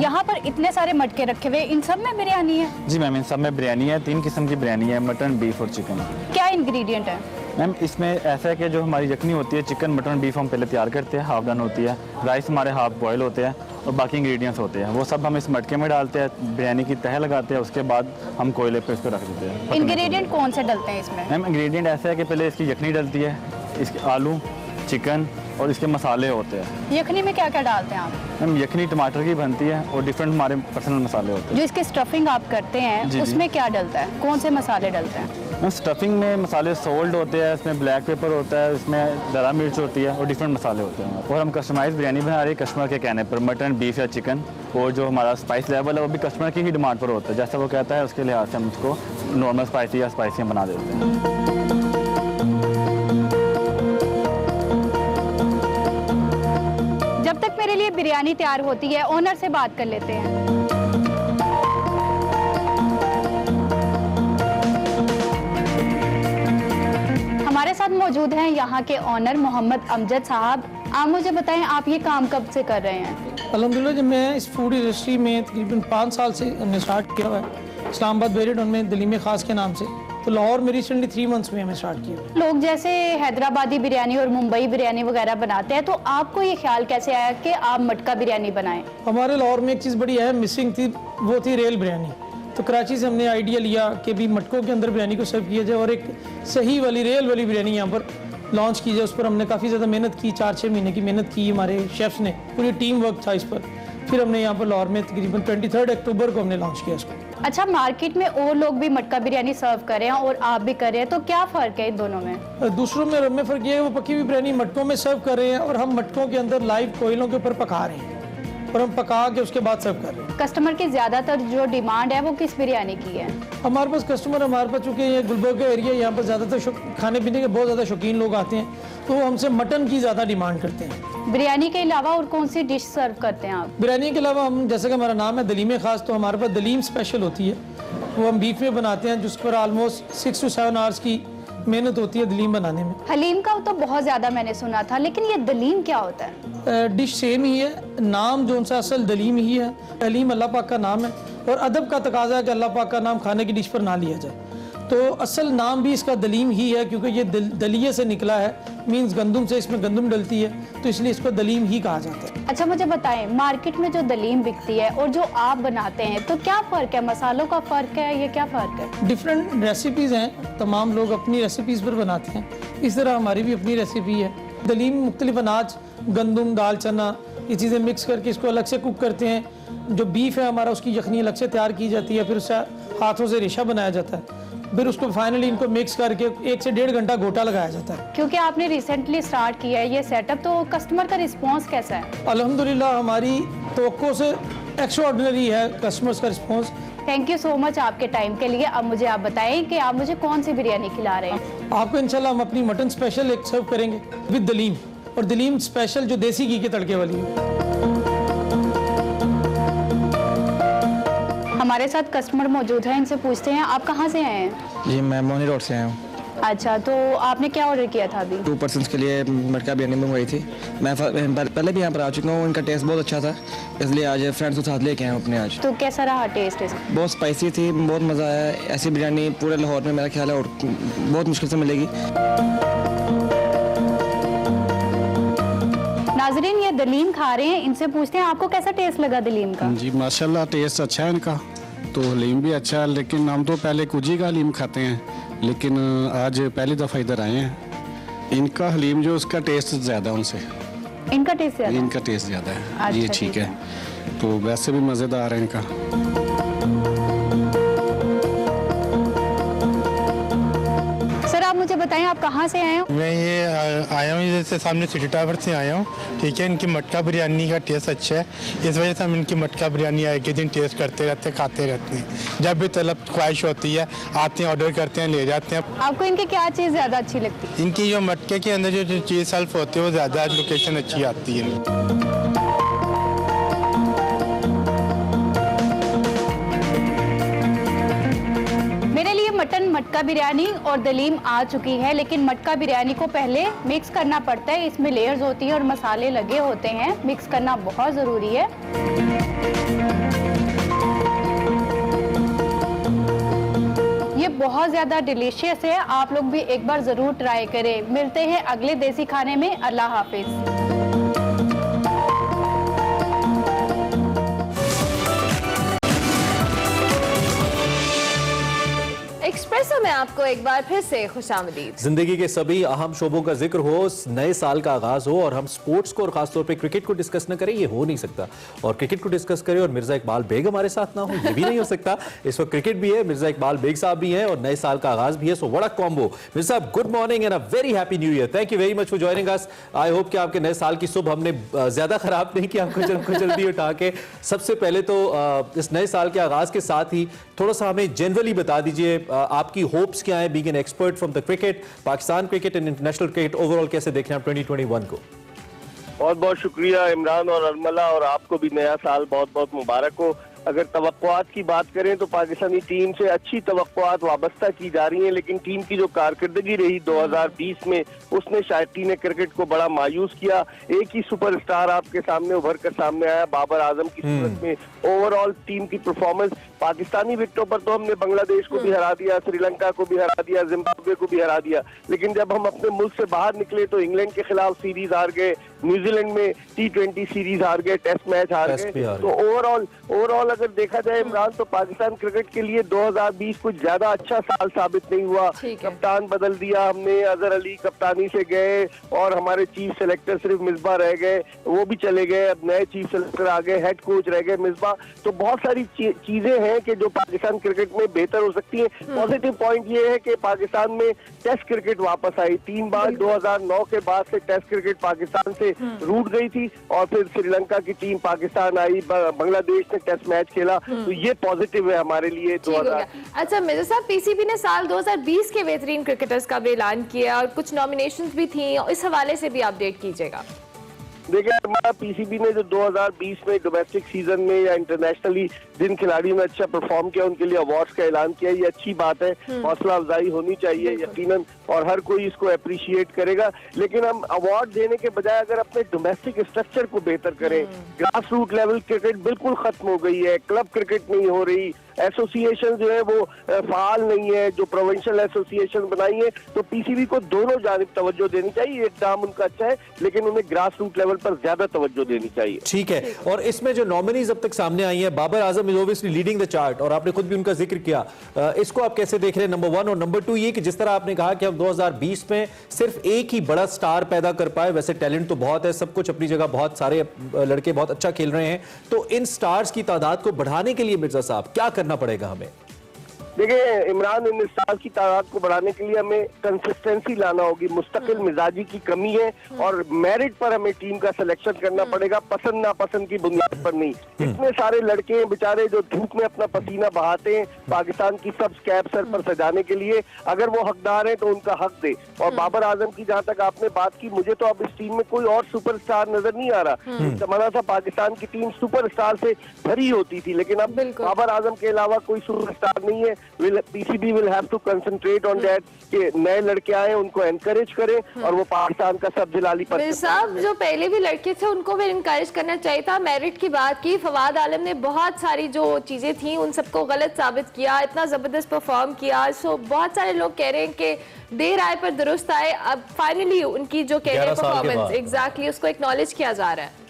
Speaker 12: यहाँ पर इतने सारे मटके रखे हुए, इन सब में बिरयानी है?
Speaker 13: जी मैम, इन सब में बिरयानी है। 3 किस्म की बिरयानी है, मटन, बीफ और चिकन।
Speaker 12: क्या इंग्रेडिएंट है
Speaker 13: मैम? इसमें ऐसा है कि जो हमारी यखनी होती है, चिकन, मटन, बीफ हम पहले तैयार करते हैं, हाफ डन होती है, राइस हमारे हाफ बॉयल होते हैं, और बाकी इंग्रेडिएंट्स होते हैं, वो सब हम इस मटके में डालते हैं, बिरयानी की तह लगाते हैं, उसके बाद हम कोयले पे इसको रख देते हैं।
Speaker 12: इंग्रेडिएंट कौन से डलते हैं इसमें?
Speaker 13: मैम इंग्रेडिएंट ऐसा है कि पहले इसकी यखनी डलती है, इसके आलू, चिकन और इसके मसाले होते हैं।
Speaker 12: यखनी में क्या क्या डालते हैं आप?
Speaker 13: मैम यखनी टमाटर की बनती है और डिफरेंट हमारे पर्सनल मसाले होते हैं।
Speaker 12: जो इसके स्टफिंग आप करते हैं उसमें क्या डलता है, कौन से मसाले डलते हैं?
Speaker 13: मैम स्टफिंग में मसाले सोल्ट होते हैं, इसमें ब्लैक पेपर होता है, इसमें दरा मिर्च होती है और डिफरेंट मसाले होते हैं। और हम कस्टमाइज बिरयानी बना रहे हैं कस्टमर के कहने पर, मटन, बीफ या चिकन, और जो हमारा स्पाइस लेवल है वो भी कस्टमर की ही डिमांड पर होता है, जैसा वो कहता है उसके लिहाज से हम उसको नॉर्मल स्पाइसी या स्पाइसी बना देते हैं।
Speaker 12: जब तक मेरे लिए बिरयानी तैयार होती है, ओनर से बात कर लेते हैं। हमारे साथ मौजूद हैं यहाँ के ओनर मोहम्मद अमजद साहब। आप मुझे बताएं, आप ये काम कब से कर रहे हैं?
Speaker 14: अल्हम्दुलिल्लाह, जब मैं इस फूड इंडस्ट्री में तकरीबन 5 साल से हमने स्टार्ट किया हुआ है, इस्लामाबाद बेरीड में, दिल्ली में खास के नाम से। तो लाहौर में रिसेंटली 3 मंथ्स में हमें स्टार्ट किया।
Speaker 12: लोग जैसे हैदराबादी बिरयानी और मुंबई बिरयानी वगैरह बनाते हैं, तो आपको ये ख्याल कैसे आया कि आप मटका बिरयानी बनाएं?
Speaker 14: हमारे लाहौर में एक चीज़ बड़ी अहम मिसिंग थी, वो थी रेल बिरयानी। तो कराची से हमने आइडिया लिया कि भी मटकों के अंदर बिरयानी को सर्व किया जाए और एक सही वाली रेल वाली बिरयानी यहाँ पर लॉन्च की जाए। उस पर हमने काफ़ी ज़्यादा मेहनत की, 4-6 महीने की मेहनत की हमारे शेफ्स ने, पूरी टीम वर्क था इस पर। फिर हमने यहाँ पर लाहौर में तकरीबन 23 अक्टूबर को हमने लॉन्च किया इसको।
Speaker 12: अच्छा, मार्केट में और लोग भी मटका बिरयानी सर्व कर रहे हैं और आप भी कर रहे हैं, तो क्या फ़र्क है इन दोनों में?
Speaker 14: दूसरों में हमें फ़र्क ये है, वो पकी हुई बिरयानी मटकों में सर्व कर रहे हैं और हम मटकों के अंदर लाइव कोयलों के ऊपर पका रहे हैं और हम पका के उसके बाद सर्व कर रहे हैं।
Speaker 12: कस्टमर की ज़्यादातर जो डिमांड है वो किस बिरयानी की है?
Speaker 14: हमारे पास कस्टमर, हमारे पास चूँकि ये गुलबर्ग का एरिया, यहाँ पर ज़्यादातर खाने पीने के बहुत ज़्यादा शौकीन लोग आते हैं, तो वो हमसे मटन की ज़्यादा डिमांड करते हैं।
Speaker 12: बिरयानी के अलावा और कौन सी डिश सर्व करते हैं आप?
Speaker 14: बिरयानी के अलावा हम, जैसे कि हमारा नाम है दलीम खास, तो हमारे पास दलीम स्पेशल होती है, वो हम बीफ में बनाते हैं, जिस पर ऑलमोस्ट 6 to 7 आवर्स की मेहनत होती है दलीम बनाने में।
Speaker 12: हलीम का तो बहुत ज़्यादा मैंने सुना था, लेकिन ये दलीम क्या होता है?
Speaker 14: डिश सेम ही है, नाम जो उनसा असल दलीम ही है। हलीम अल्लाह पाक का नाम है और अदब का तकाजा है कि अल्लाह पाक का नाम खाने की डिश पर ना लिया जाए, तो असल नाम भी इसका दलीम ही है, क्योंकि ये दलिये से निकला है, मींस गंदुम से, इसमें गंदुम डलती है, तो इसलिए इसको दलीम ही कहा जाता है।
Speaker 12: अच्छा, मुझे बताएं, मार्केट में जो दलीम बिकती है और जो आप बनाते हैं, तो क्या फ़र्क है? मसालों का फ़र्क है, ये क्या फ़र्क है?
Speaker 14: डिफरेंट रेसिपीज़ हैं, तमाम लोग अपनी रेसिपीज़ पर बनाते हैं, इस तरह हमारी भी अपनी रेसिपी है। दलीम मुख्तलिफ अनाज, गंदुम, दाल, चना, ये चीज़ें मिक्स करके इसको अलग से कुक करते हैं। जो बीफ है हमारा, उसकी यखनी अलग से तैयार की जाती है, फिर उससे हाथों से रेशा बनाया जाता है, फिर उसको फाइनली इनको मिक्स करके 1 से 1.5 घंटा गोटा लगाया जाता है।
Speaker 12: क्योंकि आपने रिसेंटली स्टार्ट किया है ये सेटअप, तो कस्टमर का रिस्पांस कैसा है?
Speaker 14: अल्हम्दुलिल्लाह हमारी तवक्को से एक्स्ट्राऑर्डिनरी है कस्टमर्स का response.
Speaker 12: Thank you so much आपके टाइम के लिए। अब मुझे आप बताएं कि आप मुझे कौन सी बिरयानी खिला रहे हैं?
Speaker 14: आपको इंशाल्लाह हम अपनी मटन स्पेशल एक सर्व करेंगे विद दलीम, और दलीम स्पेशल जो देसी घी के तड़के वाली है।
Speaker 12: हमारे साथ कस्टमर मौजूद है, इनसे पूछते हैं आप कहाँ से आए हैं?
Speaker 15: जी, मैं मोनी रोड से आया हूँ।
Speaker 12: अच्छा, तो आपने क्या ऑर्डर किया था अभी?
Speaker 15: 2 पर्सन्स के लिए मटका बिरयानी मंगवाई थी। मैं पहले भी यहाँ पर आ चुका हूँ, इनका टेस्ट बहुत अच्छा था, इसलिए आज फ्रेंड्स को साथ लेके आए अपने। आज
Speaker 12: तो कैसा रहा टेस्ट इसका?
Speaker 15: बहुत स्पाइसी थी, बहुत मज़ा आया। ऐसी बिरयानी पूरे लाहौर में मेरा ख्याल है और बहुत मुश्किल से मिलेगी।
Speaker 12: नाजरीन, ये दलीम खा रहे हैं, इनसे पूछते हैं आपको कैसा टेस्ट लगा दलीम का?
Speaker 16: जी माशाल्लाह, टेस्ट अच्छा है इनका, तो हलीम भी अच्छा है, लेकिन हम तो पहले कुजी का हलीम खाते हैं, लेकिन आज पहली दफ़ा इधर आए हैं। इनका हलीम जो उसका टेस्ट ज़्यादा है उनसे।
Speaker 12: इनका टेस्ट ज़्यादा?
Speaker 16: इनका टेस्ट ज़्यादा है।
Speaker 12: अच्छा,
Speaker 16: ये ठीक है, तो वैसे भी मज़ेदार है इनका।
Speaker 12: सर, आप मुझे बताएं आप कहाँ से आए हो?
Speaker 17: मैं ये आया हूँ, जैसे सामने सिटी टावर से आया हूँ। ठीक है, इनकी मटका बिरयानी का टेस्ट अच्छा है, इस वजह से हम इनकी मटका बिरयानी आए के दिन टेस्ट करते रहते हैं, खाते रहते हैं। जब भी तलब ख्वाहिश होती है आते हैं, ऑर्डर करते हैं, ले जाते हैं।
Speaker 12: आपको इनकी क्या चीज़ ज़्यादा अच्छी लगती है?
Speaker 17: इनकी जो मटके के अंदर जो चीज़ सेल्फ होती है वो ज़्यादा लोकेशन अच्छी आती है।
Speaker 12: मटन मटका बिरयानी और दलीम आ चुकी है, लेकिन मटका बिरयानी को पहले मिक्स करना पड़ता है। इसमें लेयर्स होती है और मसाले लगे होते हैं, मिक्स करना बहुत ज़रूरी है। ये बहुत ज़्यादा डिलीशियस है, आप लोग भी एक बार ज़रूर ट्राई करें। मिलते हैं अगले देसी खाने में। अल्लाह हाफिज़।
Speaker 2: एक्सप्रेसो में आपको एक बार फिर से खुशामदीद।
Speaker 1: जिंदगी के सभी अहम शोबों का जिक्र हो, नए साल का आगाज हो और हम स्पोर्ट्स को और खासतौर पे क्रिकेट को डिस्कस न करें, ये हो नहीं सकता। और क्रिकेट को डिस्कस करें और मिर्जा इकबाल बेग हमारे साथ ना हो, ये भी नहीं हो सकता। इस वक्त क्रिकेट भी है, मिर्जा इकबाल बेग साहब भी हैं और नए साल का आगाज भी है। So what a combo. Mirza साहब, good morning and a very happy new year. Thank you very much for joining us. I hope कि आपके नए साल की सुबह हमने ज्यादा खराब नहीं किया, आपको जल्दी उठा के। सबसे पहले तो इस नए साल के आगाज के साथ ही थोड़ा सा हमें जनरली बता दीजिए आपकी होप्स क्या है, being an expert from the cricket, Pakistan cricket and international cricket overall कैसे देख रहे हैं आप 2021 को?
Speaker 18: बहुत बहुत शुक्रिया इमरान और अरमला, और आपको भी नया साल बहुत बहुत मुबारक हो। अगर तवक्कुआत की बात करें तो पाकिस्तानी टीम से अच्छी तवक्कुआत वाबस्ता की जा रही हैं, लेकिन टीम की जो कारकर्दगी रही 2020 में उसने शायद टीम क्रिकेट को बड़ा मायूस किया। एक ही सुपरस्टार आपके सामने उभर कर सामने आया बाबर आजम की सूरत में। ओवरऑल टीम की परफॉर्मेंस पाकिस्तानी विकेटों पर तो हमने बांग्लादेश को भी हरा दिया, श्रीलंका को भी हरा दिया, जिम्बाब्वे को भी हरा दिया, लेकिन जब हम अपने मुल्क से बाहर निकले तो इंग्लैंड के खिलाफ सीरीज हार गए, न्यूजीलैंड में T20 सीरीज हार गए, टेस्ट मैच हार गए। तो ओवरऑल अगर देखा जाए इमरान, तो पाकिस्तान क्रिकेट के लिए 2020 कुछ ज्यादा अच्छा साल साबित नहीं हुआ। कप्तान बदल दिया हमने, अजहर अली कप्तानी से गए और हमारे चीफ सेलेक्टर सिर्फ मिसबा रह गए, वो भी चले गए, अब नए चीफ सेलेक्टर आ गए, हेड कोच रह गए मिसबा। तो बहुत सारी चीजें हैं कि जो पाकिस्तान क्रिकेट में बेहतर हो सकती है। पॉजिटिव पॉइंट ये है कि पाकिस्तान में टेस्ट क्रिकेट वापस आई 3 बार। 2009 के बाद से टेस्ट क्रिकेट पाकिस्तान से रूठ गई थी और फिर श्रीलंका की टीम पाकिस्तान आई, बांग्लादेश ने टेस्ट मैच खेला, तो ये पॉजिटिव है हमारे लिए।
Speaker 2: अच्छा मिर्जा साहब, पीसीबी ने साल 2020 के बेहतरीन क्रिकेटर्स का भी ऐलान किया और कुछ नॉमिनेशंस भी थी, इस हवाले से भी अपडेट कीजिएगा।
Speaker 18: देखिए, हमारा पीसीबी ने जो 2020 में डोमेस्टिक सीजन में या इंटरनेशनली जिन खिलाड़ियों ने अच्छा परफॉर्म किया उनके लिए अवार्ड्स का ऐलान किया, ये अच्छी बात है, हौसला अफजाई होनी चाहिए यकीनन, और हर कोई इसको अप्रिशिएट करेगा। लेकिन हम अवार्ड देने के बजाय अगर अपने डोमेस्टिक स्ट्रक्चर को बेहतर करें, ग्रास रूट लेवल क्रिकेट बिल्कुल खत्म हो गई है, क्लब क्रिकेट नहीं हो रही, एसोसिएशन जो है वो फाल नहीं है, जो प्रोविंशियल एसोसिएशन बनाई है, तो पीसीबी को दोनों जानिब तवज्जो देनी चाहिए। एक काम उनका अच्छा है, लेकिन उन्हें ग्रास रूट लेवल पर ज्यादा तवज्जो देनी चाहिए।
Speaker 1: ठीक है, और इसमें जो नॉमिनीज अब तक सामने आई हैं, Babar Azam is obviously leading the chart और आपने खुद भी उनका जिक्र किया, इसको आप कैसे देख रहे हैं? नंबर 1 और नंबर 2 ये कि जिस तरह आपने कहा कि हम 2020 में सिर्फ एक ही बड़ा स्टार पैदा कर पाए, वैसे टैलेंट तो बहुत है, सब कुछ अपनी जगह, बहुत सारे लड़के बहुत अच्छा खेल रहे हैं, तो इन स्टार्स की तादाद को बढ़ाने के लिए मिर्जा साहब क्या करना पड़ेगा हमें?
Speaker 18: देखिए इमरान, इन स्टार्स की तादाद को बढ़ाने के लिए हमें कंसिस्टेंसी लाना होगी। मुस्तकिल मिजाजी की कमी है और मेरिट पर हमें टीम का सिलेक्शन करना पड़ेगा, पसंद नापसंद की बुनियाद पर नहीं। इतने सारे लड़के हैं बेचारे जो धूप में अपना पसीना बहाते हैं पाकिस्तान की सब कैप सर पर सजाने के लिए, अगर वो हकदार हैं तो उनका हक दे। और बाबर आजम की जहाँ तक आपने बात की, मुझे तो अब इस टीम में कोई और सुपरस्टार नजर नहीं आ रहा। जमाना था पाकिस्तान की टीम सुपरस्टार से भरी होती थी, लेकिन अब बाबर आजम के अलावा कोई सुपरस्टार नहीं है। PCB will have to concentrate on that कि नए लड़के आए, उनको एनकरेज करें और वो पाकिस्तान का सब जलाली पर
Speaker 2: साहब जो पहले भी लड़के थे उनको भी एनकरेज करना चाहिए था। मेरिट की बात की, फवाद आलम ने बहुत सारी जो चीजें थी उन सबको गलत साबित किया, इतना जबरदस्त परफॉर्म किया। सो बहुत सारे लोग कह रहे हैं कि देर आए पर दुरुस्त आए, अब फाइनली उनकी जो कैरियर परफॉर्मेंस एग्जैक्टली उसको एक्नॉलेज किया जा रहा है।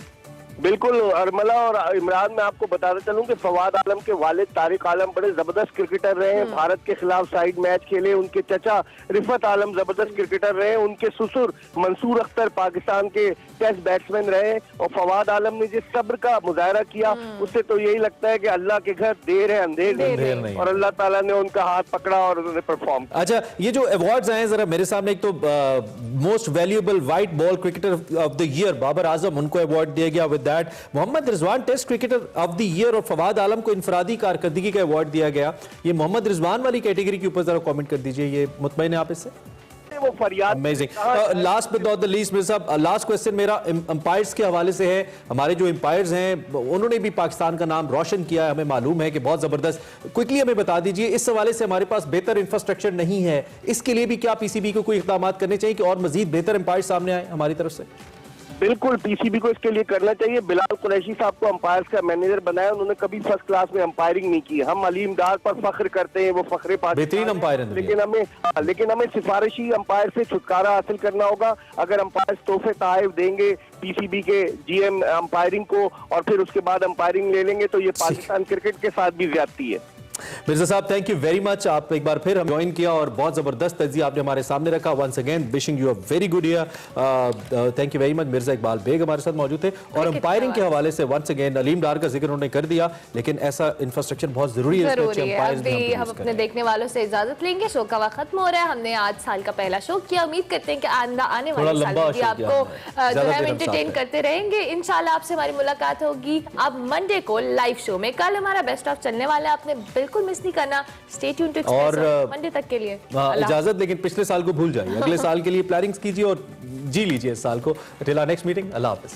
Speaker 18: बिल्कुल अरमला और इमरान, मैं आपको बताना चलूं कि फवाद आलम के वालिद तारिक आलम बड़े जबरदस्त क्रिकेटर रहे हैं, भारत के खिलाफ साइड मैच खेले। उनके चचा रिफत आलम जबरदस्त क्रिकेटर रहे, उनके ससुर मंसूर अख्तर पाकिस्तान के टेस्ट बैट्समैन रहे, और फवाद आलम ने जिस सब्र का मुजाहरा किया उससे तो यही लगता है कि अल्लाह के घर देर है अंधेर नहीं, और अल्लाह ताला ने उनका हाथ पकड़ा और उन्होंने परफॉर्म किया।
Speaker 1: अच्छा, ये जो अवार्ड्स आए जरा मेरे सामने, एक तो most valuable white ball cricketer of the year Babar Azam, उनको अवार्ड दिया गया। With Mohammad Rizwan test cricketer of the year और फवाद आलम को इनफरादी कारकर्दगी का अवार्ड दिया गया। ये मोहम्मद रिजवान वाली कैटेगरी के ऊपर जरा कमेंट कर दीजिए, ये मुतमईन है आप इससे?
Speaker 18: वो फरियाद
Speaker 1: amazing. Last but not the least मेरे साहब, लास्ट क्वेश्चन मेरा अंपायर्स के हवाले से है। हमारे जो अंपायर्स हैं उन्होंने भी पाकिस्तान का नाम रोशन किया है, हमें मालूम है कि बहुत जबरदस्त। क्विकली हमें बता दीजिए, इस हवाले से हमारे पास बेहतर इंफ्रास्ट्रक्चर नहीं है, इसके लिए भी क्या पीसीबी को कोई इक़दाम करने चाहिए कि और मजीद बेहतर अंपायर सामने आए हमारी तरफ से?
Speaker 18: बिल्कुल, पीसीबी को इसके लिए करना चाहिए। बिलाल कुरैशी साहब को अंपायर्स का मैनेजर बनाया, उन्होंने कभी फर्स्ट क्लास में अंपायरिंग नहीं की। हम अलीम डार पर फख्र करते हैं, वो फख्रे
Speaker 1: बेहतरीन अंपायर,
Speaker 18: लेकिन हमें सिफारिशी अंपायर से छुटकारा हासिल करना होगा। अगर अंपायर तोहफे ताइफ देंगे पीसीबी के जीएम अंपायरिंग को और फिर उसके बाद अंपायरिंग ले लेंगे तो ये पाकिस्तान क्रिकेट के साथ भी ज्यादती है।
Speaker 1: मिर्जा साहब, थैंक यू वेरी मच, आप एक बार फिर हम ज्वाइन किया और बहुत जबरदस्त तज्जिया आपने हमारे सामने रखा। Once again wishing you a very good year, thank you very much. Mirza Iqbal Baig हमारे साथ मौजूद थे और अंपायरिंग के हवाले से वंस अगेन अलीम डार का जिक्र उन्होंने कर दिया, लेकिन ऐसा इंफ्रास्ट्रक्चर बहुत जरूरी है।
Speaker 2: अभी हम अपने देखने वालों से इजाजत लेंगे, शो का वक्त खत्म हो रहा है। हमने आज साल का पहला शो किया, उम्मीद करते हैं कि आने वाले साल में भी आपको जो है एंटरटेन करते रहेंगे। इंशाल्लाह आपसे हमारी मुलाकात होगी अब मंडे को लाइव शो में। कल हमारा बेस्ट ऑफ चलने वाला है, आपने बिल्कुल मिस नहीं करना। Stay tuned to Expresso Monday तक के लिए
Speaker 1: इजाजत, लेकिन पिछले साल को भूल जाइए, अगले साल के लिए प्लानिंग्स कीजिए और जी लीजिए इस साल को। टिल आवर नेक्स्ट मीटिंग, अल्लाह हाफिज।